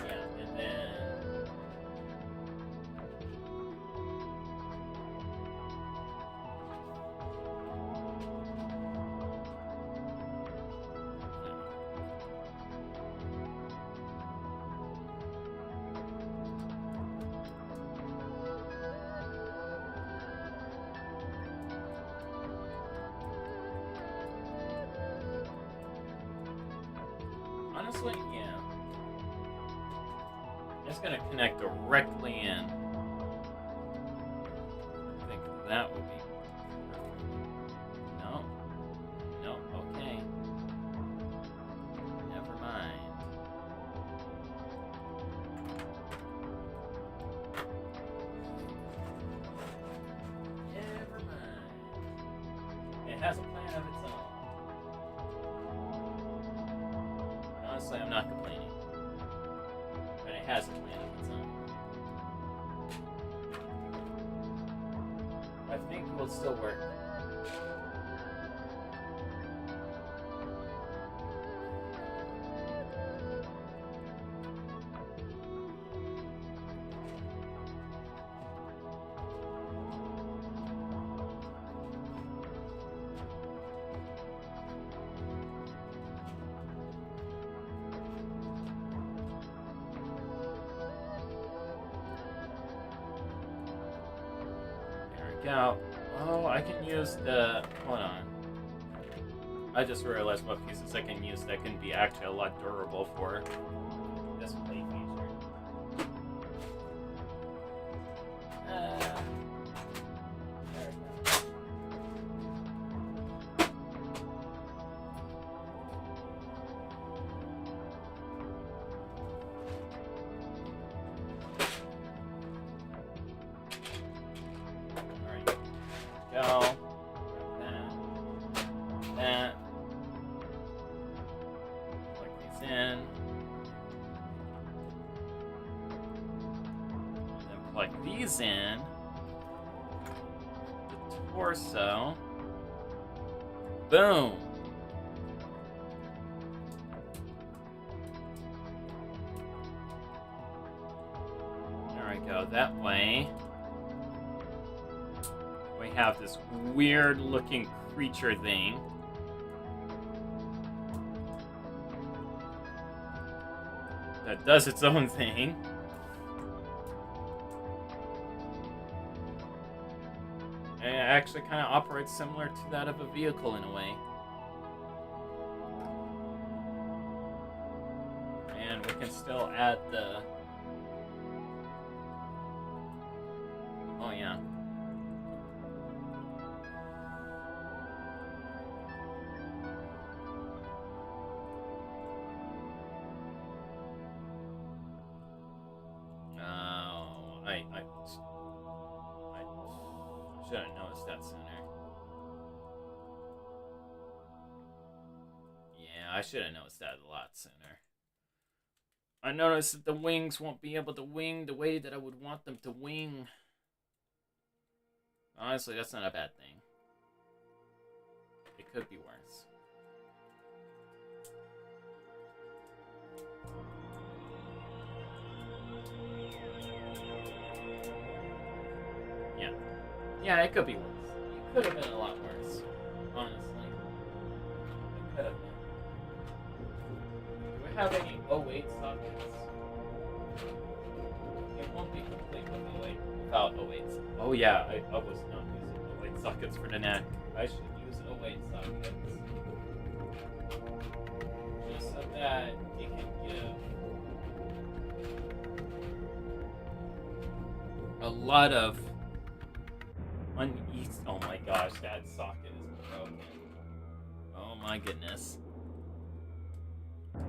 Yeah, and then... Honestly, yeah. It's gonna connect directly in. I think that would be perfect. No. No, okay. Never mind. Never mind. It has a plan of its own. Honestly, I'm not complaining. But it has a plan of its own. I think it will still work. Out. Oh, I can use the... Hold on. I just realized what pieces I can use that can be actually a lot durable for this play feature. There we go. Go. That. Plug these in. And then plug these in. The torso. Boom. There we go. That way. We have this weird looking creature thing. That does its own thing. And it actually kind of operates similar to that of a vehicle in a way. And we can still add the... Oh yeah. I should have noticed that sooner. Yeah, I should have noticed that a lot sooner. I noticed that the wings won't be able to wing the way that I would want them to wing. Honestly, that's not a bad thing. It could be worse. Yeah. Yeah, it could be worse. It could have been a lot worse. Honestly. It could have been. Do we have any 08 sockets? It won't be complete with 08 without 08. Oh yeah, I was not using 08 sockets for the neck. I should use 08 sockets. Just so that you can give a lot of unease. Oh my gosh, that socket is broken. Oh my goodness.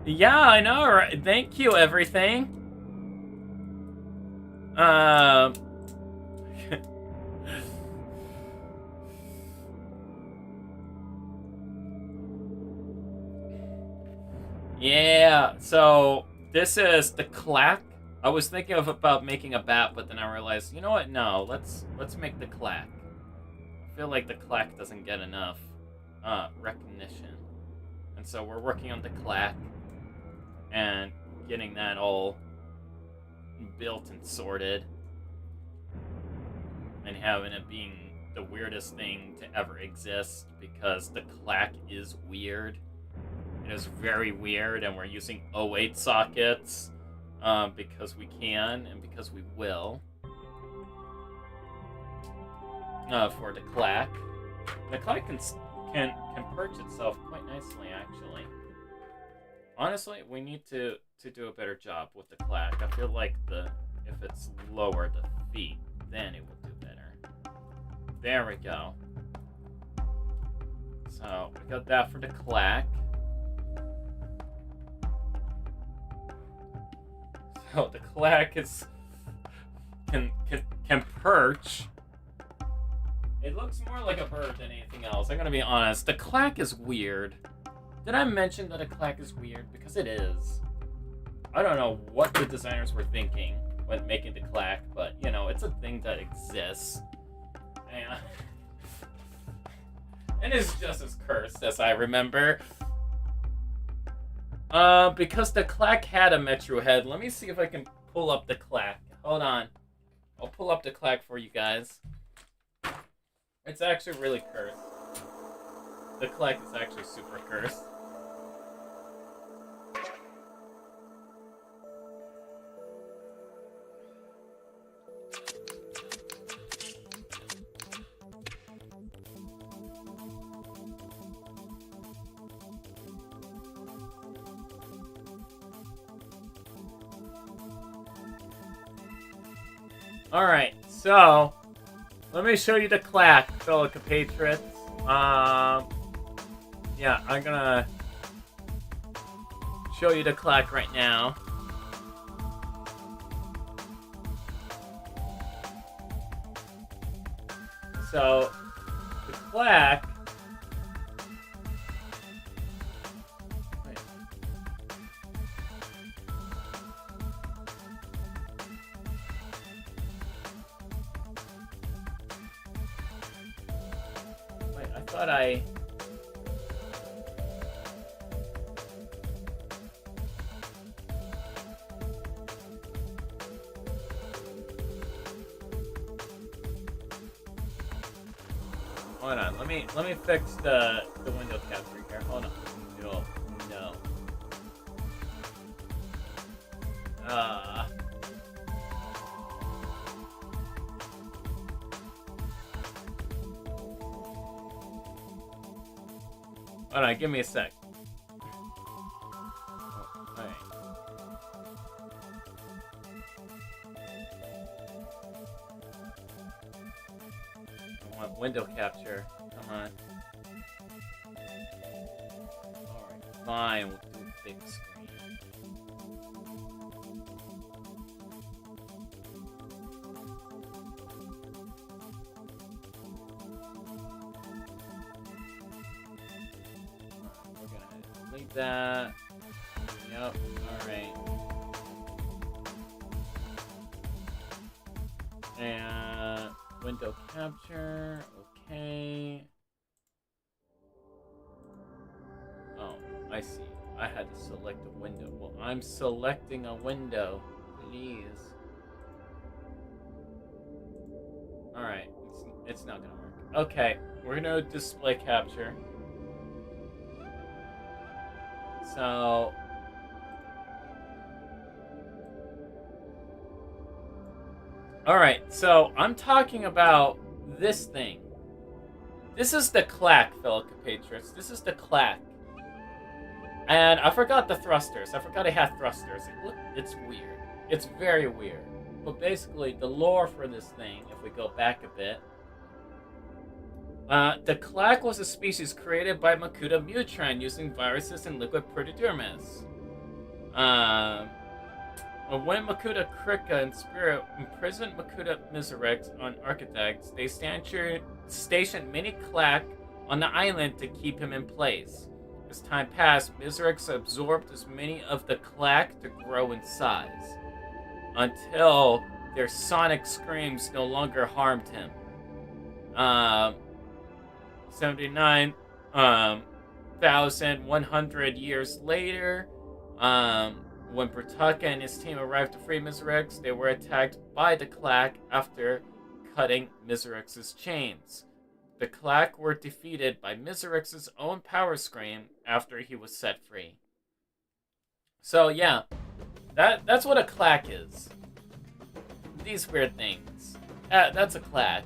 Yeah, I know, right? Thank you, everything. Yeah, so this is the clack. I was thinking about making a bat, but then I realized, you know what? No, let's make the clack. I feel like the clack doesn't get enough recognition, and so we're working on the clack and getting that all built and sorted, and having it being the weirdest thing to ever exist because the clack is weird. It is very weird, and we're using 08 sockets because we can and because we will for the clack. The clack can perch itself quite nicely, actually. Honestly, we need to do a better job with the clack. I feel like if it's lower the feet, then it will do better. There we go. So we got that for the clack. So the clack can perch. It looks more like a bird than anything else. I'm gonna be honest. The clack is weird. Did I mention that a clack is weird? Because it is. I don't know what the designers were thinking when making the clack, but you know, it's a thing that exists. And it's just as cursed as I remember. Because the clack had a metro head. Let me see if I can pull up the clack. Hold on. I'll pull up the clack for you guys. It's actually really cursed. The clack is actually super cursed. Alright, so let me show you the clack, fellow compatriots. Yeah, I'm gonna show you the clack right now. So, the clack... I hold on, let me fix the window capture here. Hold on. No. Hold on, give me a sec. Alright. I want window capture. Come on. Alright, fine. We'll do big screen. That. Yep. Alright. And window capture. Okay. Oh, I see. I had to select a window. Well, I'm selecting a window. Please. Alright. It's not gonna work. Okay. We're gonna display capture. So, alright, so I'm talking about this thing. This is the clack, fellow compatriots. This is the clack. And I forgot the thrusters. I forgot I had thrusters. It's weird. It's very weird. But basically, the lore for this thing, if we go back a bit, the clack was a species created by Makuta Mutran using viruses and liquid protodermis. When Makuta Krika and Spirit imprisoned Makuta Miserex on Architects, they stationed Mini Clack on the island to keep him in place. As time passed, Miserex absorbed as many of the clack to grow in size, until their sonic screams no longer harmed him. 79,100 years later, when Bertaka and his team arrived to free Miserex, they were attacked by the clack after cutting Miserex's chains. The clack were defeated by Miserex's own power scream after he was set free. So yeah, that's what a clack is. These weird things. That's a clack.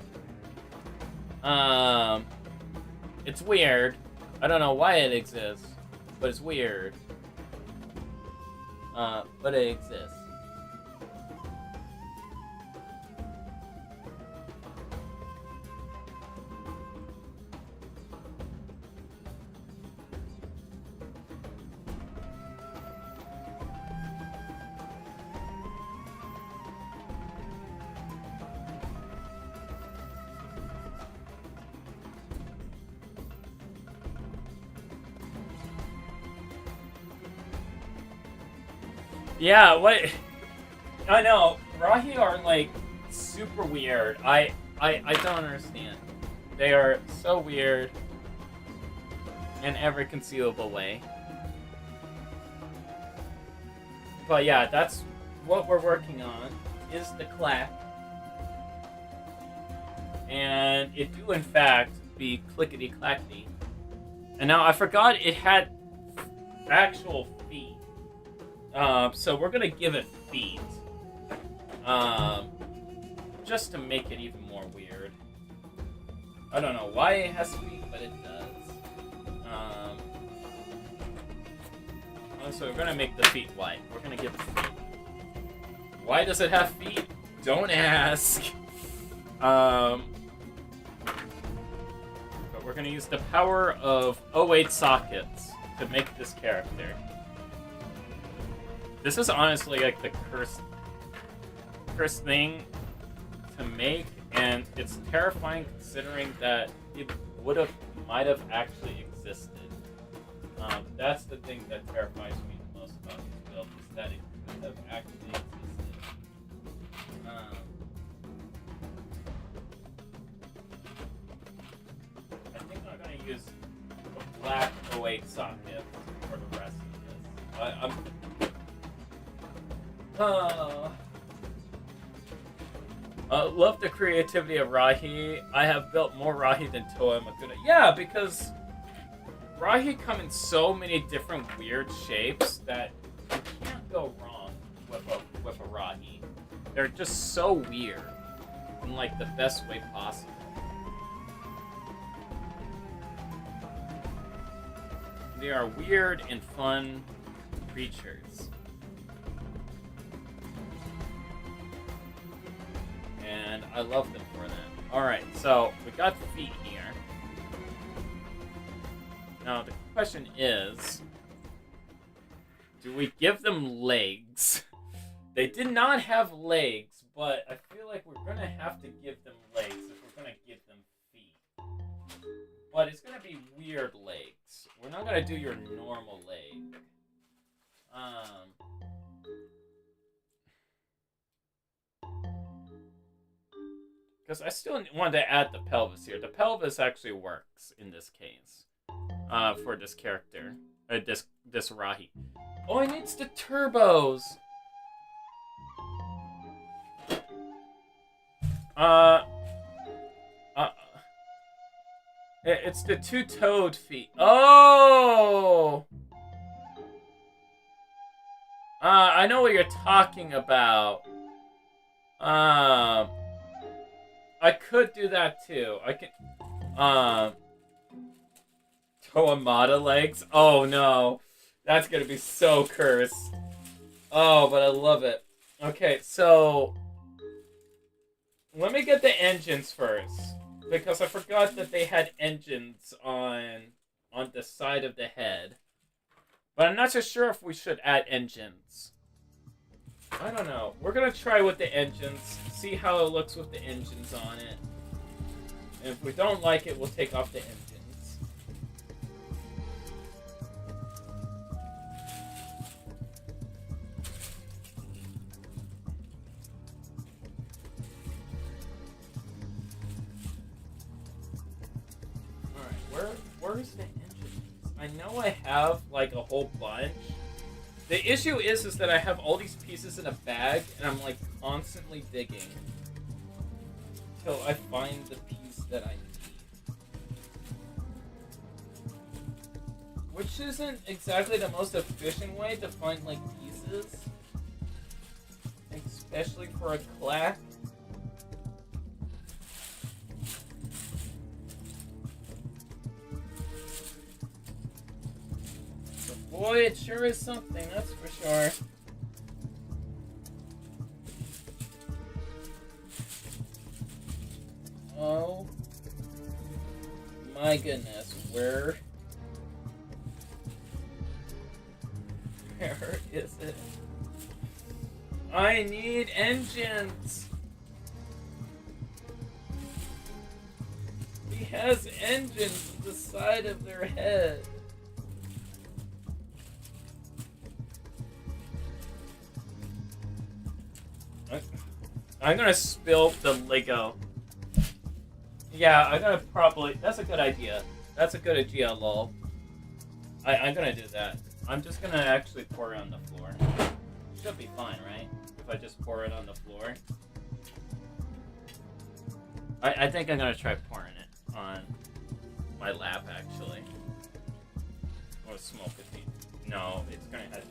It's weird. I don't know why it exists, but it's weird. But it exists. Yeah, what? I know. Rahi are, like, super weird. I don't understand. They are so weird in every conceivable way. But yeah, that's what we're working on, is the clack. And it do, in fact, be clickety-clackety. And now I forgot it had actual feet. So we're gonna give it feet. Just to make it even more weird. I don't know why it has feet, but it does. So we're gonna make the feet white. We're gonna give it feet. Why does it have feet? Don't ask. But we're gonna use the power of 08 sockets to make this character. This is honestly like the cursed thing to make, and it's terrifying considering that it might have actually existed. That's the thing that terrifies me the most about this build, is that it could have actually existed. I think I'm gonna use a black 08 socket for the rest of this. Love the creativity of Rahi. I have built more Rahi than Toa Makuta. Yeah, because Rahi come in so many different weird shapes that you can't go wrong with a Rahi. They're just so weird in like the best way possible. They are weird and fun creatures. And I love them for that. Alright, so we got feet here. Now the question is, do we give them legs? They did not have legs, but I feel like we're gonna have to give them legs if we're gonna give them feet. But it's gonna be weird legs. We're not gonna do your normal leg. Because I still wanted to add the pelvis here. The pelvis actually works in this case. For this character. This Rahi. Oh, it needs the turbos! It's the two-toed feet. Oh! I know what you're talking about. I could do that too. I can. Toamata legs. Oh no, That's gonna be so cursed. Oh, but I love it. Okay, so let me get the engines first, because I forgot that they had engines on the side of the head. But I'm not so sure if we should add engines. I don't know. We're gonna try with the engines, see how it looks with the engines on it. And if we don't like it, we'll take off the engines. Where's the engine? I know I have like a whole bunch. The issue is that I have all these pieces in a bag, and I'm like constantly digging till I find the piece that I need. Which isn't exactly the most efficient way to find like pieces, especially for a clack. Boy, it sure is something, that's for sure. Oh my goodness, where is it? I need engines! He has engines at the side of their head. I'm gonna spill the Lego. Yeah, I'm gonna probably... That's a good idea. That's a good idea, lol. I'm gonna do that. I'm just gonna actually pour it on the floor. Should be fine, right? If I just pour it on the floor. I think I'm gonna try pouring it on my lap, actually. Or smoke it. No, it's gonna have...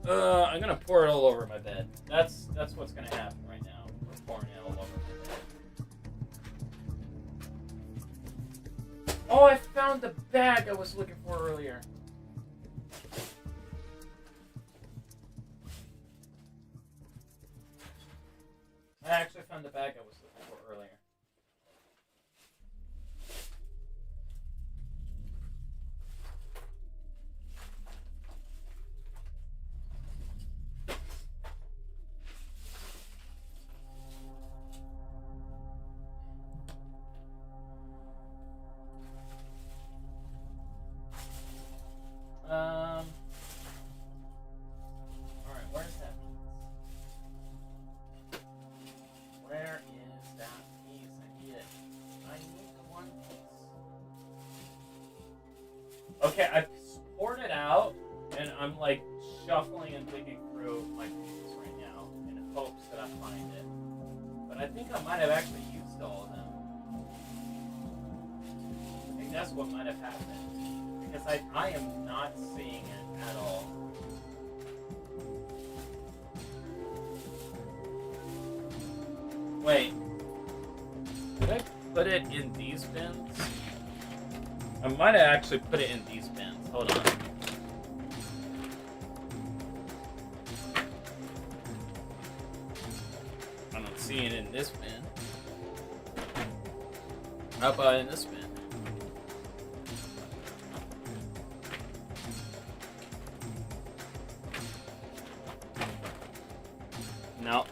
I'm gonna pour it all over my bed. That's what's gonna happen right now. We're pouring it all over my bed. Oh, I found the bag I was looking for earlier. I actually found the bag I was looking for earlier. Alright, where's that piece? Where is that piece? I need it. I need the one piece. Okay, I've poured it out, and I'm like shuffling and digging through my pieces right now in hopes that I find it. But I think I might have actually used all of them. I think that's what might have happened. Because I am not seeing it at all. Wait. Did I put it in these bins? I might have actually put it in these bins. Hold on. I don't see it in this bin. How about in this bin? No.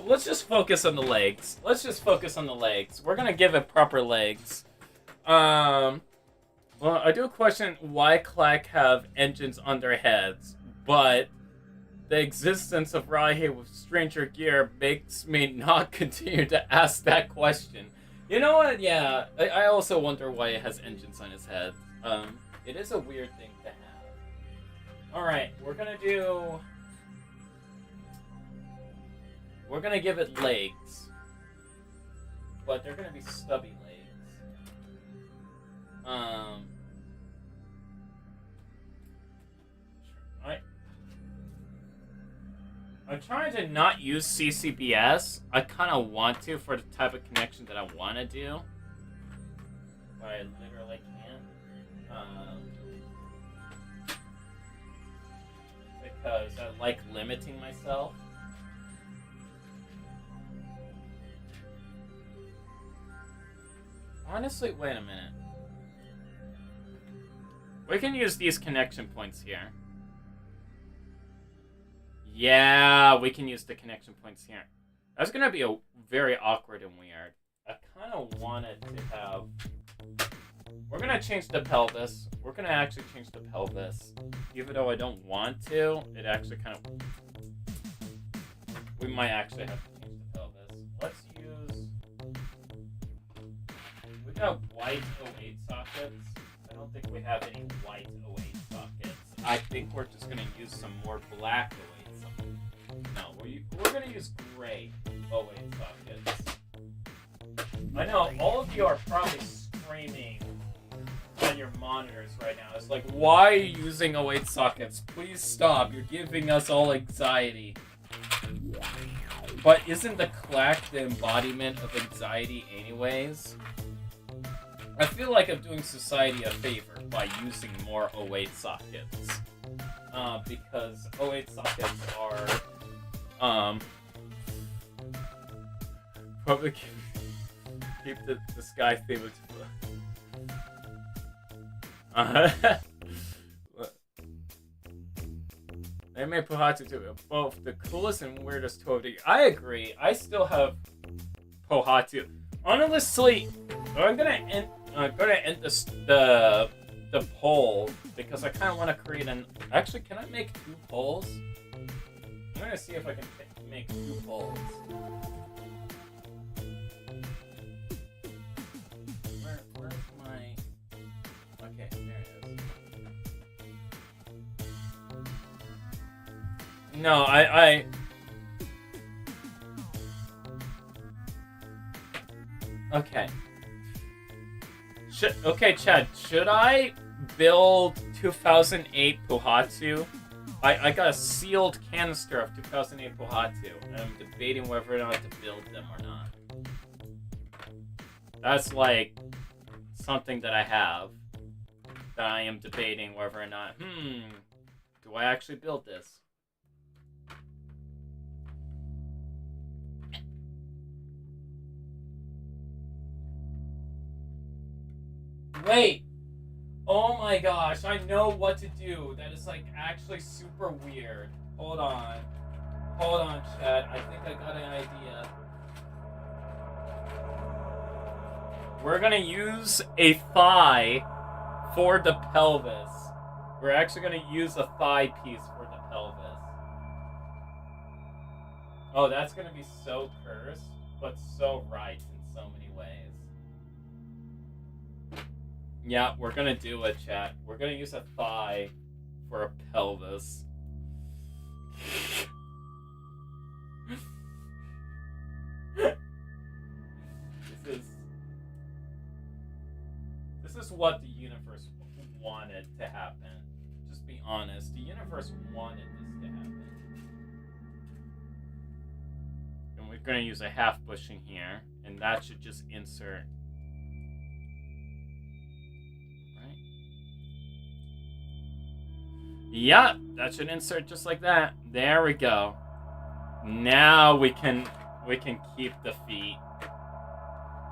Let's just focus on the legs. Let's just focus on the legs. We're gonna give it proper legs. Well, I do question why Clack have engines on their heads, but the existence of Raihe with stranger gear makes me not continue to ask that question. You know what? Yeah, I also wonder why it has engines on his head. It is a weird thing to have. Alright, we're gonna give it legs. But they're gonna be stubby legs. I'm trying to not use CCBS. I kind of want to for the type of connection that I want to do. But I literally can't. because I like limiting myself. Honestly, wait a minute. We can use these connection points here. Yeah, we can use the connection points here. That's gonna be a very awkward and weird. I kind of wanted to have... We're gonna change the pelvis. We're gonna actually change the pelvis. Even though I don't want to, it actually kind of... We might actually have to change the pelvis. Let's use... We got white 08 sockets. I don't think we have any white 08 sockets. I think we're just gonna use some more black 08 sockets. No, we're gonna use gray 08 sockets. I know all of you are probably screaming on your monitors right now. It's like, why are you using 08 sockets? Please stop. You're giving us all anxiety. But isn't the clack the embodiment of anxiety anyways? I feel like I'm doing society a favor by using more 08 sockets. Because 08 sockets are, probably keep the sky theme with They made Pohatu too. Both the coolest and weirdest toady. I agree. I still have Pohatu. Honestly, I'm gonna end this the poll because I kind of want to create an. Actually, can I make 2 polls? I'm gonna see if I can make 2 polls. Where's my? Okay, there it is. No, I. Okay. Okay, Chad, should I build 2008 Pohatu? I got a sealed canister of 2008 Pohatu, and I'm debating whether or not to build them or not. That's like something that I have that I am debating whether or not, do I actually build this? Wait! Oh my gosh, I know what to do. That is like actually super weird. Hold on. Hold on, chat. I think I got an idea. We're gonna use a thigh for the pelvis. We're actually gonna use a thigh piece for the pelvis. Oh, that's gonna be so cursed, but so right in so many ways. Yeah, we're gonna do it, chat. We're gonna use a thigh for a pelvis. This is what the universe wanted to happen. Just be honest. The universe wanted this to happen. And we're gonna use a half bushing here, and that should just insert. Yeah, that should insert just like that. There we go. Now we can keep the feet.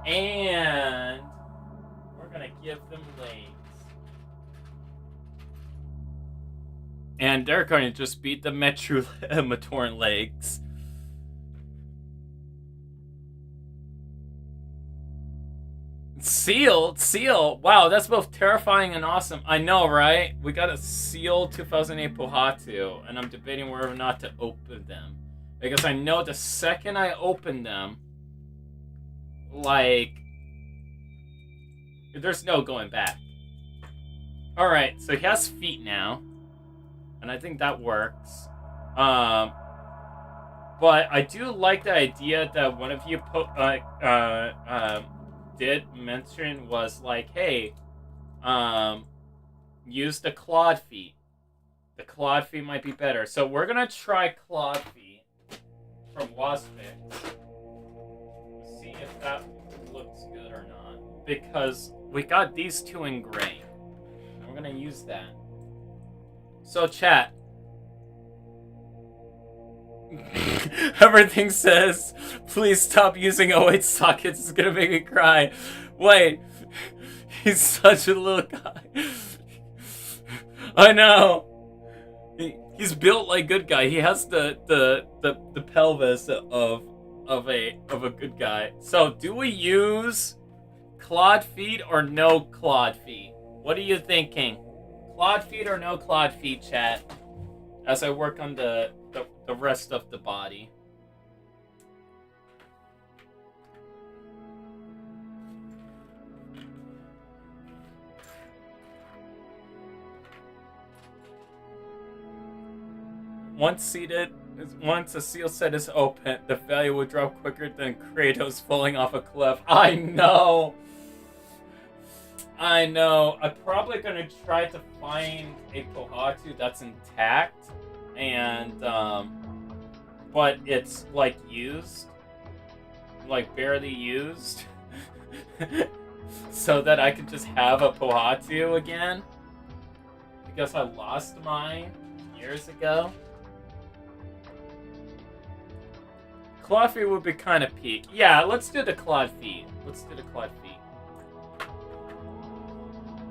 And we're gonna give them legs. And they're going to just beat the Matoran legs. Seal. Wow, that's both terrifying and awesome. I know, right? We got a sealed 2008 Pohatu, and I'm debating whether or not to open them. Because I know the second I open them, like, there's no going back. Alright, so he has feet now. And I think that works. But I do like the idea that one of you did mention was like, hey, use the clawed feet. The clawed feet might be better. So we're gonna try clawed feet from Waspix. See if that looks good or not. Because we got these 2 in gray. And we're gonna use that. So chat, Everything says, please stop using 08 sockets. It's gonna make me cry. Wait, he's such a little guy. I know. He's built like good guy. He has the pelvis of a good guy. So, do we use clawed feet or no clawed feet? What are you thinking? Clawed feet or no clawed feet, chat? As I work on the rest of the body. Once a seal set is open, the value will drop quicker than Kratos falling off a cliff. I know. I'm probably gonna try to find a Pohatu that's intact, and but it's like used, like barely used, so that I can just have a Pohatu again. Because I lost mine years ago. Clawed feet would be kind of peak. Yeah, let's do the clawed feet.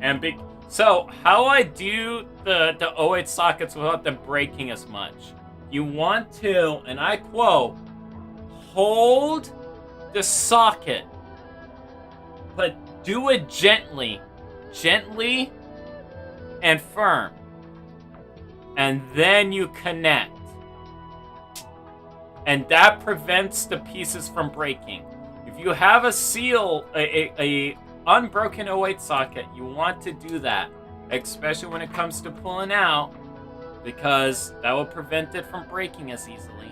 And so, how I do the 08 sockets without them breaking as much? You want to, and I quote, hold the socket, but do it gently and firm. And then you connect. And that prevents the pieces from breaking. If you have a seal, a unbroken 08 socket, you want to do that, especially when it comes to pulling out, because that will prevent it from breaking as easily.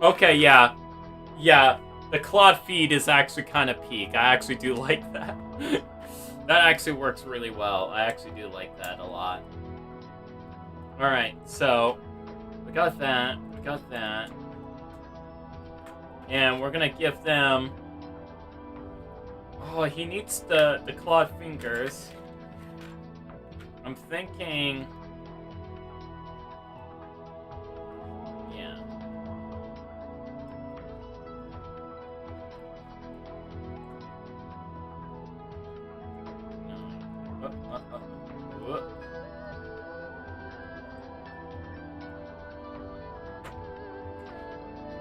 Okay, yeah, the clawed feet is actually kind of peak. I actually do like that. That actually works really well. I actually do like that a lot. Alright, so we got that. And we're gonna give them... Oh, he needs the clawed fingers. I'm thinking... Yeah.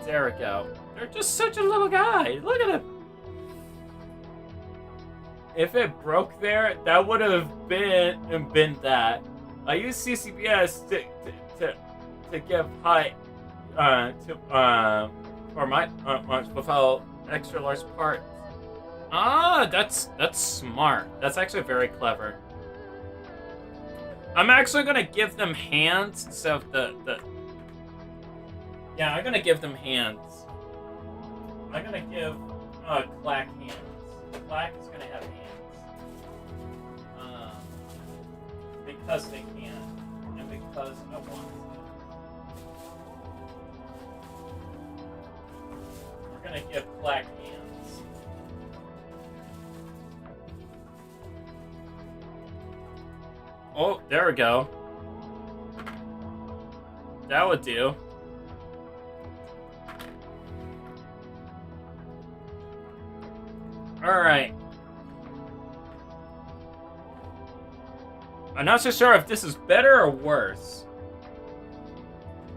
There we go. They're just such a little guy. Look at him. If it broke there, that would have been that. I use CCBS to give height for my without extra large parts. Ah, that's smart. That's actually very clever. I'm actually gonna give them hands instead of the. Yeah, I'm gonna give them hands. I'm gonna give Clack hands. Clack is gonna have hands. Because they can, and because I want to. We're gonna give Clack hands. Oh, there we go. That would do. Alright. I'm not so sure if this is better or worse.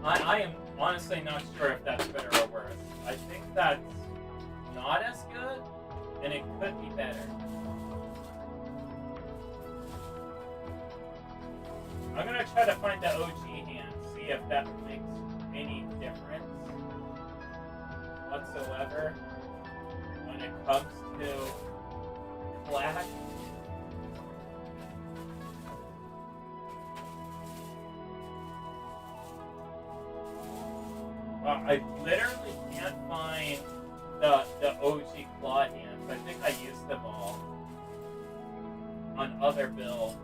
I am honestly not sure if that's better or worse. I think that's not as good, and it could be better. I'm gonna try to find the OG hand, see if that makes any difference whatsoever when it comes to Clack. I literally can't find the OG claw hands. I think I used them all on other builds.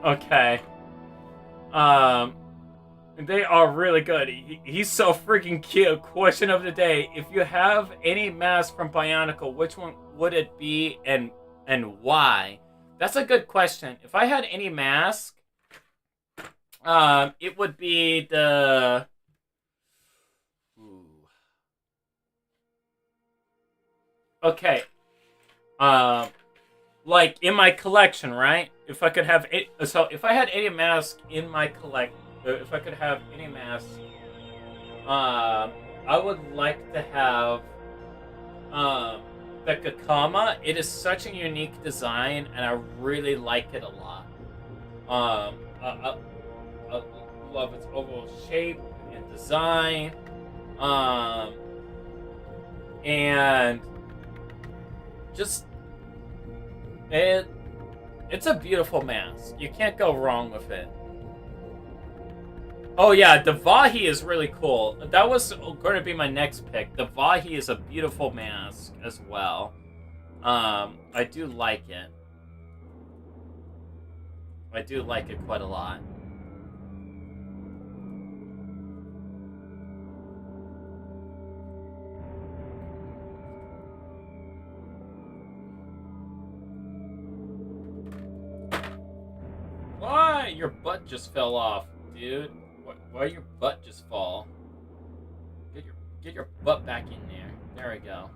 Okay. They are really good. He's so freaking cute. Question of the day: if you have any mask from Bionicle, which one would it be, and why? That's a good question. If I had any mask, it would be the. Ooh. Okay. Like in my collection, right? If I could have it, so if I had any mask in my if I could have any mask, I would like to have the Kakama. It is such a unique design, and I really like it a lot. I love its overall shape and design, and just it's a beautiful mask. You can't go wrong with it. Oh yeah, the Vahi is really cool. That was going to be my next pick. The Vahi is a beautiful mask as well. I do like it. I do like it quite a lot. Why? Your butt just fell off, dude. Why your butt just fall? Get your butt back in there. There we go.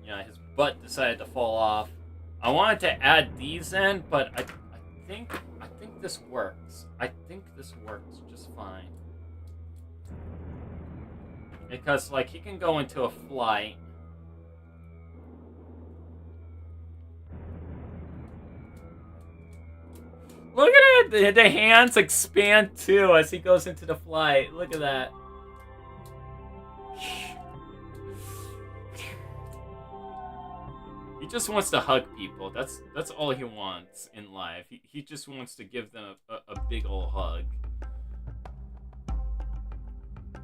Yeah, his butt decided to fall off. I wanted to add these in, but I think this works. I think this works just fine. Because like he can go into a flight. Look at it! The hands expand too as he goes into the flight. Look at that. He just wants to hug people. That's all he wants in life. He just wants to give them a big ol' hug.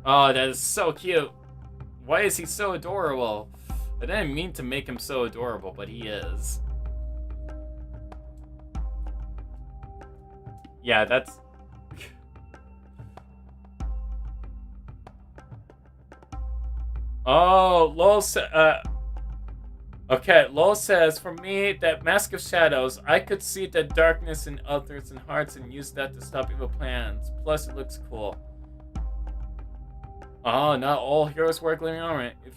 Oh, that is so cute. Why is he so adorable? I didn't mean to make him so adorable, but he is. Yeah, that's... Oh, Lol okay, Lol says, for me, that Mask of Shadows, I could see the darkness in others and hearts and use that to stop evil plans. Plus, it looks cool. Oh, not all heroes wear gleaming armor. If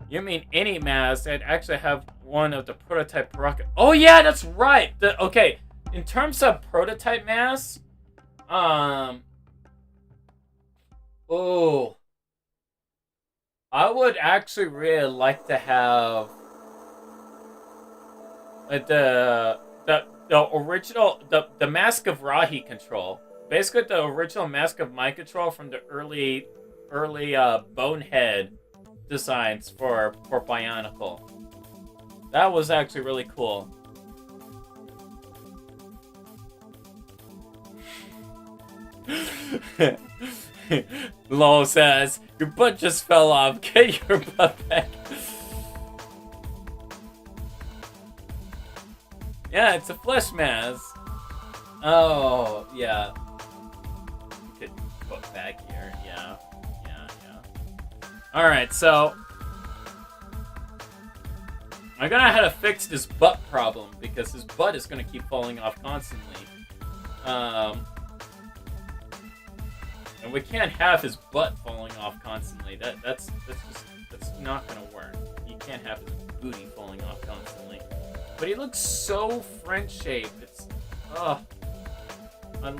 you mean any mask, I'd actually have one of the prototype rocket. Oh yeah, that's right! Okay, in terms of prototype masks, oh, I would actually really like to have the original the Mask of Rahi control. Basically, the original Mask of My control from the early Bonehead designs for Bionicle. That was actually really cool. Lol says, your butt just fell off. Get your butt back. Yeah, it's a flesh mask. Oh, yeah. Get butt back here. Yeah. Alright, so I'm gonna have to fix this butt problem because his butt is gonna keep falling off constantly. And we can't have his butt falling off constantly. That's not gonna work. You can't have his booty falling off constantly. But he looks so French-shaped. It's I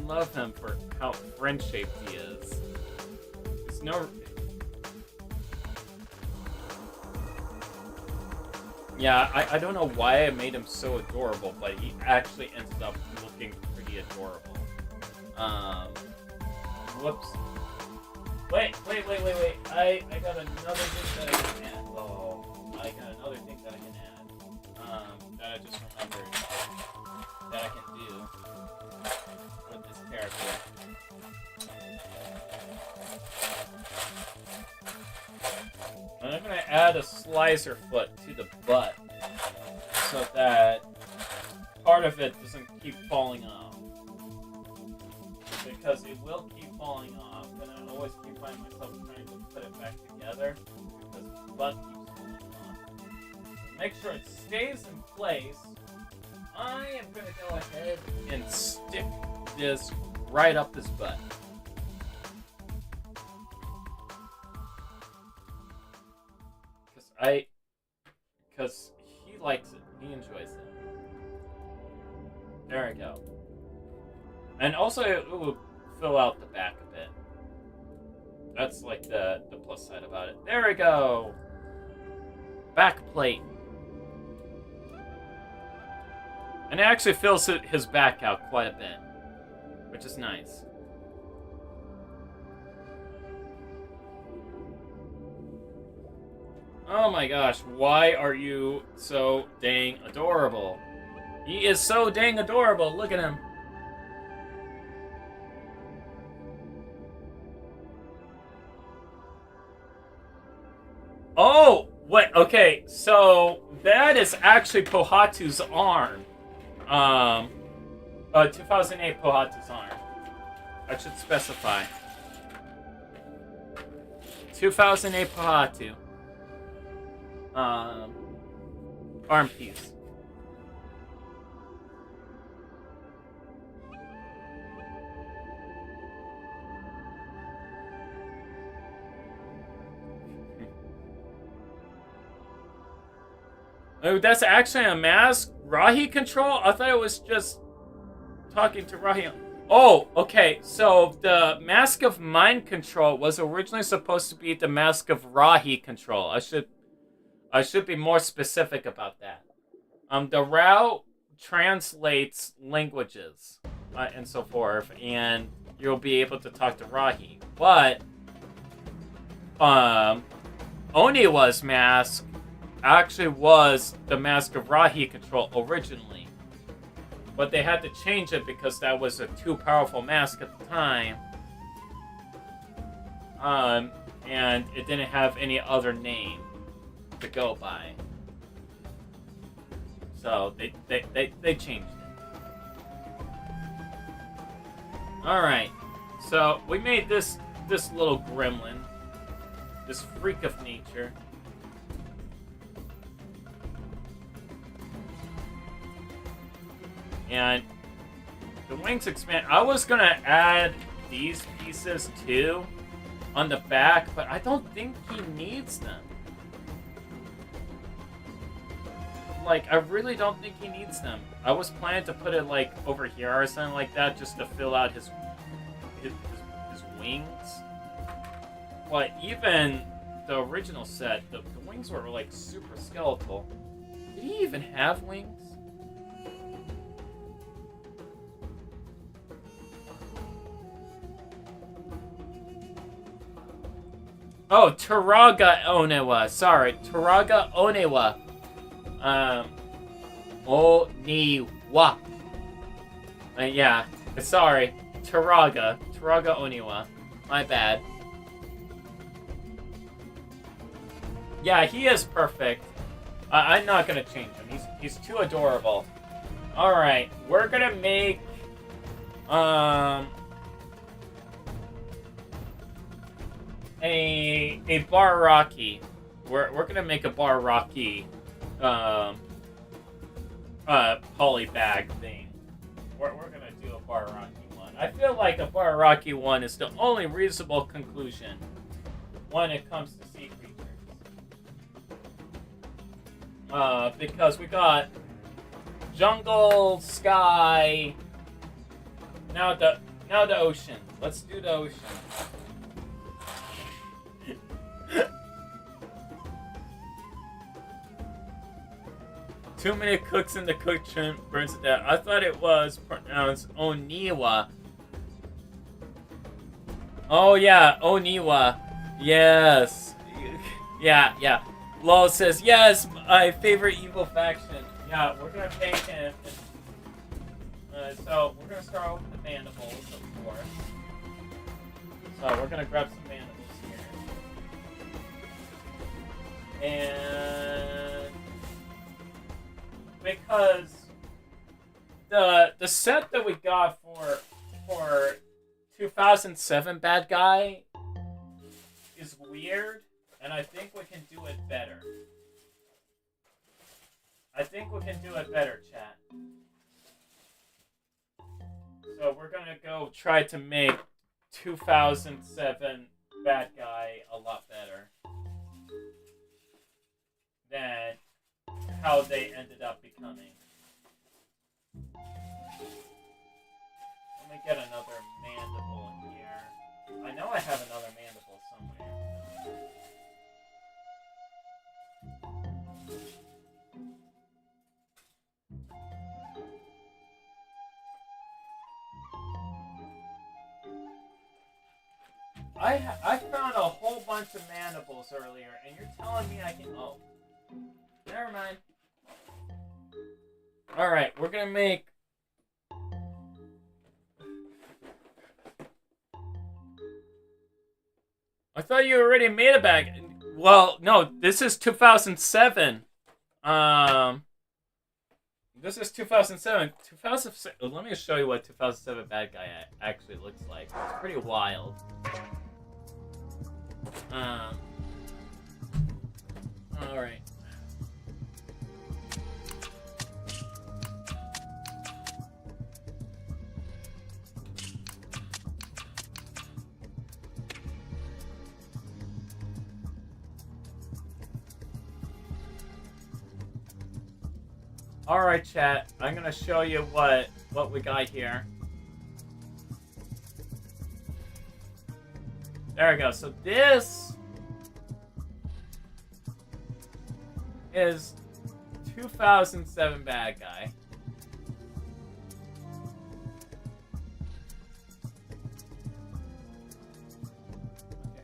love him for how French-shaped he is. There's no. Yeah, I don't know why I made him so adorable, but he actually ended up looking pretty adorable. Whoops. Wait. I got another thing that I can add. Oh, I got another thing that I can add. That I just remembered that I can do with this character. I'm gonna add a slicer foot to the butt so that part of it doesn't keep falling off. because it will keep falling off, and I always keep finding myself trying to put it back together because the butt keeps falling off. So make sure it stays in place. I am going to go ahead and stick this right up his butt. Because he likes it. He enjoys it. There we go. And also, it will fill out the back a bit. That's like the plus side about it. There we go. Back plate. And it actually fills his back out quite a bit, which is nice. Oh my gosh, why are you so dang adorable? He is so dang adorable, look at him. Oh, wait, okay, so that is actually Pohatu's arm. 2008 Pohatu's arm. I should specify. 2008 Pohatu. Arm piece. Oh, that's actually a mask? Rahi control? I thought it was just talking to Rahi. Oh, okay. So the mask of mind control was originally supposed to be the mask of Rahi control. I should be more specific about that. The route translates languages and so forth, and you'll be able to talk to Rahi. But Oniwa's mask actually was the mask of Rahi control originally. But they had to change it because that was a too powerful mask at the time. And it didn't have any other name to go by. So they changed it. Alright. So we made this little gremlin. This freak of nature. And the wings expand. I was gonna add these pieces too on the back, but I don't think he needs them. Like, I really don't think he needs them. I was planning to put it like over here or something like that, just to fill out his wings. But even the original set, the wings were like super skeletal. Did he even have wings? Oh, Taraga Onewa. Sorry, Taraga Onewa. Oniwa. Yeah, sorry. Taraga Onewa. My bad. Yeah, he is perfect. I'm not gonna change him. He's too adorable. All right, we're gonna make a Baraki. We're gonna make a Baraki poly bag thing. We're gonna do a Baraki one. I feel like a Baraki one is the only reasonable conclusion when it comes to sea creatures. Because we got jungle, sky, now the ocean. Let's do the ocean. Too many cooks in the kitchen burns it down. I thought it was pronounced Oniwa. Oh yeah, Oniwa. Yes. Yeah. Lol says, yes, my favorite evil faction. Yeah, we're gonna make him. So we're gonna start with the mandibles, of course. So we're gonna grab some mandibles here. And because the set that we got for 2007 bad guy is weird, and I think we can do it better. I think we can do it better, chat. So we're gonna go try to make 2007 bad guy a lot better than how they ended up becoming. Let me get another mandible in here. I know I have another mandible somewhere. I found a whole bunch of mandibles earlier, and you're telling me I can... Oh. Never mind. Alright, we're gonna make... I thought you already made a bag. Well, no, this is 2007. This is 2007. 2007. Let me show you what 2007 bad guy actually looks like. It's pretty wild. Alright. Alright, chat. I'm gonna show you what we got here. There we go. So this is 2007 bad guy. Okay.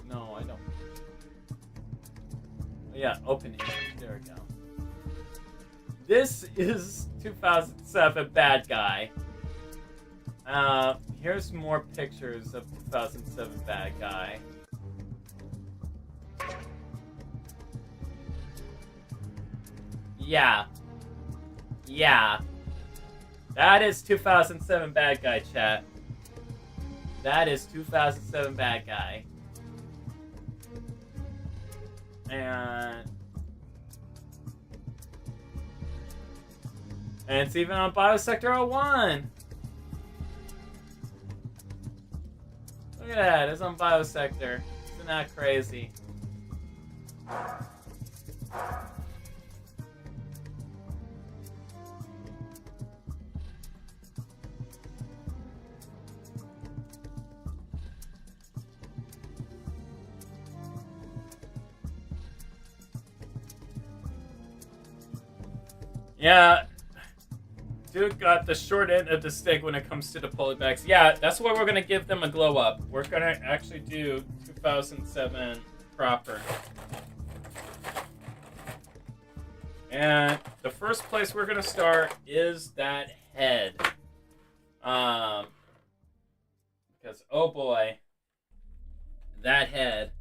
No, I don't. Yeah, open it. There we go. This is 2007 bad guy. Here's more pictures of 2007 bad guy. Yeah. Yeah. That is 2007 bad guy, chat. That is 2007 bad guy. And it's even on Biosector 01. Look at that, it's on Biosector. Isn't that crazy? Yeah, dude got the short end of the stick when it comes to the polybacks. Yeah, that's why we're gonna give them a glow up. We're gonna actually do 2007 proper. And the first place we're gonna start is that head. Because oh boy, that head.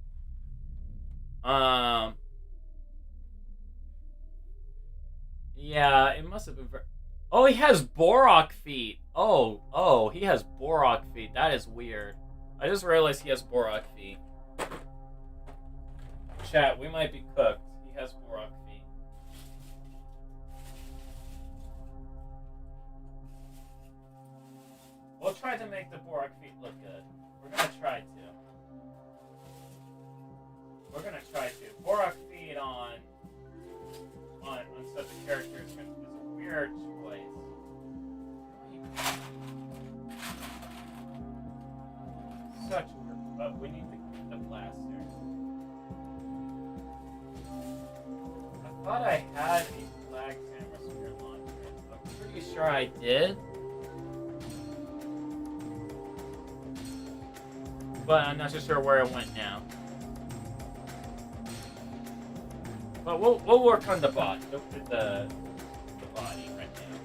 Yeah, it must have been very... Oh, he has Borok feet. Oh, he has Borok feet. That is weird. I just realized he has Borok feet. Chat, we might be cooked. He has Borok feet. We'll try to make the Borok feet look good. We're gonna try to. We're gonna try to. Borok feet on such a character is a weird choice. Such weird, but we need to keep the blaster. I thought I had a flag camera spear launcher. I'm pretty sure I did. But I'm not so sure where it went now. But we'll work on the bot, the body right now.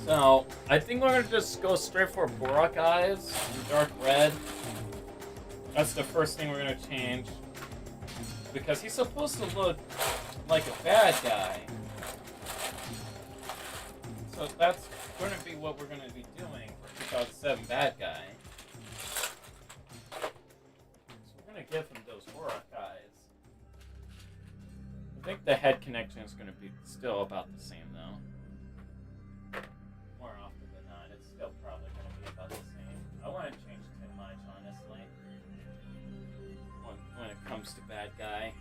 So I think we're gonna just go straight for Borok eyes in dark red. That's the first thing we're gonna change because he's supposed to look like a bad guy. So that's going to be what we're going to be doing for 2007 Bad Guy. So we're going to give him those aura eyes. I think the head connection is going to be still about the same, though. More often than not, it's still probably going to be about the same. I want to change too much, honestly, when it comes to Bad Guy.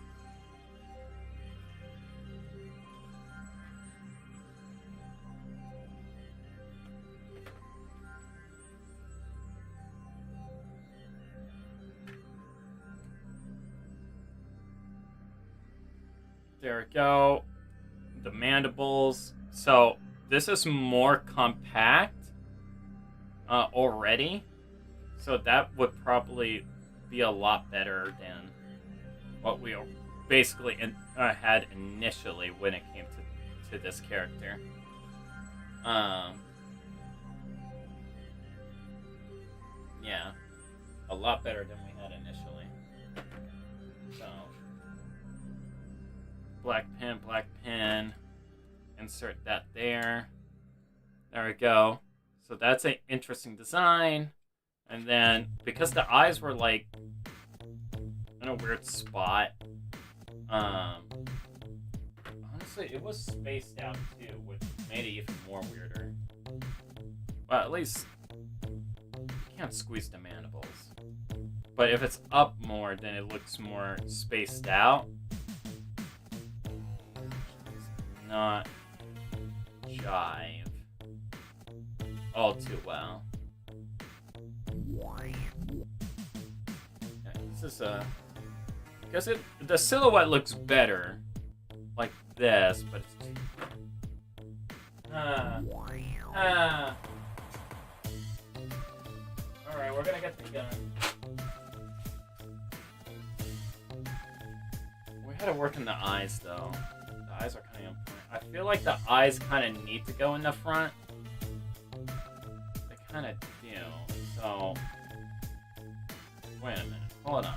There we go. The mandibles. So this is more compact already. So that would probably be a lot better than what we basically had initially when it came to this character. Yeah. A lot better than we had initially. So black pen, insert that there. There we go. So that's an interesting design. And then, because the eyes were like in a weird spot, honestly, it was spaced out too, which made it even more weirder. Well, at least you can't squeeze the mandibles. But if it's up more, then it looks more spaced out. Not jive all too well. Okay, this is because the silhouette looks better like this, but it's Alright, we're gonna get the gun. We gotta work on the eyes though. The eyes are kind of important. I feel like the eyes kind of need to go in the front. They kind of do. So, wait a minute. Hold on.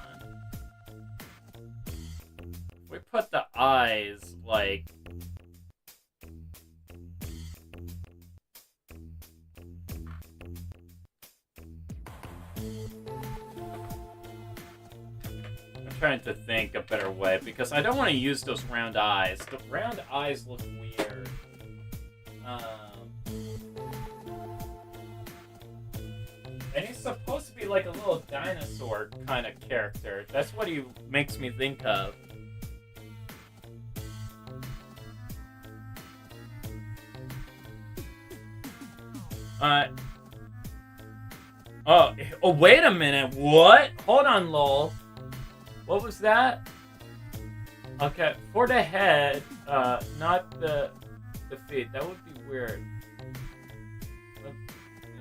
If we put the eyes, like... Trying to think a better way because I don't want to use those round eyes. The round eyes look weird. And he's supposed to be like a little dinosaur kind of character. That's what he makes me think of. Oh, wait a minute. What? Hold on, lol. What was that? Okay, for the head, not the feet. That would be weird.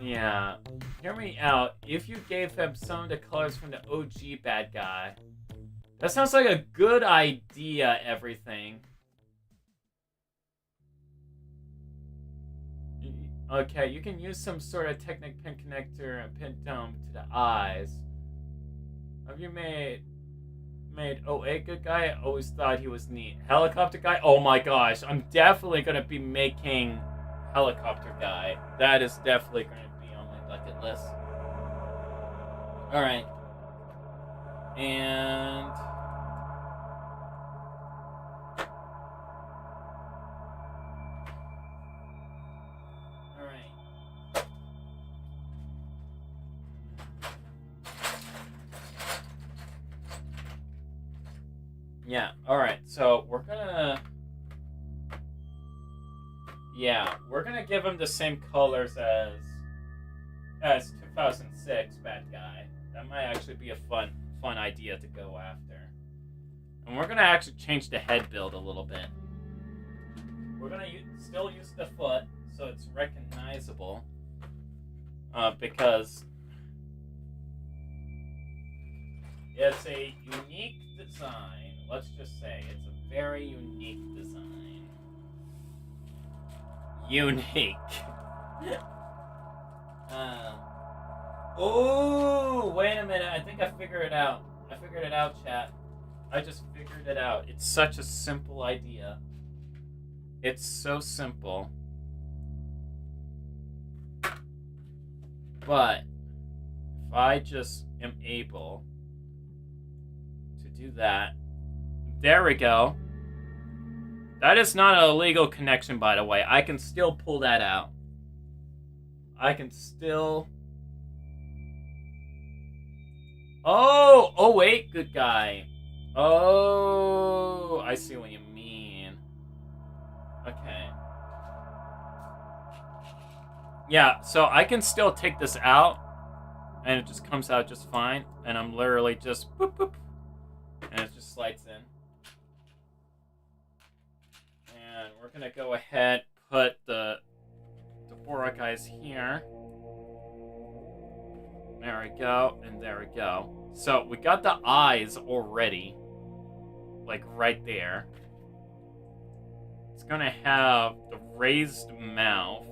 Yeah. Hear me out. If you gave him some of the colors from the OG Bad Guy. That sounds like a good idea, everything. Okay, you can use some sort of Technic pin connector and pin dome to the eyes. Have you made 08 good guy? I always thought he was neat. Helicopter guy? Oh my gosh, I'm definitely gonna be making helicopter guy. That is definitely gonna be on my bucket list. Alright. And... Alright. Yeah, alright, so we're gonna give him the same colors as 2006 Bad Guy. That might actually be a fun idea to go after. And we're gonna actually change the head build a little bit. We're gonna still use the foot so it's recognizable, because it's a unique design. Let's just say it's a very unique design. Unique. Oh, wait a minute. I think I figured it out. I figured it out, chat. I just figured it out. It's such a simple idea. It's so simple. But if I just am able to do that, there we go. That is not an illegal connection, by the way. I can still pull that out. I can still... Oh, wait, good guy. Oh, I see what you mean. Okay. Yeah, so I can still take this out, and it just comes out just fine, and I'm literally just boop, boop, and it just slides in. And we're gonna go ahead, put the four guys here. There we go, and there we go. So we got the eyes already, like right there. It's gonna have the raised mouth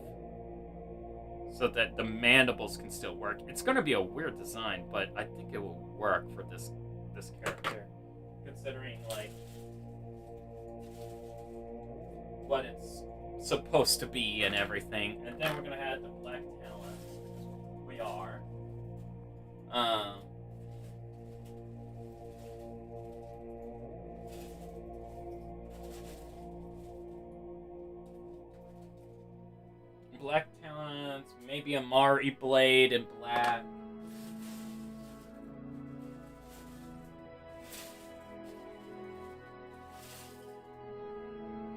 so that the mandibles can still work. It's gonna be a weird design, but I think it will work for this character, considering like what it's supposed to be and everything. And then we're gonna add the black talent. We are. Black talents, maybe a Mari blade in black.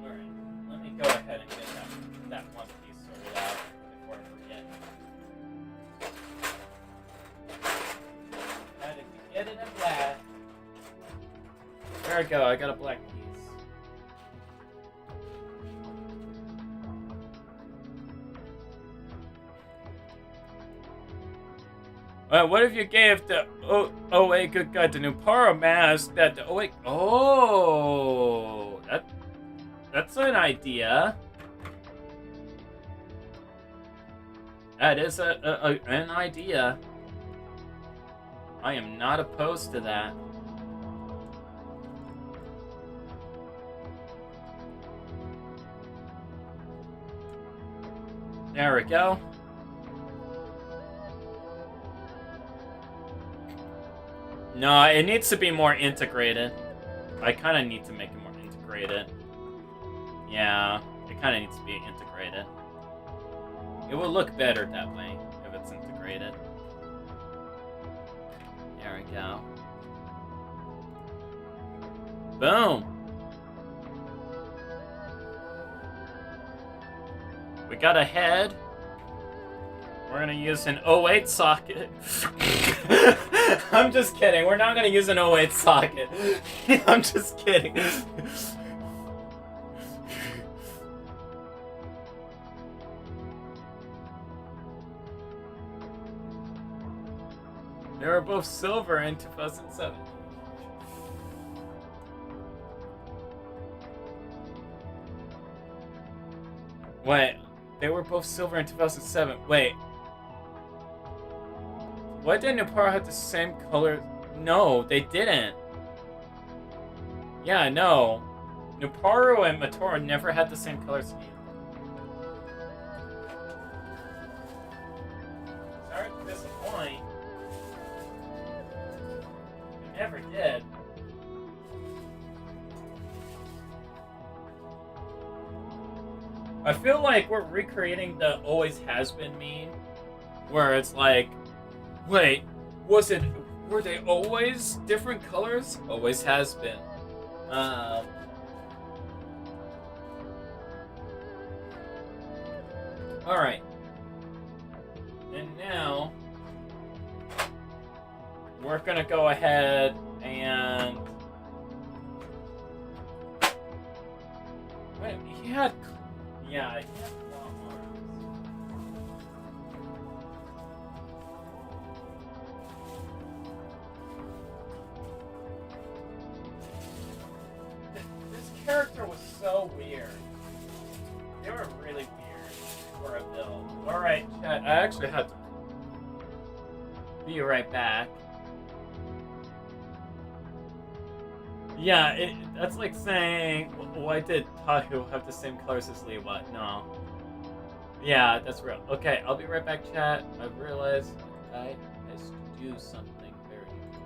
Alright, let me go ahead and get that one piece sorted out before I forget. How did we get it in black? There we go, I got a black piece. What if you gave the wait, good God, the Nupara mask that the that's an idea. That is an idea. I am not opposed to that. There we go. No, it needs to be more integrated. I kind of need to make it more integrated. Yeah, it kind of needs to be integrated. It will look better that way if it's integrated. There we go. Boom! We got a head. We're gonna use an 08 socket. I'm just kidding. We're not gonna use an 08 socket. I'm just kidding. They were both silver in 2007. Wait, they were both silver in 2007. Wait. Why didn't Nupara have the same color? No, they didn't. Yeah, no. Nuparu and Matora never had the same color scheme. Sorry to disappoint. They never did. I feel like we're recreating the always has been meme, where it's like, wait, were they always different colors? Always has been. Alright. And now, we're gonna go ahead and... Wait, he had... Yeah, he had claw arms. This character was so weird. They were really weird for a build. Alright, chat, I actually had to be right back. Yeah, that's like saying, why did Tahu have the same colors as Lewa? No. Yeah, that's real. Okay, I'll be right back, chat. I've realized I has to do something very important.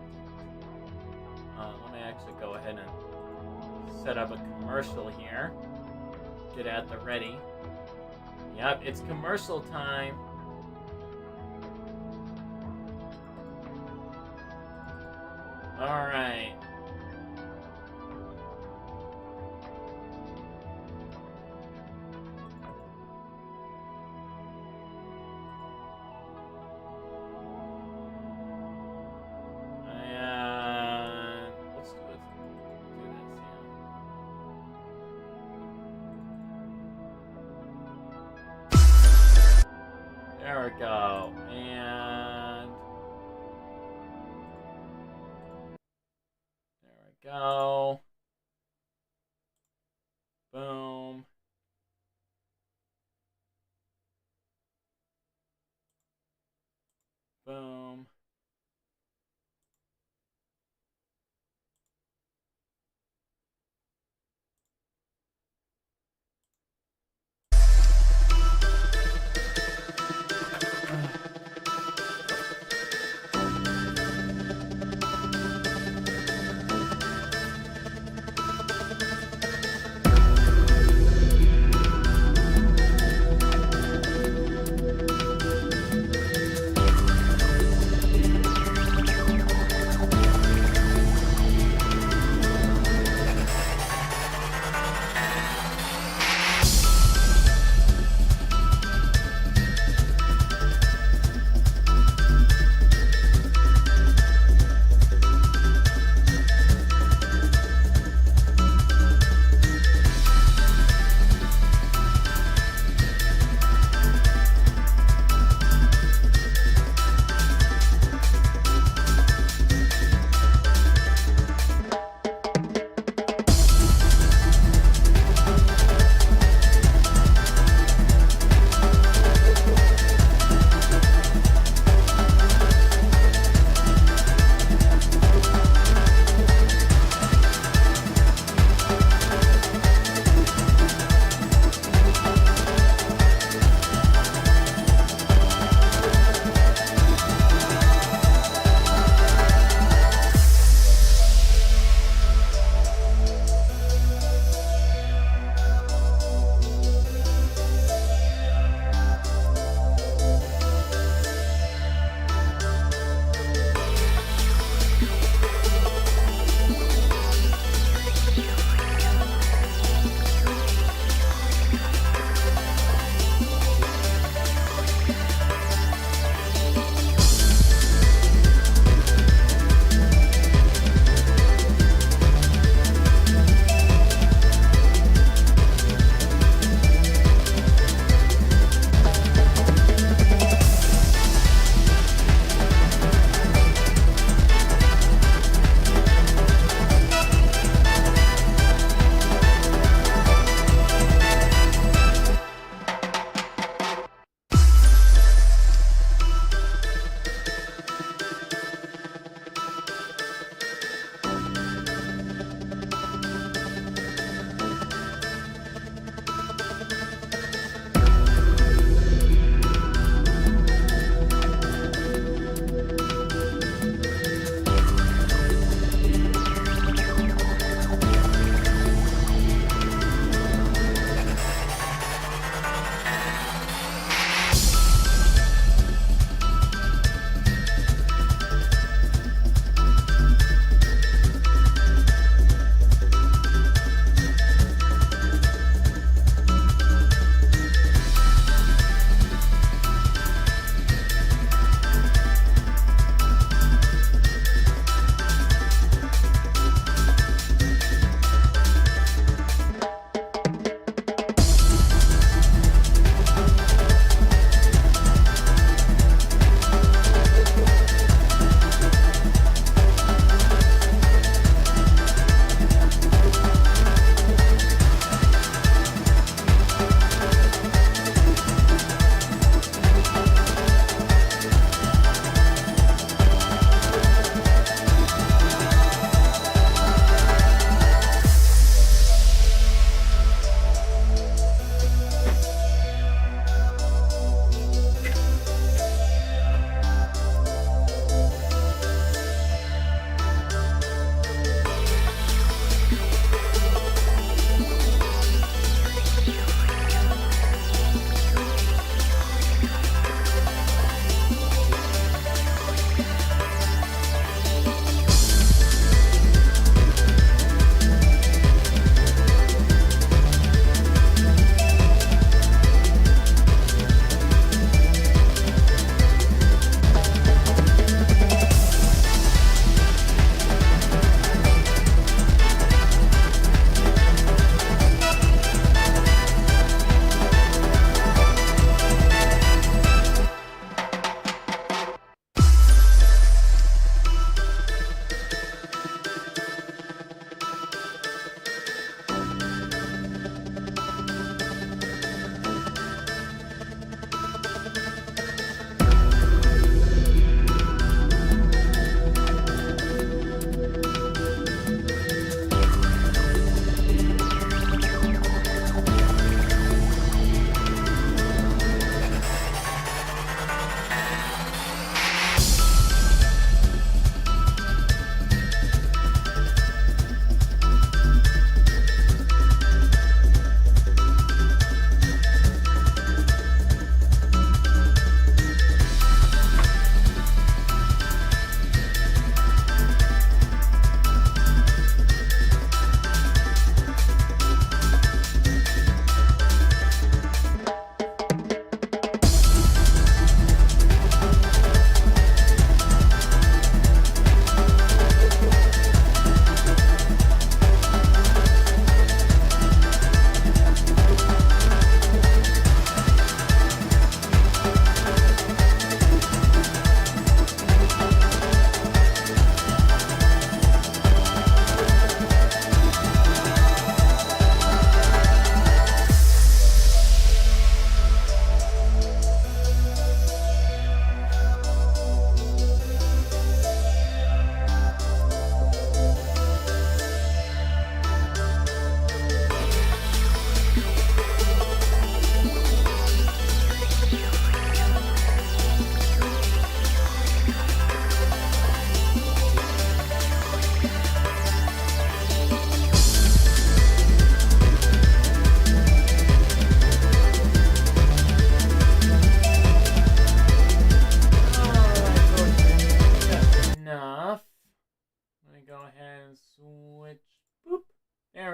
Let me actually go ahead and set up a commercial here. Get at the ready. Yep, it's commercial time. Alright. And let's do this. There we go. And there we go. Boom. Boom.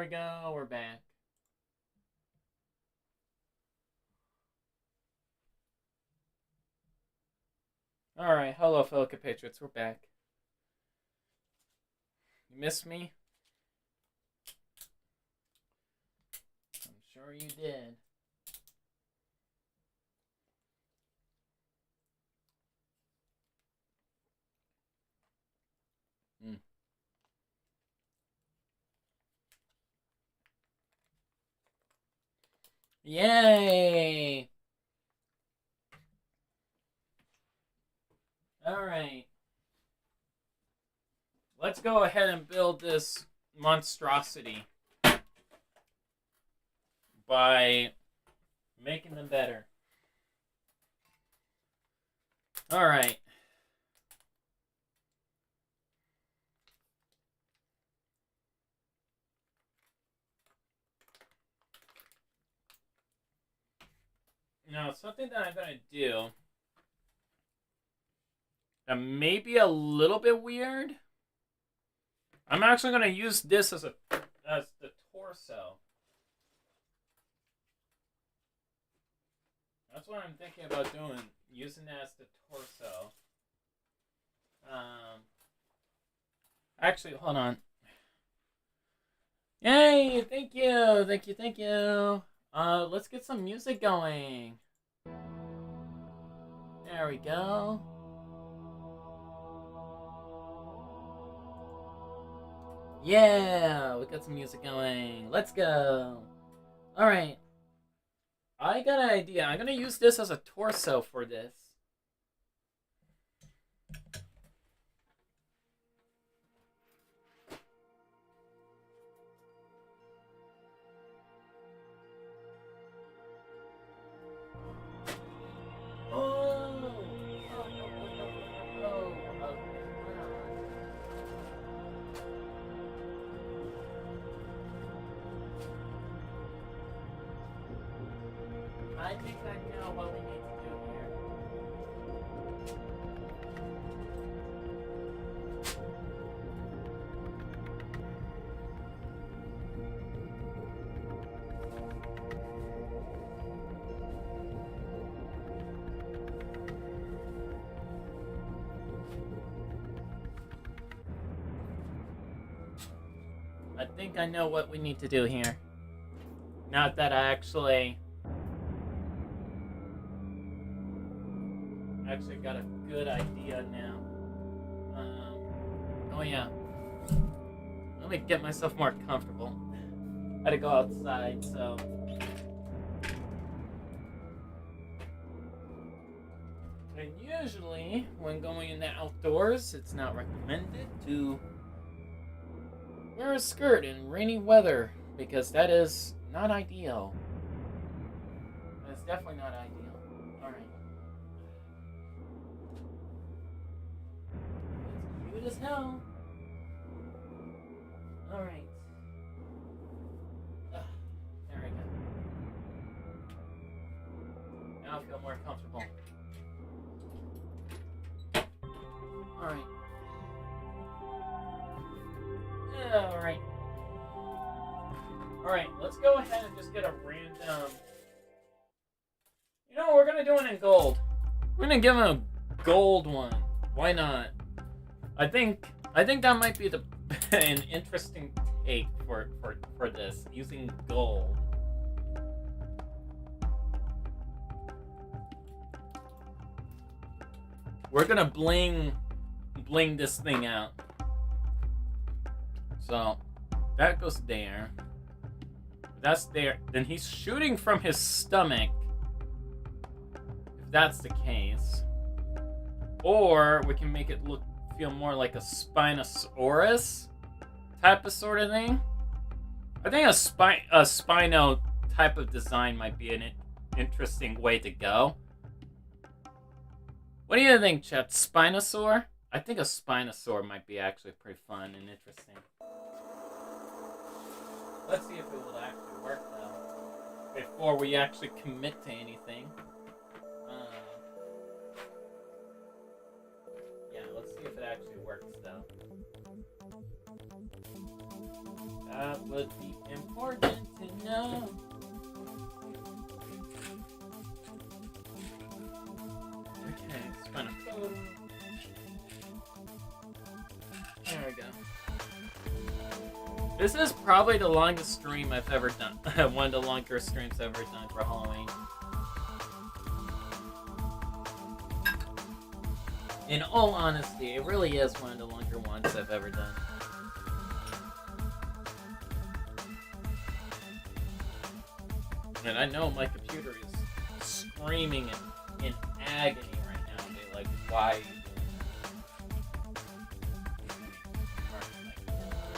we go. We're back. Alright, hello fellow compatriots, we're back. You missed me? I'm sure you did. Yay! Alright. Let's go ahead and build this monstrosity by making them better. Alright. Now, something that I'm going to do that may be a little bit weird. I'm actually going to use this as the torso. That's what I'm thinking about doing, using that as the torso. Actually, hold on. Yay! Thank you, thank you, thank you. Let's get some music going. There we go. Yeah, we got some music going. Let's go. Alright. I got an idea. I'm gonna use this as a torso for this. I think I know what we need to do here. I think I know what we need to do here. Not that I actually got a good idea now. Oh yeah. Let me get myself more comfortable. I had to go outside, so. And usually, when going in the outdoors, it's not recommended to wear a skirt in rainy weather, because that is not ideal. It's definitely not ideal. Alright. It's cute as hell. Alright. There we go. Now I feel more comfortable. Alright. Alright. Alright, let's go ahead and just get a random... You know, we're gonna do it in gold. We're gonna give him a gold one. Why not? I think that might be an interesting take for this, using gold. We're gonna bling this thing out. So that goes there. That's there. Then he's shooting from his stomach. If that's the case. Or we can make it feel more like a Spinosaurus type of sort of thing. I think a Spino type of design might be an interesting way to go. What do you think, Chet? Spinosaur? I think a Spinosaur might be actually pretty fun and interesting. Let's see if it will actually work, though, before we actually commit to anything. Yeah, let's see if it actually works, though. That would be This is probably the longest stream I've ever done. One of the longer streams I've ever done for Halloween. In all honesty, it really is one of the longer ones I've ever done. And I know my computer is screaming in agony right now. They're like, why are you doing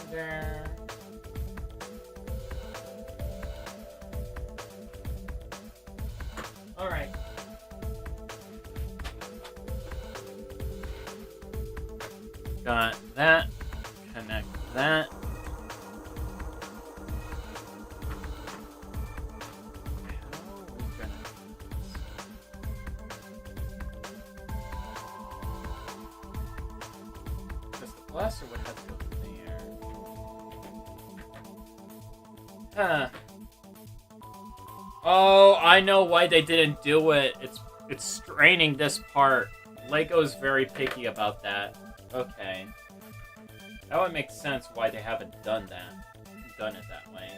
that? There. Alright. Got that. Connect that. Because the blaster would have to go there. Huh. Oh, I know why they didn't do it. It's straining this part. Lego's very picky about that. Okay. That would make sense why they haven't done it that way.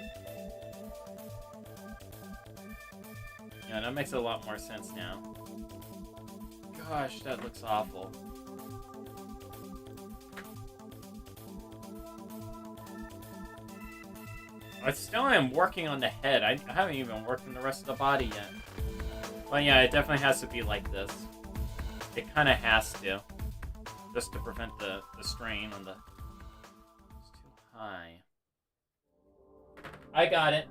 Yeah, that makes a lot more sense now. Gosh, that looks awful. I still am working on the head. I haven't even worked on the rest of the body yet. But yeah, it definitely has to be like this. It kind of has to. Just to prevent the strain on the... It's too high. I got it.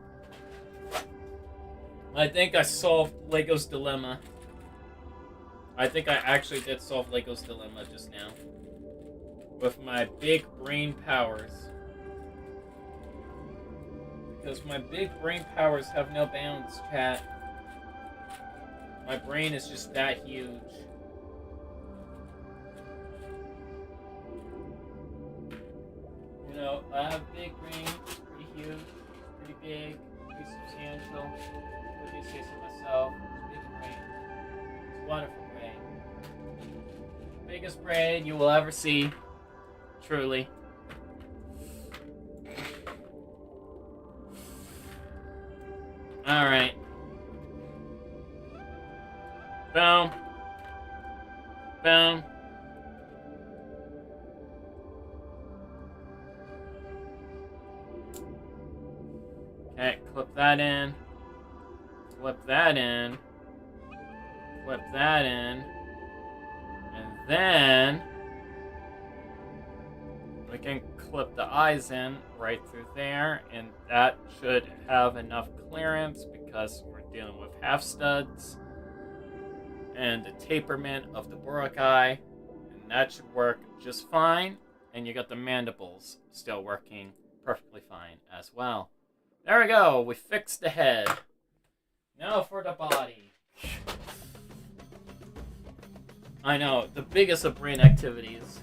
I think I solved Lego's dilemma. I think I actually did solve Lego's dilemma just now. With my big brain powers. Because my big brain powers have no bounds, chat. My brain is just that huge. You know, I have a big brain, it's pretty huge, pretty big, pretty substantial. What do you say to myself? Big brain. It's a wonderful brain. Biggest brain you will ever see. Truly. Alright. Boom. Boom. Okay, clip that in. Clip that in. Clip that in. And then we can clip the eyes in right through there, and that should have enough clearance because we're dealing with half studs and the taperment of the Borak eye, and that should work just fine. And you got the mandibles still working perfectly fine as well. There we go. We fixed the head. Now for the body. I know, the biggest of brain activities.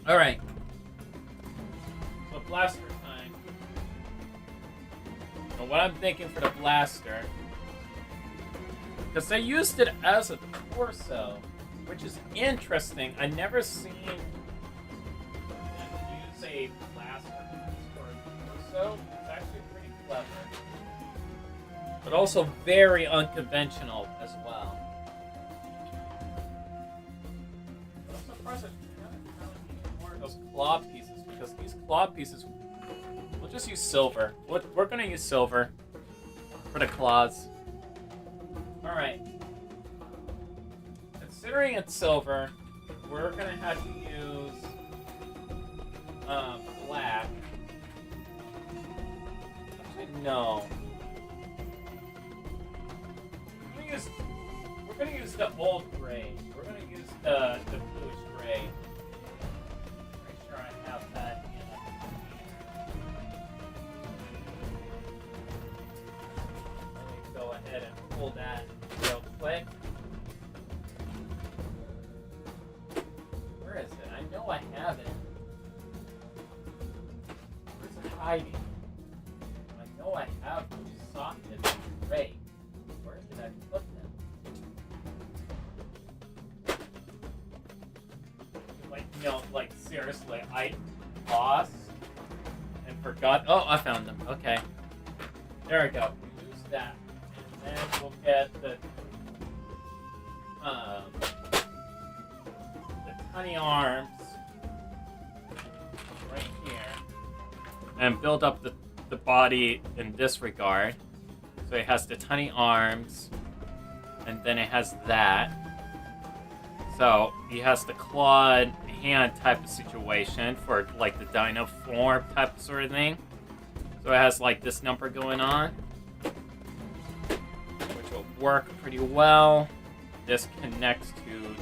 Alright. So blaster time. Now what I'm thinking for the blaster, because they used it as a torso, which is interesting. I never seen them use a blaster for a torso. It's actually pretty clever. But also very unconventional as well. I'm surprised those claw pieces, because these claw pieces, we'll just use silver. We're gonna use silver for the claws. Alright. Considering it's silver, we're gonna have to use black. Actually, no. We're gonna use the old gray. We're gonna use the bluish gray. assemble that real quick. Where is it? I know I have it. Where's it hiding? I know I have those sockets. Great. Where did I put them? Like, you know, like seriously, I lost and forgot. Oh, I found them. Okay. There we go. Use that. And then we'll get the tiny arms right here. And build up the body in this regard. So it has the tiny arms. And then it has that. So he has the clawed hand type of situation for like the dino form type of sort of thing. So it has like this number going on, which will work pretty well. This connects to the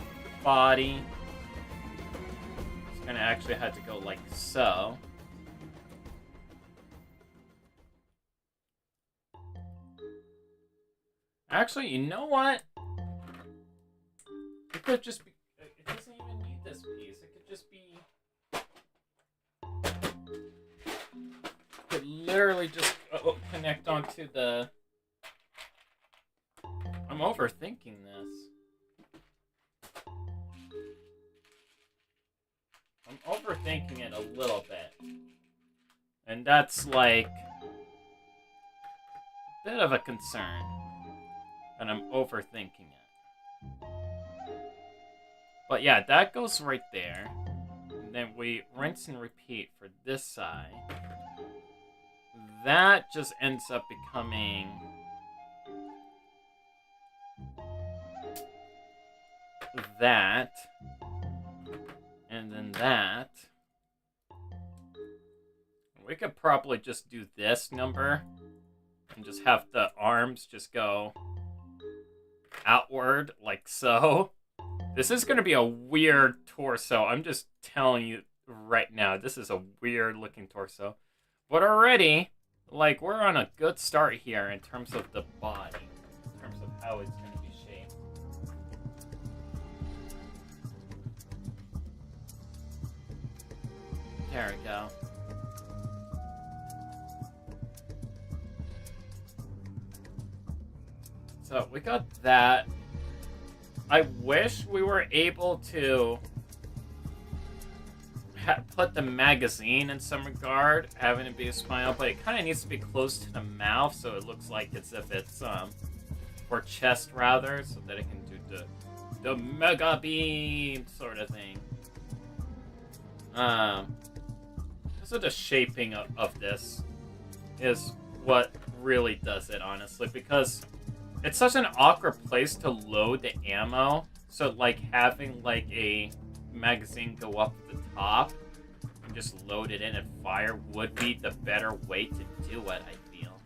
body. It's gonna actually have to go like so. Actually, you know what? It could just be. It doesn't even need this piece. It could just be. Could literally just connect onto the. I'm overthinking this. I'm overthinking it a little bit. And that's like a bit of a concern. And I'm overthinking it. But yeah, that goes right there. And then we rinse and repeat for this side. That just ends up becoming that. And then that. We could probably just do this number and just have the arms just go outward like so. This is going to be a weird torso. I'm just telling you right now, this is a weird looking torso. But already, like, we're on a good start here in terms of the body, in terms of how it's going to be shaped. There we go. So we got that. I wish we were able to put the magazine in some regard, having it be a smile, but it kind of needs to be close to the mouth, so it looks like as if it's or chest rather, so that it can do the mega beam sort of thing. So the shaping of this is what really does it, honestly, because it's such an awkward place to load the ammo. So, like, having, like, a magazine go up the top and just load it in and fire would be the better way to do it, I feel.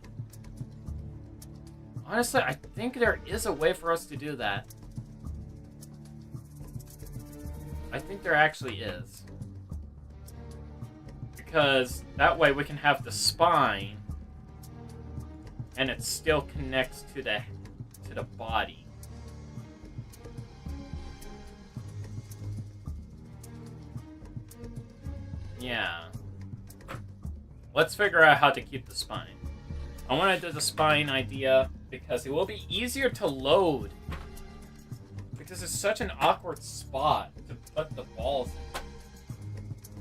Honestly, I think there is a way for us to do that. I think there actually is. Because that way we can have the spine and it still connects to the body. Yeah. Let's figure out how to keep the spine. I want to do the spine idea because it will be easier to load. Because it's such an awkward spot to put the balls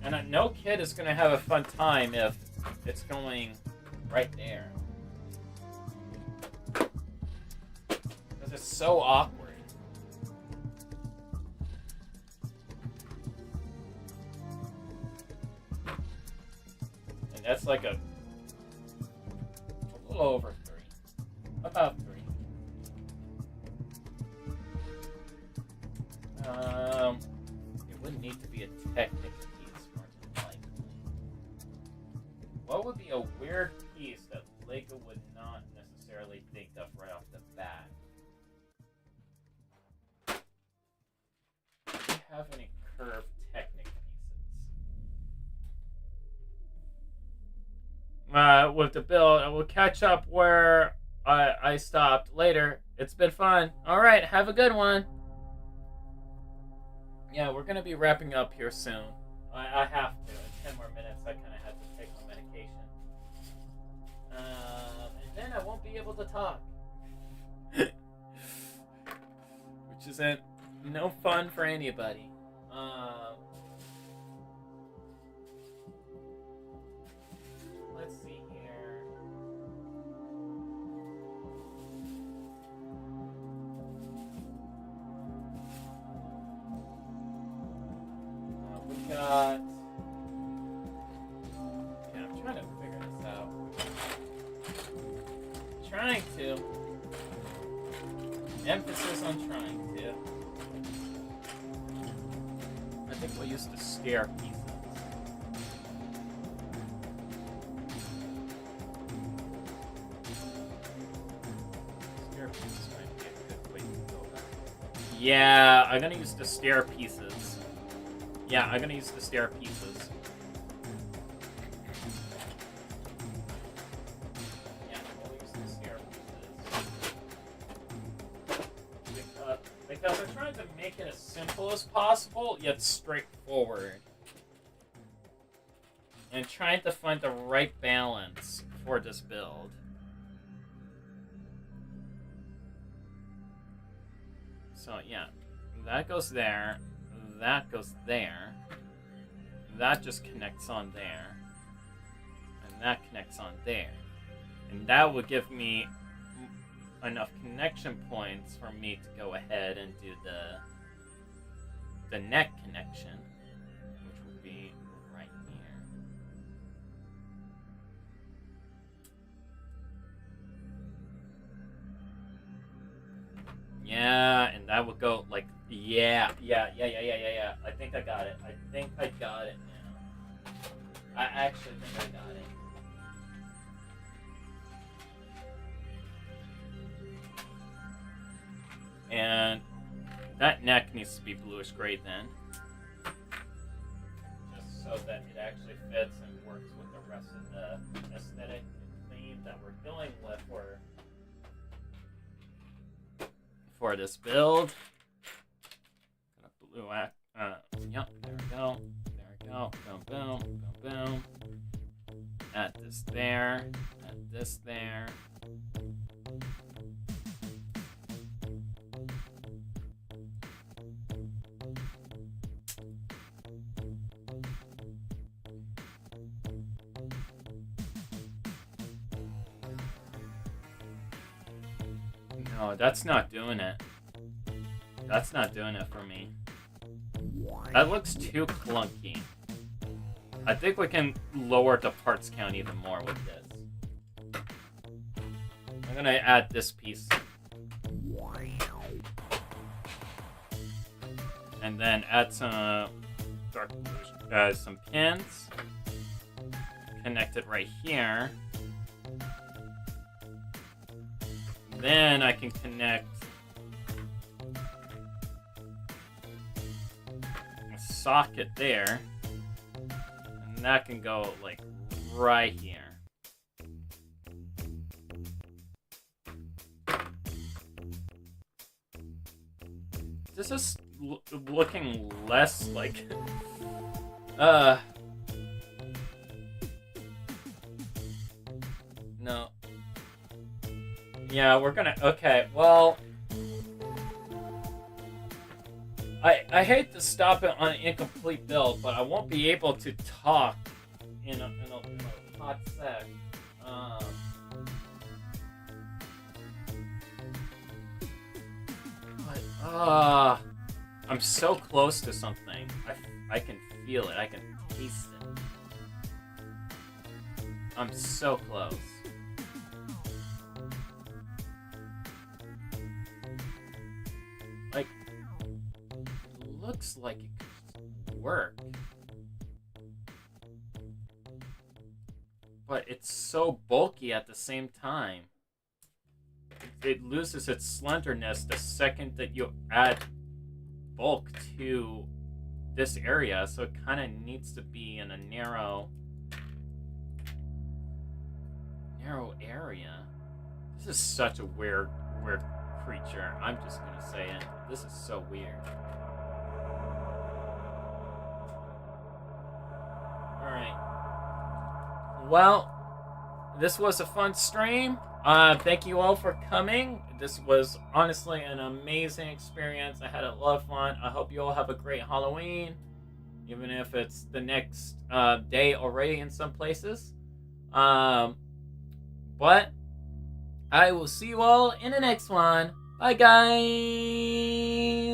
in. And no kid is going to have a fun time if it's going right there. It's so awkward. And that's like a little over 3. About 3. It wouldn't need to be a Technic piece more than likely. What would be a weird piece that Lego would not necessarily think of right off the bat? Have any curved Technic pieces? With the build, I will catch up where I stopped later. It's been fun. All right, have a good one. Yeah, we're gonna be wrapping up here soon. I have to. In 10 more minutes, I kind of have to take my medication. And then I won't be able to talk. Which isn't no fun for anybody. Let's see here. We got... Yeah, I'm trying to figure this out. Trying to. Emphasis on trying to. I think we'll use the stair pieces. Stair pieces might be a good way to go about it. Yeah, I'm gonna use the stair pieces. Yeah, I'm gonna use the stair pieces. Yeah, we'll use the stair pieces. Because I'm trying to make it as simple as possible, yet straightforward. And trying to find the right balance for this build. So, yeah. That goes there. That goes there. That just connects on there. And that connects on there. And that would give me enough connection points for me to go ahead and do the neck connection, which would be right here. Yeah, and that would go like, yeah. I think I got it. I think I got it now. I actually think I got it. And that neck needs to be bluish gray then. Just so that it actually fits and works with the rest of the aesthetic and theme that we're going with for this build. Got a blue yep, there we go. There we go. Boom, boom, boom, boom. Add this there. Add this there. No, that's not doing it. That's not doing it for me. That looks too clunky. I think we can lower the parts count even more with this. I'm gonna add this piece. And then add some some pins. Connected right here. Then I can connect a socket there, and that can go like right here. This is looking less like no. Yeah, we're gonna... Okay, well... I hate to stop it on an incomplete build, but I won't be able to talk in a hot sec. But, I'm so close to something. I can feel it. I can taste it. I'm so close. Like, it looks like it could work. But it's so bulky at the same time. It loses its slenderness the second that you add bulk to this area, so it kind of needs to be in a narrow area. This is such a weird creature. I'm just gonna say it. This is so weird. Alright. Well, this was a fun stream. Thank you all for coming. This was honestly an amazing experience. I had a lot of fun. I hope you all have a great Halloween, even if it's the next day already in some places. But I will see you all in the next one. Bye, guys.